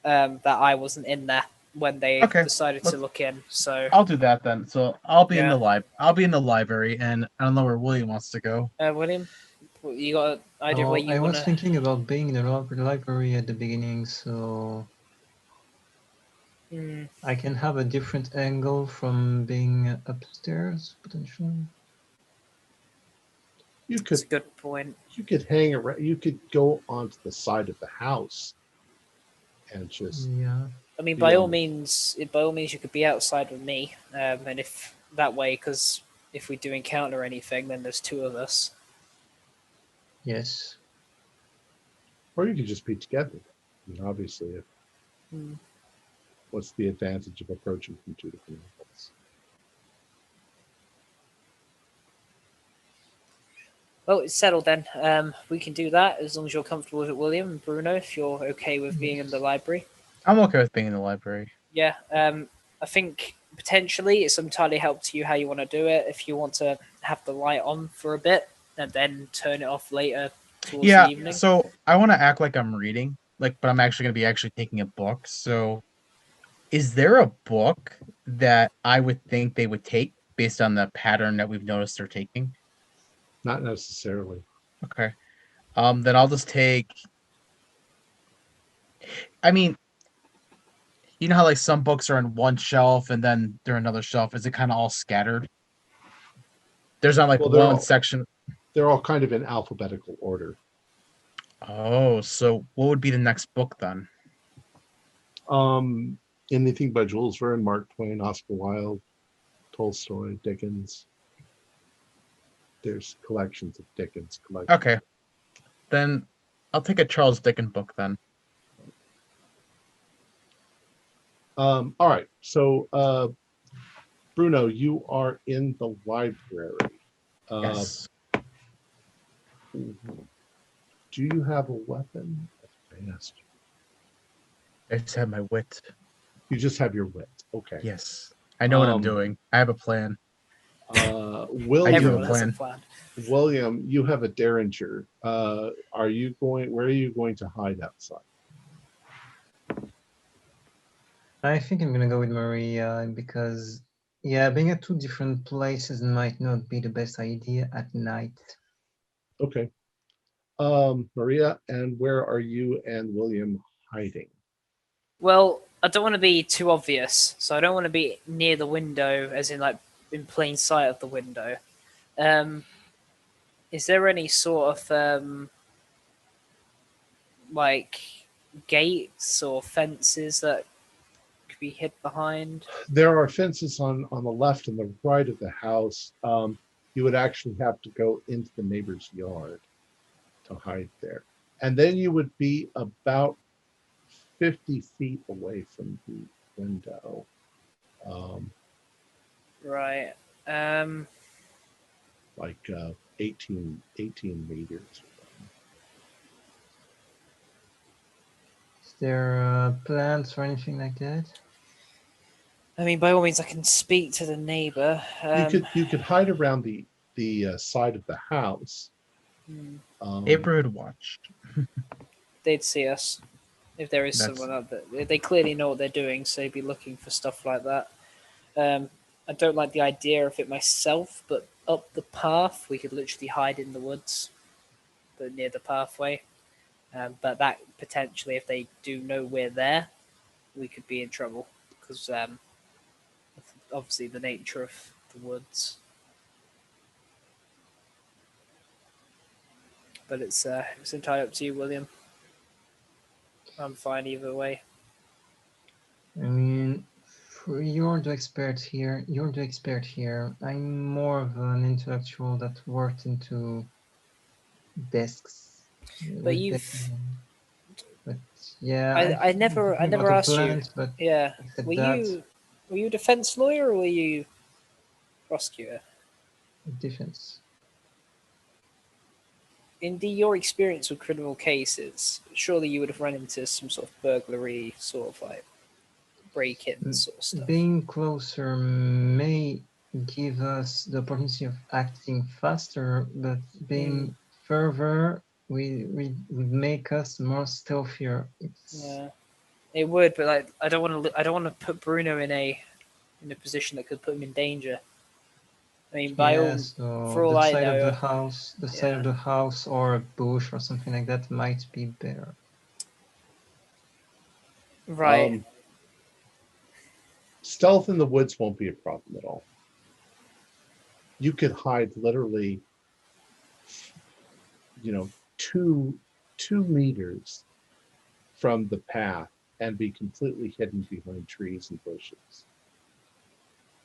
that I wasn't in there. when they Okay, decided to look in. So I'll do that then. So I'll be in Yeah. the I'll be in the library, and I don't know where William wants to go. William, you got an idea where Oh, you I want was to? thinking about being in the library at the beginning, so I can have a different angle from being upstairs, potentially. You That's could a good point. you could hang around. You could go onto the side of the house and just Yeah. I mean, be by all on the- means, you could be outside with me, and if that way, because if we do encounter anything, then there's two of us. Yes. or you could just be together. I mean, obviously, if what's the advantage of approaching from two different angles? Well, it's settled then. We can do that as long as you're comfortable with it, William and Bruno. If you're okay with being in the library, I'm okay with being in the library. yeah. I think potentially it's entirely help to you how you want to do it. If you want to have the light on for a bit and then turn it off later towards the evening. So I want to act like I'm reading, but I'm actually going to be actually taking a book. So, is there a book that I would think they would take based on the pattern that we've noticed they're taking? Not necessarily. Okay. Then I'll just take. I mean, you know how like some books are on one shelf and then they're another shelf. Is it kind of all scattered? There's not like Well, one section. They're all kind of in alphabetical order. Oh, so what would be the next book then? Anything by Jules Verne, Mark Twain, Oscar Wilde, Tolstoy, Dickens. There's collections of Dickens. Okay. Then I'll take a Charles Dickens book then. All right. So, Bruno, you are in the library. Yes. Do you have a weapon? I asked you. I just have my wit. You just have your wit. Okay. Yes. I know what I'm doing. I have a plan. William, Everyone has a plan. William, you have a derringer. Where are you going to hide outside? I think I'm gonna go with Maria because, yeah, being at two different places might not be the best idea at night. Okay. Maria, and where are you and William hiding? Well, I don't want to be too obvious, so I don't want to be near the window, as in like in plain sight of the window. Is there any sort of like gates or fences that could be hid behind? There are fences on the left and the right of the house. You would actually have to go into the neighbor's yard to hide there. And then you would be about 50 feet away from the window. Right. Like 18 meters. Is there plants or anything like that? I mean, by all means, I can speak to the neighbor. You could hide around the side of the house. Neighborhood watch. They'd see us if there is someone out there. They clearly know what they're doing, so they'd be looking for stuff like that. I don't like the idea of it myself, but up the path, we could literally hide in the woods, but near the pathway. But that potentially, if they do know we're there, we could be in trouble because obviously the nature of the woods. But it's entirely up to you, William. I'm fine either way. I mean, you're the expert here. You're the expert here. I'm more of an intellectual that worked into desks. But But yeah, I never asked plans, you. But yeah, were you a defense lawyer or were you prosecutor? Defense. In your experience with criminal cases, surely you would have run into some sort of burglary, sort of like break-in sort of stuff. Being closer may give us the opportunity of acting faster, but being further would make us more stealthier. Yeah. It would, but like I don't want to. I don't want to put Bruno in a position that could put him in danger. I mean, Yeah, for so all the I side of know, the house, or a bush or something like that might be better. right? Stealth in the woods won't be a problem at all. You could hide literally, 2 meters from the path and be completely hidden behind trees and bushes.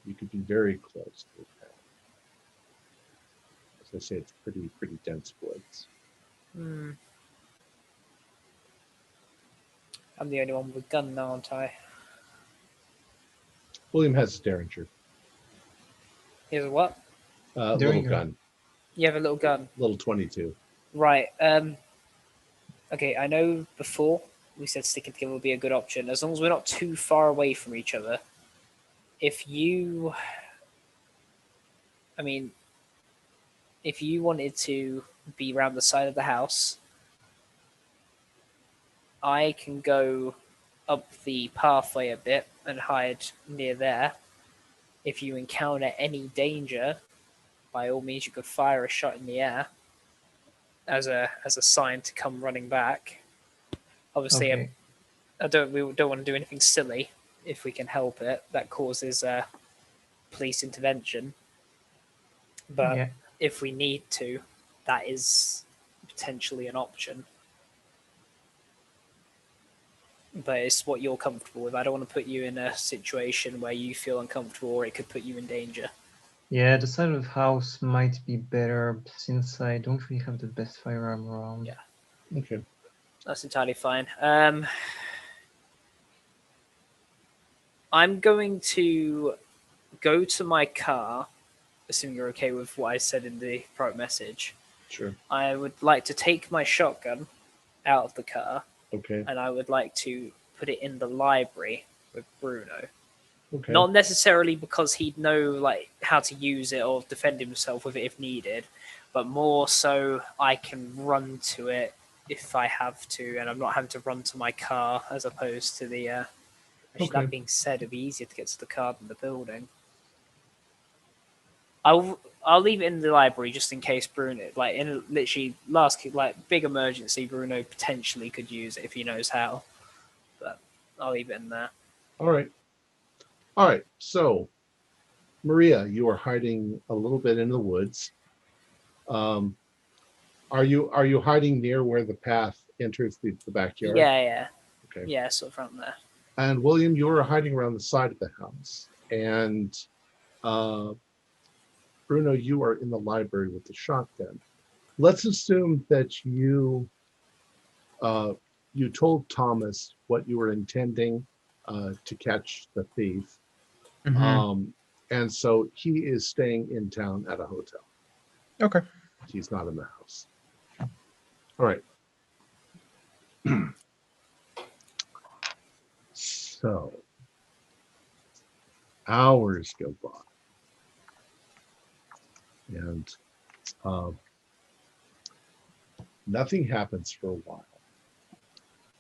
You could be very close to the path. As I say, it's pretty dense woods. Hmm. I'm the only one with a gun now, aren't I? William has a Derringer, Here's a what? little Derringer. gun, You have a little gun, little 22. right? Okay, I know before we said sticking together would be a good option as long as we're not too far away from each other. If you, I mean, if you wanted to be around the side of the house, I can go up the pathway a bit and hide near there. If you encounter any danger, by all means, you could fire a shot in the air as a sign to come running back. Obviously, Okay. we don't want to do anything silly if we can help it that causes police intervention. But Yeah. if we need to, that is potentially an option. But it's what you're comfortable with. I don't want to put you in a situation where you feel uncomfortable or it could put you in danger. Yeah, the side of the house might be better since I don't really have the best firearm around. Yeah. Okay. That's entirely fine. I'm going to go to my car, assuming you're okay with what I said in the private message. Sure. I would like to take my shotgun out of the car, Okay. and I would like to put it in the library with Bruno. Okay. Not necessarily because he'd know like how to use it or defend himself with it if needed, but more so I can run to it if I have to, and I'm not having to run to my car as opposed to the. Actually, Okay. that being said, it'd be easier to get to the car than the building. I'll leave it in the library just in case Bruno, like in a, literally last like big emergency, Bruno potentially could use it if he knows how. But I'll leave it in there. All right. All right. So, Maria, you are hiding a little bit in the woods. Are you hiding near where the path enters the backyard? Yeah. Okay. Yeah, sort of around there. And William, you are hiding around the side of the house. And Bruno, you are in the library with the shotgun. Let's assume that you told Thomas what you were intending to catch the thief. Mhm. And so he is staying in town at a hotel. Okay. He's not in the house. All right. So hours go by. And nothing happens for a while.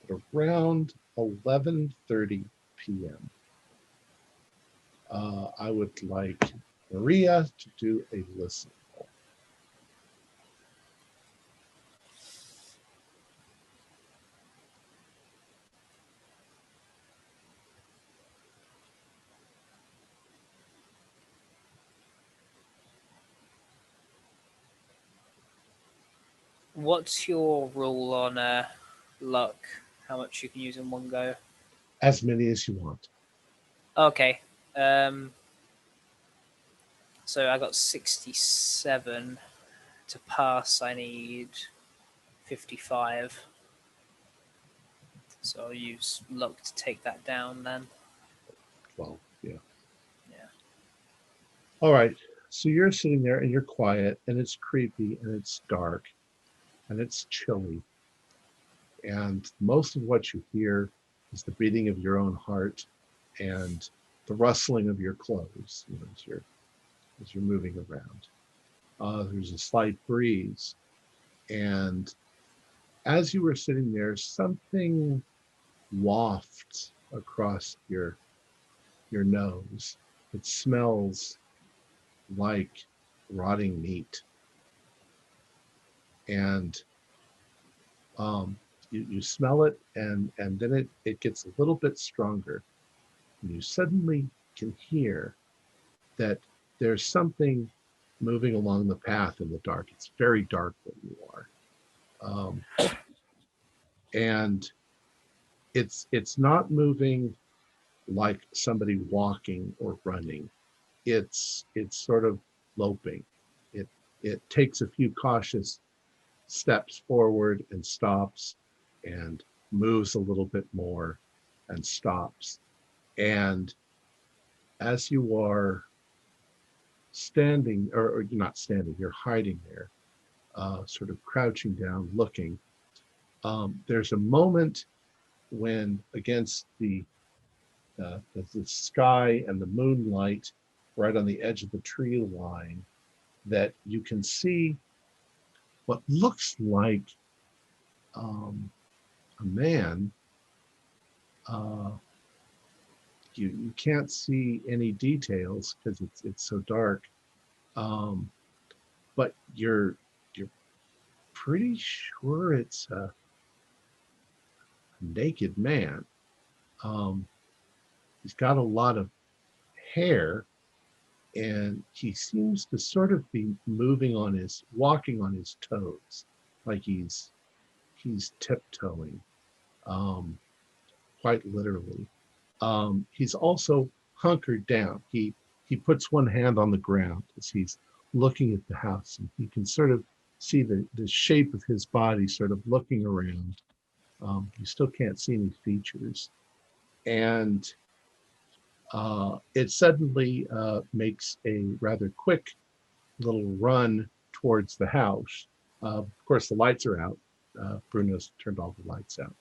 But around 11:30 p.m., I would like Maria to do a listen roll. What's your rule on luck? How much you can use in one go? As many as you want. Okay. So I got 67. To pass, I need 55. So I'll use luck to take that down then. 12, yeah. Yeah. All right. So you're sitting there and you're quiet and it's creepy and it's dark and it's chilly. And most of what you hear is the beating of your own heart and the rustling of your clothes, as you're moving around. There's a slight breeze. And as you were sitting there, something wafts across your nose. It smells like rotting meat. And you smell it, and then it gets a little bit stronger. And you suddenly can hear that there's something moving along the path in the dark. It's very dark where you are. And it's not moving like somebody walking or running. It's sort of loping. It takes a few cautious steps forward and stops, and moves a little bit more and stops. And as you are standing, or you're not standing, you're hiding there, sort of crouching down, looking, there's a moment when against the sky and the moonlight right on the edge of the tree line, that you can see what looks like a man. You can't see any details because it's so dark, but you're pretty sure it's a naked man. He's got a lot of hair, and he seems to sort of be walking on his toes, like he's tiptoeing, quite literally. He's also hunkered down. He puts one hand on the ground as he's looking at the house, and you can sort of see the shape of his body sort of looking around. You still can't see any features. And it suddenly makes a rather quick little run towards the house. Of course, the lights are out. Bruno's turned all the lights out.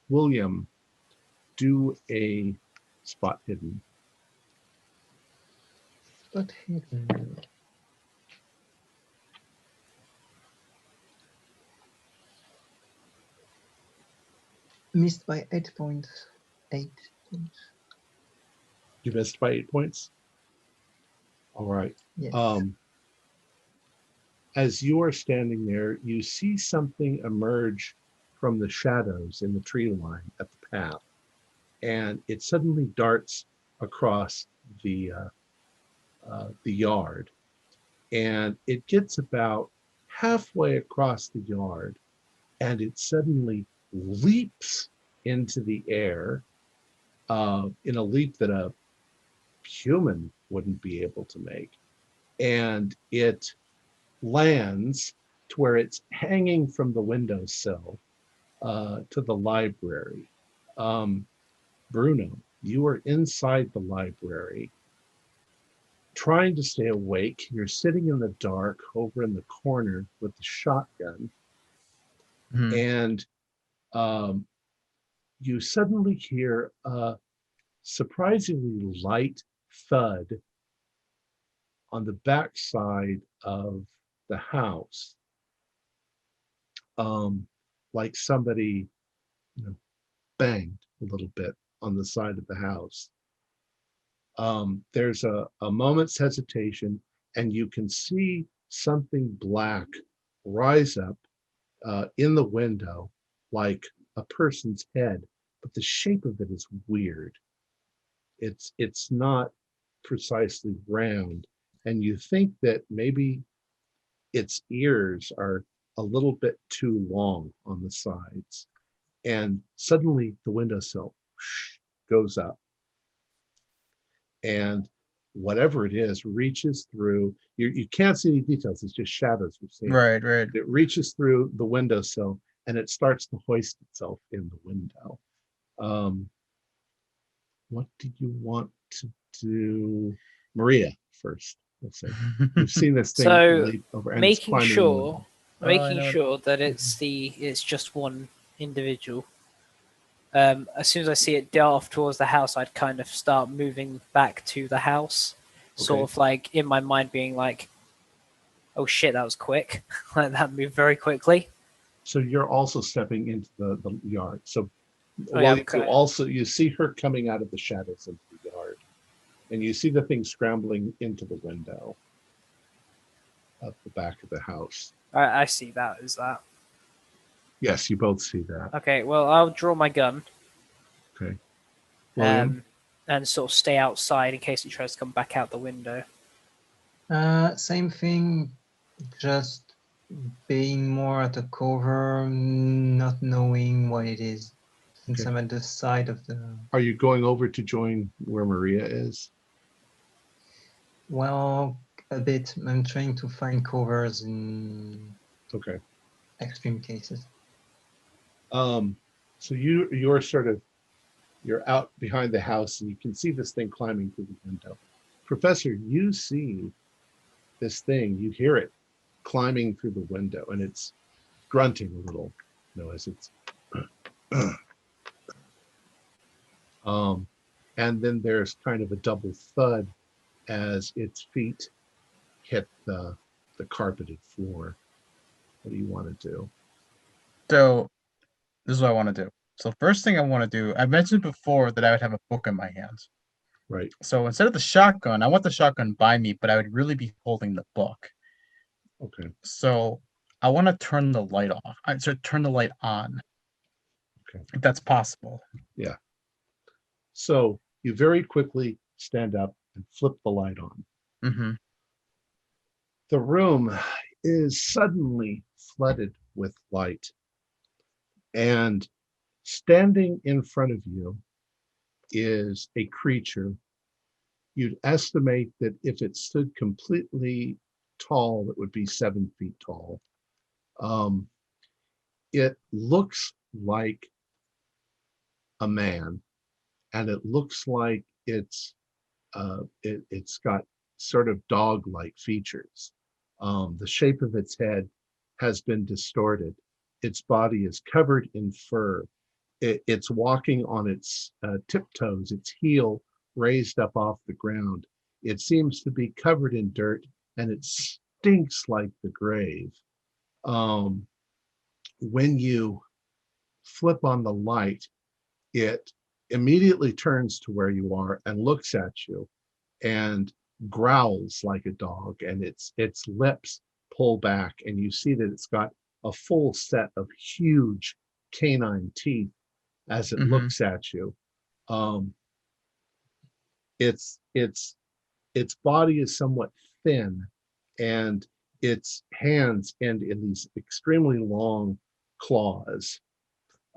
William, do a spot hidden. Spot hidden. Missed by 8 points. 8 points. You missed by 8 points? All right. Yes. As you are standing there, you see something emerge from the shadows in the tree line at the path, and it suddenly darts across the yard, and it gets about halfway across the yard, and it suddenly leaps into the air in a leap that a human wouldn't be able to make, and it lands to where it's hanging from the windowsill to the library. Bruno, you are inside the library trying to stay awake. You're sitting in the dark over in the corner with the shotgun, and you suddenly hear a surprisingly light thud on the backside of the house, like somebody banged a little bit on the side of the house. There's a moment's hesitation, and you can see something black rise up in the window like a person's head, but the shape of it is weird. It's not precisely round, and you think that maybe its ears are a little bit too long on the sides. And suddenly the windowsill goes up, and whatever it is reaches through. You can't see any details, it's just shadows you're seeing. Right. It reaches through the windowsill, and it starts to hoist itself in the window. What do you want to do? Maria first, let's say. You've seen this thing So, leap over, and making it's sure I know. that it's just one individual. As soon as I see it dart towards the house, I'd kind of start moving back to the house, sort of like in my mind being like, "Oh shit, that was quick!" Like that moved very quickly. So you're also stepping into the yard. So Well, okay. you see her coming out of the shadows into the yard, and you see the thing scrambling into the window at the back of the house. I see that. Is that Yes, you both see that. okay? Well, I'll draw my gun. Okay. William? And sort of stay outside in case he tries to come back out the window. Same thing, just being more at the cover, not knowing what it is, since Okay. I'm at the side of the. Are you going over to join where Maria is? Well, a bit. I'm trying to find covers in Okay. extreme cases. So you're out behind the house and you can see this thing climbing through the window. Professor, you see this thing, you hear it climbing through the window, and it's grunting a little, as it's and then there's kind of a double thud as its feet hit the carpeted floor. What do you want to do? So this is what I want to do. So first thing I want to do, I mentioned before that I would have a book in my hands. Right. So instead of the shotgun, I want the shotgun by me, but I would really be holding the book. Okay. So I want to turn the light off. Turn the light on. Okay. If that's possible. Yeah. So you very quickly stand up and flip the light on. Mm-hmm. The room is suddenly flooded with light. And standing in front of you is a creature. You'd estimate that if it stood completely tall, it would be 7 feet tall. It looks like a man, and it looks like it's got sort of dog-like features. The shape of its head has been distorted. Its body is covered in fur. It's walking on its tiptoes, its heel raised up off the ground. It seems to be covered in dirt, and it stinks like the grave. When you flip on the light, it immediately turns to where you are and looks at you and growls like a dog, and its lips pull back, and you see that it's got a full set of huge canine teeth as it looks at you. Its body is somewhat thin, and its hands end in these extremely long claws.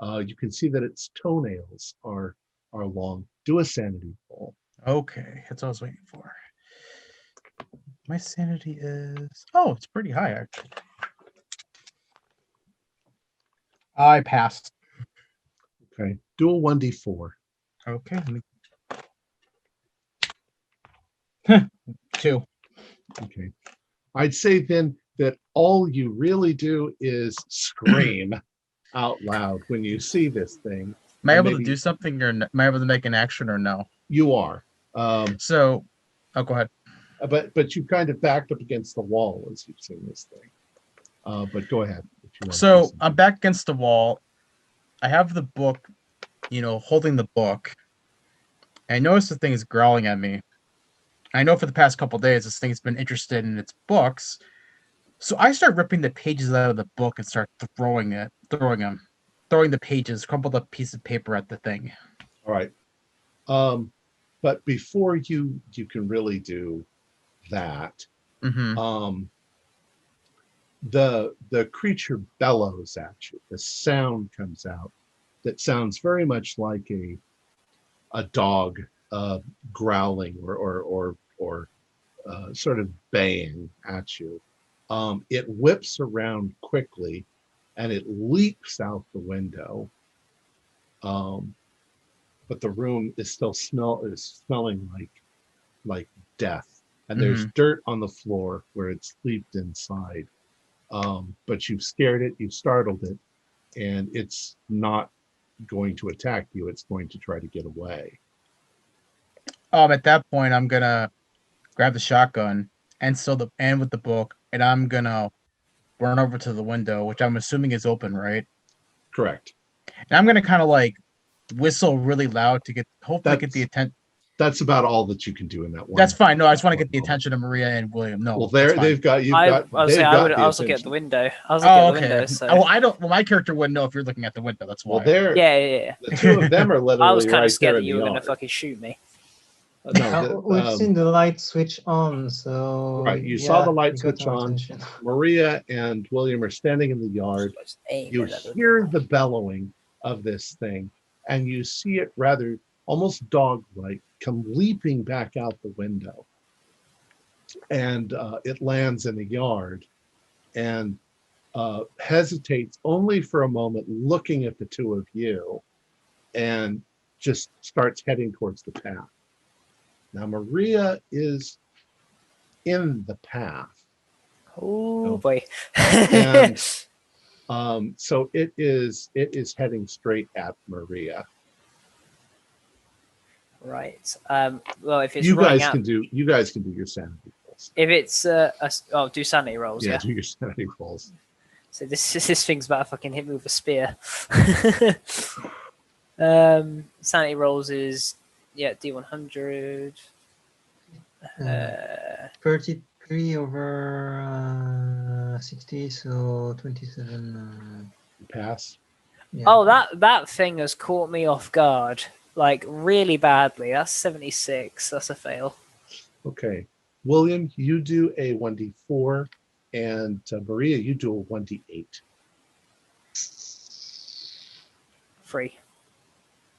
You can see that its toenails are long. Do a sanity roll. Okay, that's what I was waiting for. My sanity is it's pretty high actually. I passed. Okay. Do a 1d4. Okay. 2. Okay. I'd say then that all you really do is scream out loud when you see this thing. Am I able to do something, or am I able to make an action, or no? You are. Go ahead. But you kind of backed up against the wall as you've seen this thing. But go ahead. If you want so I'm back against the wall. I have the book, holding the book. I notice the thing is growling at me. I know for the past couple days this thing's been interested in its books. So I start ripping the pages out of the book and start throwing the pages, crumpled up piece of paper at the thing. All right. But before you can really do that, the creature bellows at you. The sound comes out that sounds very much like a dog growling or sort of baying at you. It whips around quickly, and it leaps out the window. But the room is still smelling like death, and there's dirt on the floor where it's leaped inside. But you've scared it, you've startled it, and it's not going to attack you. It's going to try to get away. At that point, I'm gonna grab the shotgun and with the book, and I'm gonna run over to the window, which I'm assuming is open, right? Correct. And I'm gonna kind of whistle really loud to hopefully get the attention. That's about all that you can do in that one. That's fine. No, I just want to one get the moment. attention of Maria and William. No, Well, that's fine. they've got you. I Got. was They've saying, got I was the looking at attention. the window. I was looking Oh, at the okay. window. So Well, my character wouldn't know if you're looking at the window. That's why. Well, they're yeah. the two of them are literally I was kind right of scared there that in you the were going to yard. fucking shoot me. No, We've seen the light switch on, so right. You saw the light you got switch our on. attention. Maria and William are standing in the yard. Just aim You it at the hear door. the bellowing of this thing, and you see it rather almost dog-like come leaping back out the window. And it lands in the yard and hesitates only for a moment, looking at the two of you, and just starts heading towards the path. Now, Maria is in the path. Oh boy. And so it is heading straight at Maria. Right. Well, if it's You running guys out, can do your sanity rolls. if it's do sanity rolls, Yeah, yeah. do your sanity rolls. So this thing's about to fucking hit me with a spear. Sanity rolls is D100. 33 over 60, so 27. Pass. Yeah. Oh, that thing has caught me off guard, like really badly. That's 76. That's a fail. Okay, William, you do a 1d4, and Maria, you do a 1d8. 3.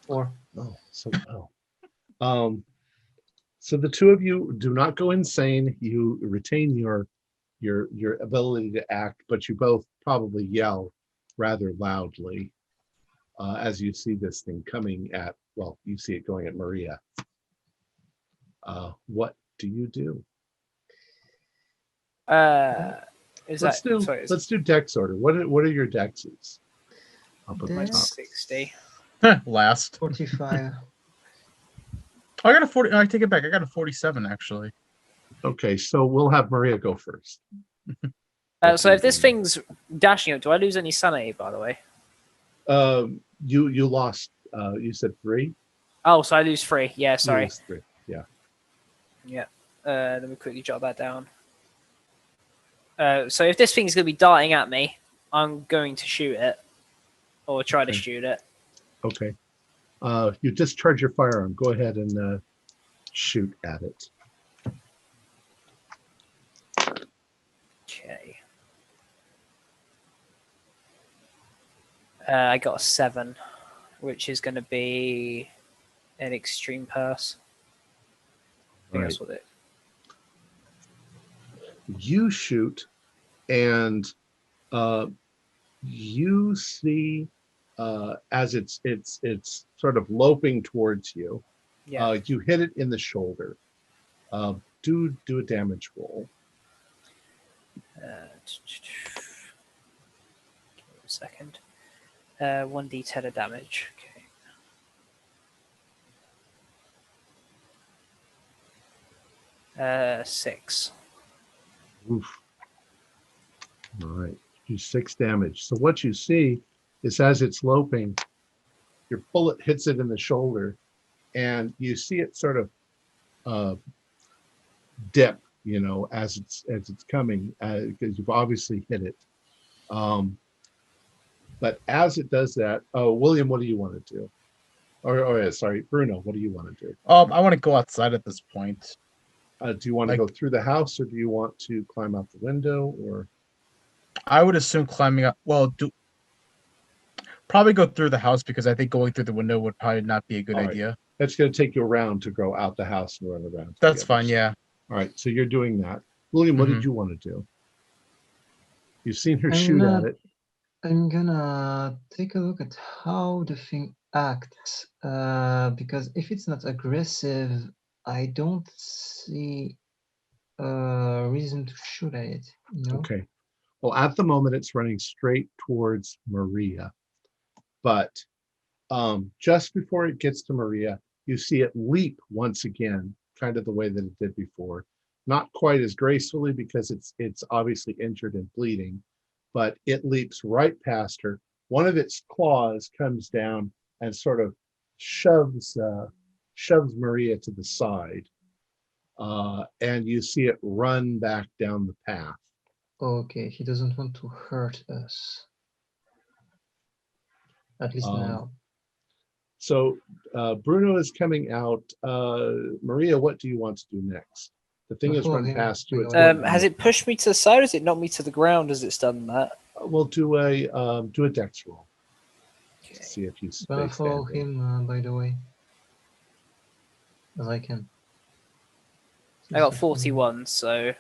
4. Oh, so well. So the two of you do not go insane. You retain your ability to act, but you both probably yell rather loudly as you see this thing coming at. Well, you see it going at Maria. What do you do? Let's do dex order. What are your dexes? Up at the Dex. top. 60. Last. 45. I got a 40. I take it back. I got a 47 actually. Okay, so we'll have Maria go first. So if this thing's dashing up, do I lose any sanity, by the way? You lost. You said 3. Oh, so I lose 3. Yeah, You sorry. lost 3. Yeah. Yeah. Let me quickly jot that down. So if this thing's going to be darting at me, I'm going to shoot it. Or try to shoot it. Okay. You discharge your firearm. Go ahead and shoot at it. Okay. I got a 7, which is going to be an extreme pass. I think that's what it. You shoot, and you see as it's sort of loping towards you. Yeah. You hit it in the shoulder. Do a damage roll. Give me a second. 1d10 of damage. Okay. 6. Oof. All right. Do 6 damage. So what you see is as it's loping, your bullet hits it in the shoulder, and you see it sort of dip, as it's coming, because you've obviously hit it. But as it does that, William, what do you want to do? Sorry, Bruno, what do you want to do? I want to go outside at this point. Do you want to go through the house, or do you want to climb out the window, or? I would assume climbing up. Well, probably go through the house, because I think going through the window would probably not be a good idea. That's going to take you around to go out the house and run around. That's fine, yeah. All right, so you're doing that. William, what did you want to do? You've seen her shoot at it. I'm gonna take a look at how the thing acts, because if it's not aggressive, I don't see a reason to shoot at it. Okay. Well, at the moment, it's running straight towards Maria. But just before it gets to Maria, you see it leap once again, kind of the way that it did before. Not quite as gracefully, because it's obviously injured and bleeding, but it leaps right past her. One of its claws comes down and sort of shoves Maria to the side, and you see it run back down the path. Okay, he doesn't want to hurt us. At least now. So Bruno is coming out. Maria, what do you want to do next? The thing has Follow run him, past you. by It's the way. going Has it pushed me to the side, or has it knocked me to the ground as it's done that? We'll do a dex roll. Okay. See if you I'm gonna stay follow standing. him, by the way. As I can. I got 41, so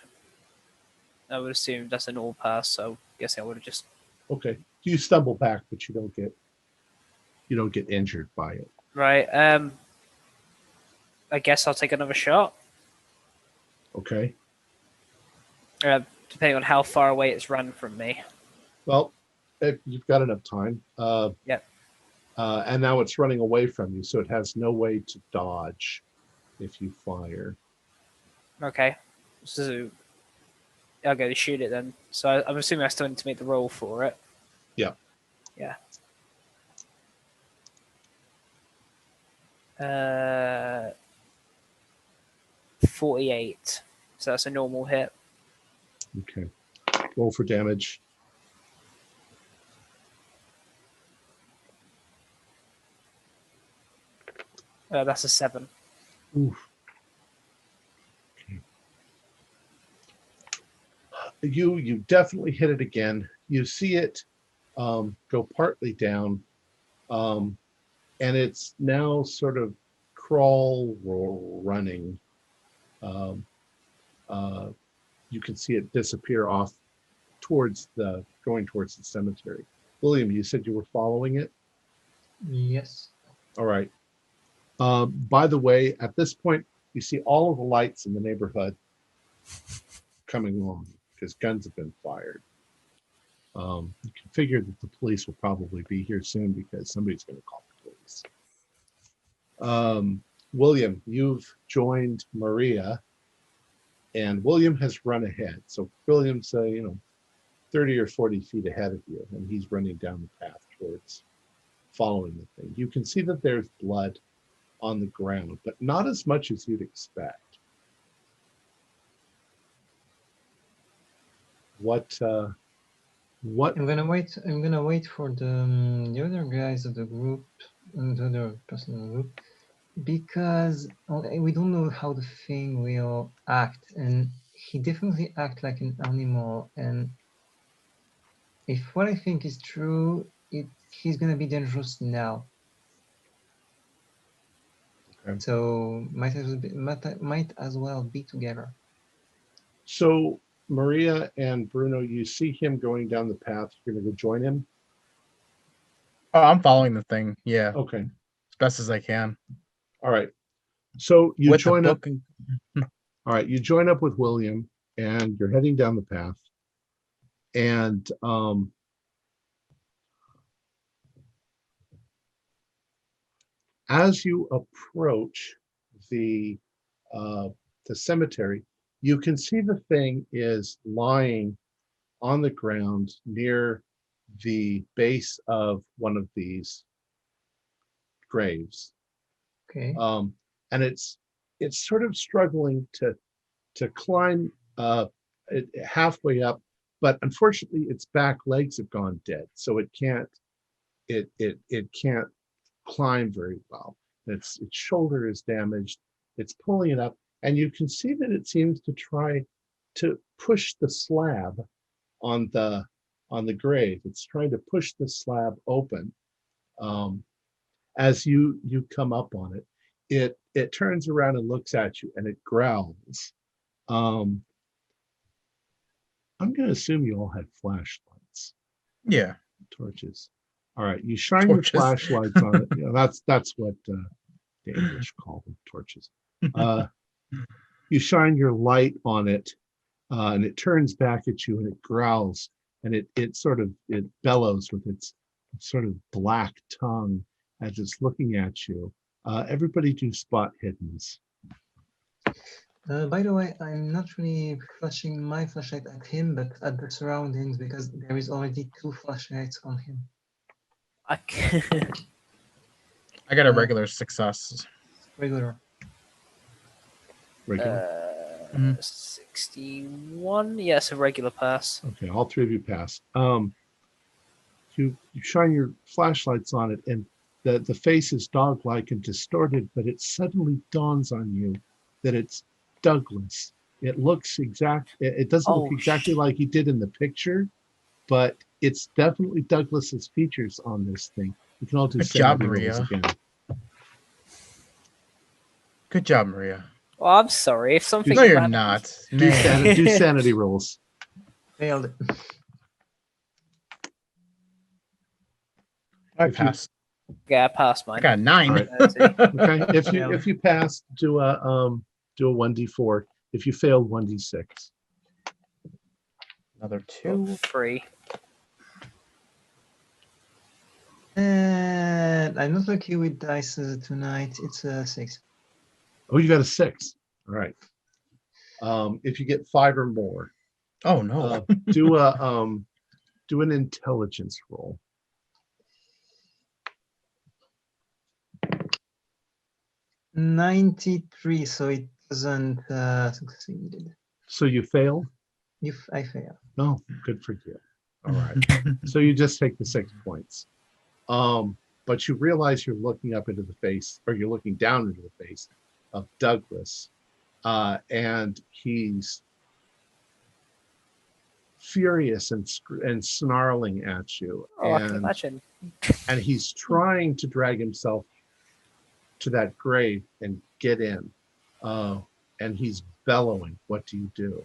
I would assume that's an all pass. So I'm guessing I would have just. Okay. You stumble back, but you don't get injured by it. Right. I guess I'll take another shot. Okay. Depending on how far away it's run from me. Well, if you've got enough time. Yep. And now it's running away from you, so it has no way to dodge if you fire. Okay. So I'll go to shoot it then. So I'm assuming I still need to make the roll for it. Yeah. Yeah. 48. So that's a normal hit. Okay. Roll for damage. That's a 7. Oof. Okay. You definitely hit it again. You see it go partly down, and it's now sort of crawl running. You can see it disappear off going towards the cemetery. William, you said you were following it? Yes. All right. By the way, at this point, you see all of the lights in the neighborhood coming on because guns have been fired. You can figure that the police will probably be here soon because somebody's going to call the police. William, you've joined Maria, and William has run ahead. So William's, 30 or 40 feet ahead of you, and he's running down the path towards following the thing. You can see that there's blood on the ground, but not as much as you'd expect. What I'm gonna wait for the other guys of the group and the other person in the group, because we don't know how the thing will act, and he definitely act like an animal, and if what I think is true, he's gonna be dangerous now. Okay. So might as well be together. So Maria and Bruno, you see him going down the path. You're going to go join him? Oh, I'm following the thing. Yeah, Okay. as best as I can. All right. So you With the join up. book and- All right. You join up with William, and you're heading down the path. And as you approach the cemetery, you can see the thing is lying on the ground near the base of one of these graves. Okay. And it's sort of struggling to climb halfway up, but unfortunately its back legs have gone dead, so it can't climb very well. Its shoulder is damaged. It's pulling it up, and you can see that it seems to try to push the slab on the grave. It's trying to push the slab open. As you come up on it, it turns around and looks at you, and it growls. I'm going to assume you all had flashlights, Yeah. torches. All right, you shine Torches. your flashlights on it. That's what the English call them, torches. You shine your light on it, and it turns back at you, and it growls, and it bellows with its sort of black tongue as it's looking at you. Everybody do spot hiddens. By the way, I'm not really flashing my flashlight at him, but at the surroundings, because there is already 2 flashlights on him. I got a regular success. Regular. Regular. 61. Yes, a regular pass. Okay, all three of you pass. You shine your flashlights on it, and the face is dog-like and distorted, but it suddenly dawns on you that it's Douglas. It looks it doesn't look exactly like he did in the picture, but it's definitely Douglas's features on this thing. You can all do Good job, sanity rolls Maria. again. Good job, Maria. Well, I'm sorry if something. No, you're bad- not. Do Man. do sanity rolls. Failed. I If you- passed. Yeah, I passed I mine. got a 9. All right. 30. Okay, Yeah. if you pass, do a 1d4. If you failed, 1d6. Another 2. 3. And I'm not lucky with dice tonight. It's a 6. Oh, you got a 6. All right. If you get 5 or more, Oh no. do an intelligence roll. 93, so it doesn't succeed. So you failed? If I fail. No, good for you. All right. So you just take the 6 points. But you realize you're looking up into the face, or you're looking down into the face of Douglas, and he's furious and snarling at you, Oh, I can and imagine. he's trying to drag himself to that grave and get in, and he's bellowing. What do you do?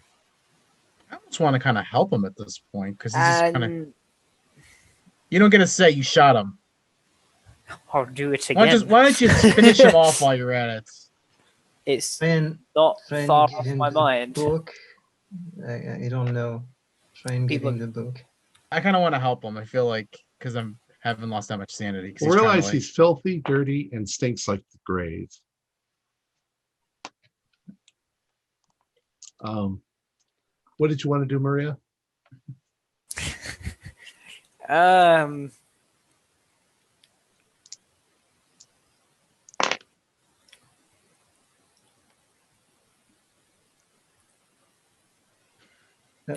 I almost want to kind of help him at this point because he's just kind of. And You don't get to say you shot him. I'll do it Why again. don't you finish him off while you're at it? It's Try and not give far off him my the mind. book. I don't know. Try and give People- him the book. I kind of want to help him. I feel like because I haven't lost that much sanity. 'Cause Well, he's trying to, realize like- he's filthy, dirty, and stinks like the grave. What did you want to do, Maria? Um.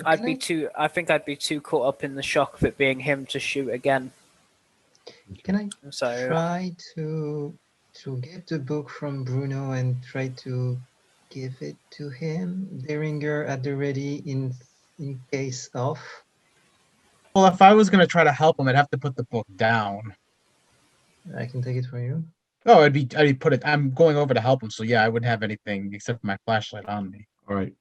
I think I'd be too caught up in the shock of it being him to shoot again. Can I So try to get the book from Bruno and try to give it to him? Deringer at the ready in case of. Well, if I was gonna try to help him, I'd have to put the book down. I can take it for you. Oh, I'd put it. I'm going over to help him, so yeah, I wouldn't have anything except for my flashlight on me. All right.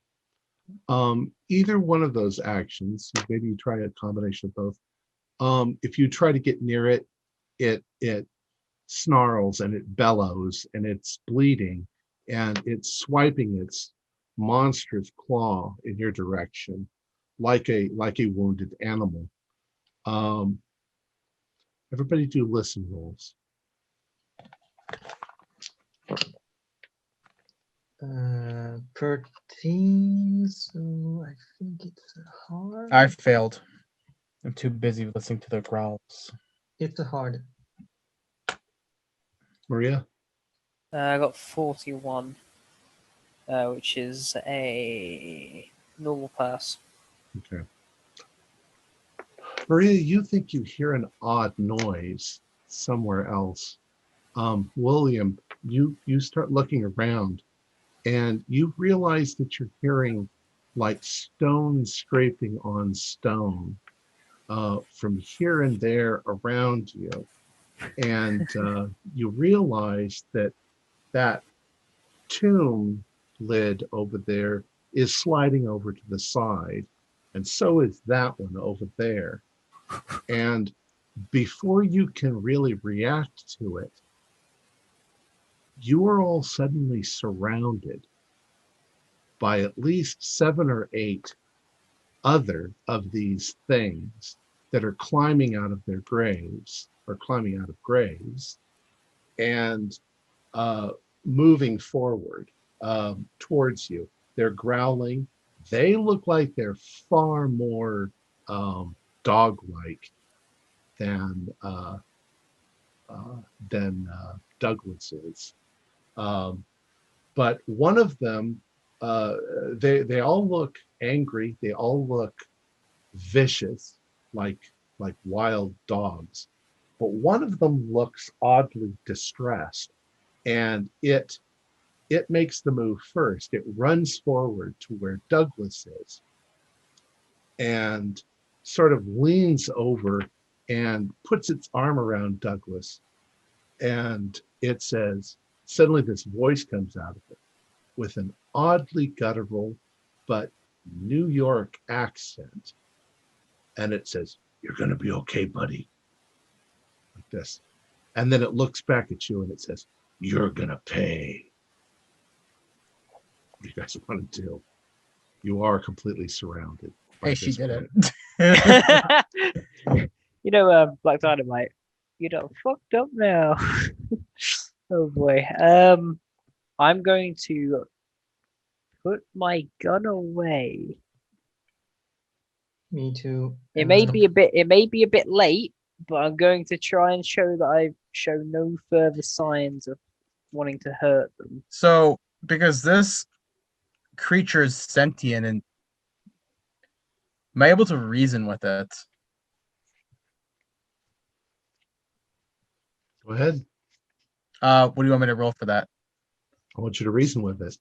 Either one of those actions, maybe you try a combination of both. If you try to get near it, it snarls and it bellows and it's bleeding and it's swiping its monstrous claw in your direction, like a wounded animal. Everybody do listen rolls. 13, so I think it's a hard. I failed. I'm too busy listening to their growls. It's a hard. Maria? I got 41, which is a normal pass. Okay. Maria, you think you hear an odd noise somewhere else. William, you start looking around and you realize that you're hearing like stone scraping on stone from here and there around you. And you realize that tomb lid over there is sliding over to the side. And so is that one over there. And before you can really react to it, you are all suddenly surrounded by at least 7 or 8 other of these things that are climbing out of their graves or climbing out of graves and moving forward towards you. They're growling. They look like they're far more dog-like than than Douglas is. But one of them, they all look angry. They all look vicious, like wild dogs. But one of them looks oddly distressed, and it makes the move first. It runs forward to where Douglas is and sort of leans over and puts its arm around Douglas. And it says, suddenly this voice comes out of it with an oddly guttural but New York accent. And it says, "You're going to be okay, buddy." Like this. And then it looks back at you and it says, "You're going to pay." What do you guys want to do? You are completely surrounded. Hey, she did point. it. Black Dynamite, you done fucked up now. Oh boy. I'm going to put my gun away. Me too. It may be a bit late, but I'm going to try and show that I show no further signs of wanting to hurt them. So, because this creature is sentient, and am I able to reason with it? Go ahead. What do you want me to roll for that? I want you to reason with it.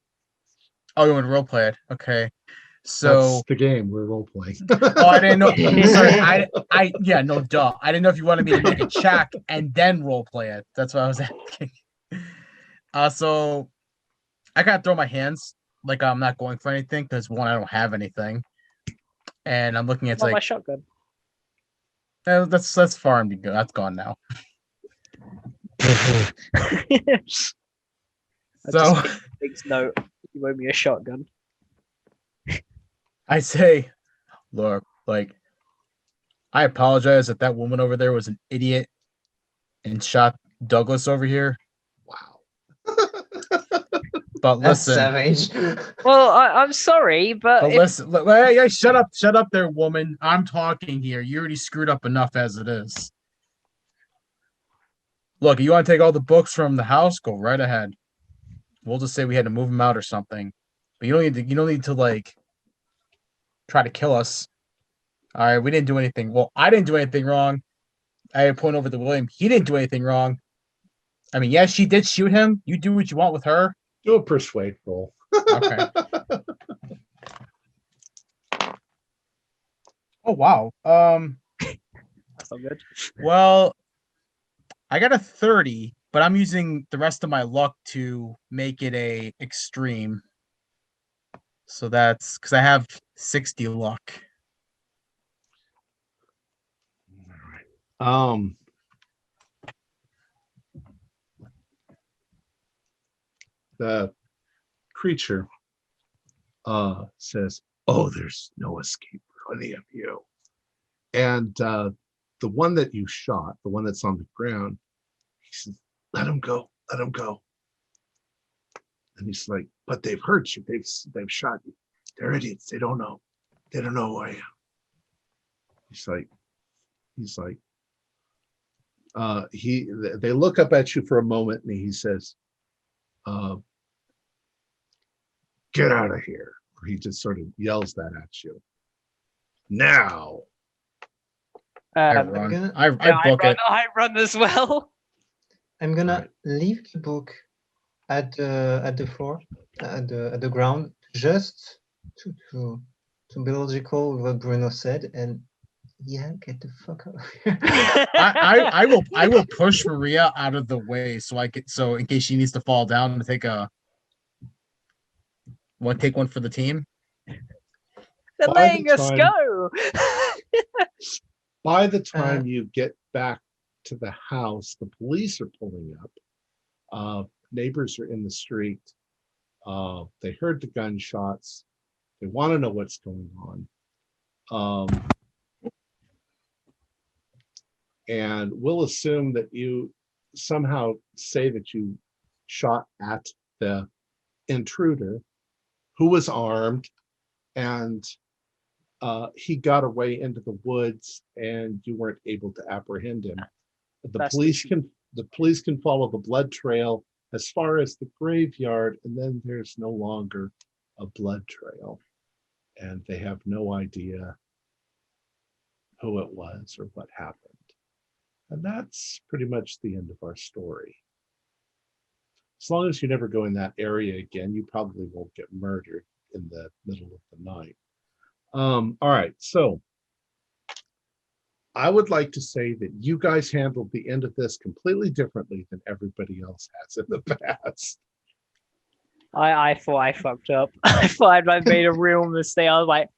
Oh, you want to role play it? Okay. So that's the game. We're role playing. Oh, I didn't know. Sorry, no, duh. I didn't know if you wanted me to make a check and then role play it. That's what I was asking. So I gotta throw my hands like I'm not going for anything because one, I don't have anything, and I'm looking at my shotgun. That's far and be good. That's gone now. So Big's note. You owe me a shotgun. I say, look, like, I apologize that that woman over there was an idiot and shot Douglas over here. Wow. But That's listen, savage. Well, I'm sorry, but listen, hey, shut up there, woman. I'm talking here. You already screwed up enough as it is. Look, you want to take all the books from the house? Go right ahead. We'll just say we had to move them out or something. But you don't need to like try to kill us. All right, we didn't do anything. Well, I didn't do anything wrong. I point over to William. He didn't do anything wrong. I mean, yes, she did shoot him. You do what you want with her. Do a persuade roll. Okay. Oh wow. That's not good. Well, I got a 30, but I'm using the rest of my luck to make it a extreme. So that's because I have 60 luck. All right. The creature says, "Oh, there's no escape for any of you." And the one that you shot, the one that's on the ground, he says, "Let him go, let him go." And he's like, "But they've hurt you. They've shot you. They're idiots. They don't know. They don't know who I am." He's like, they look up at you for a moment, and he says, "Get out of here." Or he just sort of yells that at you. Now. I run. I book it. I run as well. I'm gonna leave the book at the floor, at the ground, just to be logical with what Bruno said, and get the fuck out of here. I will push Maria out of the way so in case she needs to fall down to take one for the team. They're letting us go. By the time you get back to the house, the police are pulling up. Neighbors are in the street. They heard the gunshots. They want to know what's going on. And we'll assume that you somehow say that you shot at the intruder, who was armed, and he got away into the woods, and you weren't able to apprehend him. The police the police can follow the blood trail as far as the graveyard, and then there's no longer a blood trail, and they have no idea who it was or what happened. And that's pretty much the end of our story. As long as you never go in that area again, you probably won't get murdered in the middle of the night. All right, so I would like to say that you guys handled the end of this completely differently than everybody else has in the past. I thought I fucked up. I thought I made a real mistake. I was like,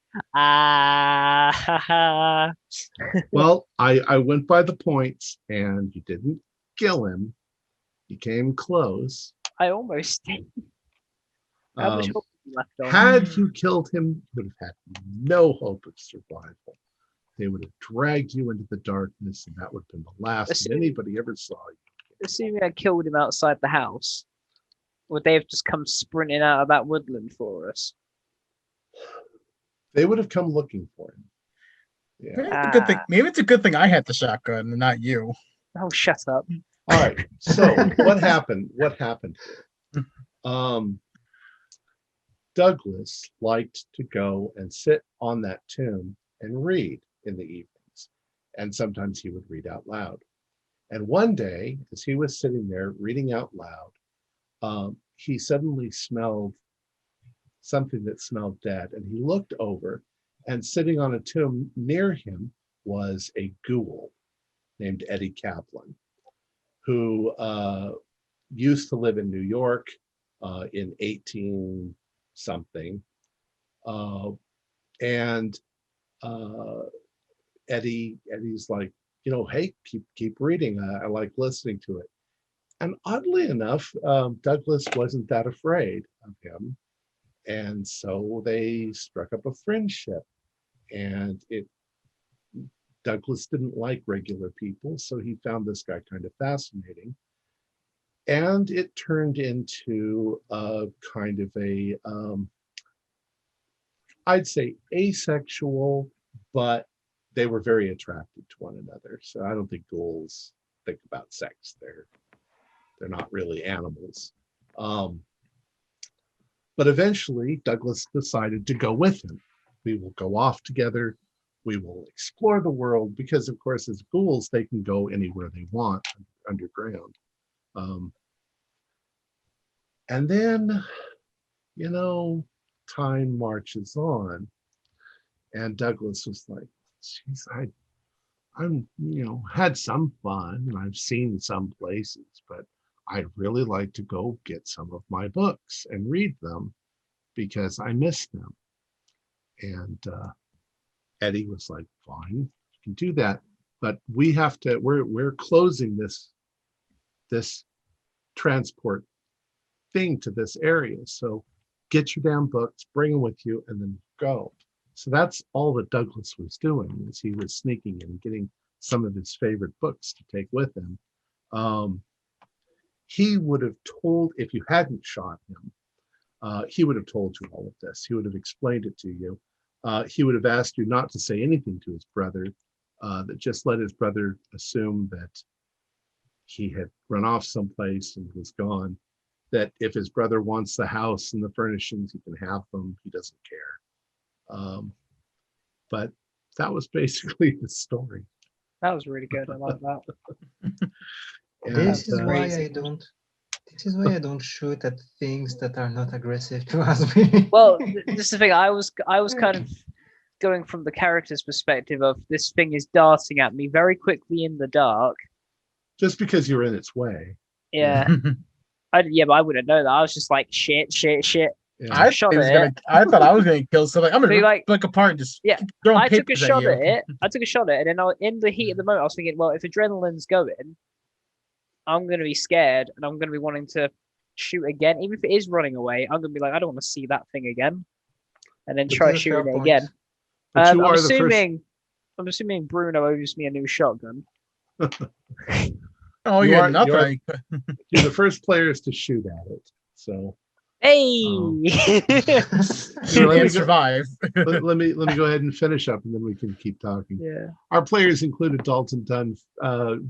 Well, I went by the points, and you didn't kill him. You came close. I almost did. How much hope you left on? Had you killed him, you would have had no hope of survival. They would have dragged you into the darkness, and that would have been the last that anybody ever saw you. Assuming I killed him outside the house, would they have just come sprinting out of that woodland for us? They would have come looking for him. Yeah. Maybe it's a good thing. Maybe it's a good thing I had the shotgun and not you. Oh, shut up. All right. So what happened? What happened? Douglas liked to go and sit on that tomb and read in the evenings. And sometimes he would read out loud. And one day, as he was sitting there reading out loud, he suddenly smelled something that smelled dead. And he looked over, and sitting on a tomb near him was a ghoul named Eddie Kaplan, who used to live in New York in 18 something. Eddie's like, hey, keep reading. I like listening to it. And oddly enough, Douglas wasn't that afraid of him. And so they struck up a friendship. And Douglas didn't like regular people, so he found this guy kind of fascinating. And it turned into a kind of a, I'd say asexual, but they were very attracted to one another. So I don't think ghouls think about sex. They're not really animals. But eventually Douglas decided to go with him. We will go off together. We will explore the world because, of course, as ghouls, they can go anywhere they want underground. And then, time marches on. And Douglas was like, geez, I'm had some fun and I've seen some places, but I'd really like to go get some of my books and read them because I miss them. And Eddie was like, fine, you can do that, but we're closing this transport thing to this area. So get your damn books, bring them with you, and then go. So that's all that Douglas was doing, is he was sneaking and getting some of his favorite books to take with him. He would have told, if you hadn't shot him, he would have told you all of this. He would have explained it to you. He would have asked you not to say anything to his brother, that just let his brother assume that he had run off someplace and was gone, that if his brother wants the house and the furnishings, he can have them. He doesn't care. But that was basically the story. That was really good. I like that. This is why I don't shoot at things that are not aggressive towards me. Well, this is the thing. I was kind of going from the character's perspective of this thing is darting at me very quickly in the dark. Just because you're in its way. Yeah. But I wouldn't know that. I was just like, shit. Yeah. I thought I was going to kill something. I'm going to rip apart and just yeah. throw I took a papers at shot you. at it. And then in the heat of the moment, I was thinking, well, if adrenaline's going, I'm going to be scared and I'm going to be wanting to shoot again. Even if it is running away, I'm going to be like, I don't want to see that thing again. And then try shooting it again. I'm assuming Bruno owes me a new shotgun. Oh, you're nothing. You're the first players to shoot at it. So Hey! So let me And go- survive. let me go ahead and finish up, and then we can keep talking. Yeah. Our players included Dalton Dunn,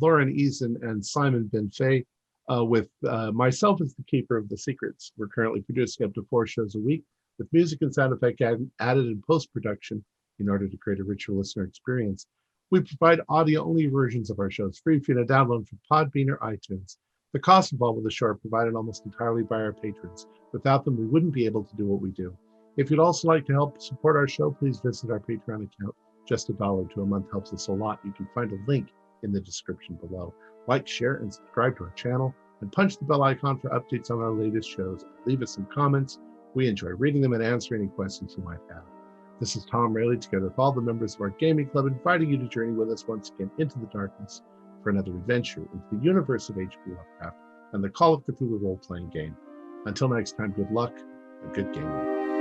Lauren Eason, and Simon Benfay, with myself as the keeper of the secrets. We're currently producing up to 4 shows a week, with music and sound effect added in post-production in order to create a richer listener experience. We provide audio-only versions of our shows free for you to download from Podbean or iTunes. The costs involved with the show are provided almost entirely by our patrons. Without them, we wouldn't be able to do what we do. If you'd also like to help support our show, please visit our Patreon account. Just $1 a month helps us a lot. You can find a link in the description below. Like, share, and subscribe to our channel, and punch the bell icon for updates on our latest shows. Leave us some comments. We enjoy reading them and answering any questions you might have. This is Tom Rayleigh, together with all the members of our gaming club, inviting you to journey with us once again into the darkness for another adventure into the universe of H.P. Lovecraft and the Call of Cthulhu role-playing game. Until next time, good luck and good gaming.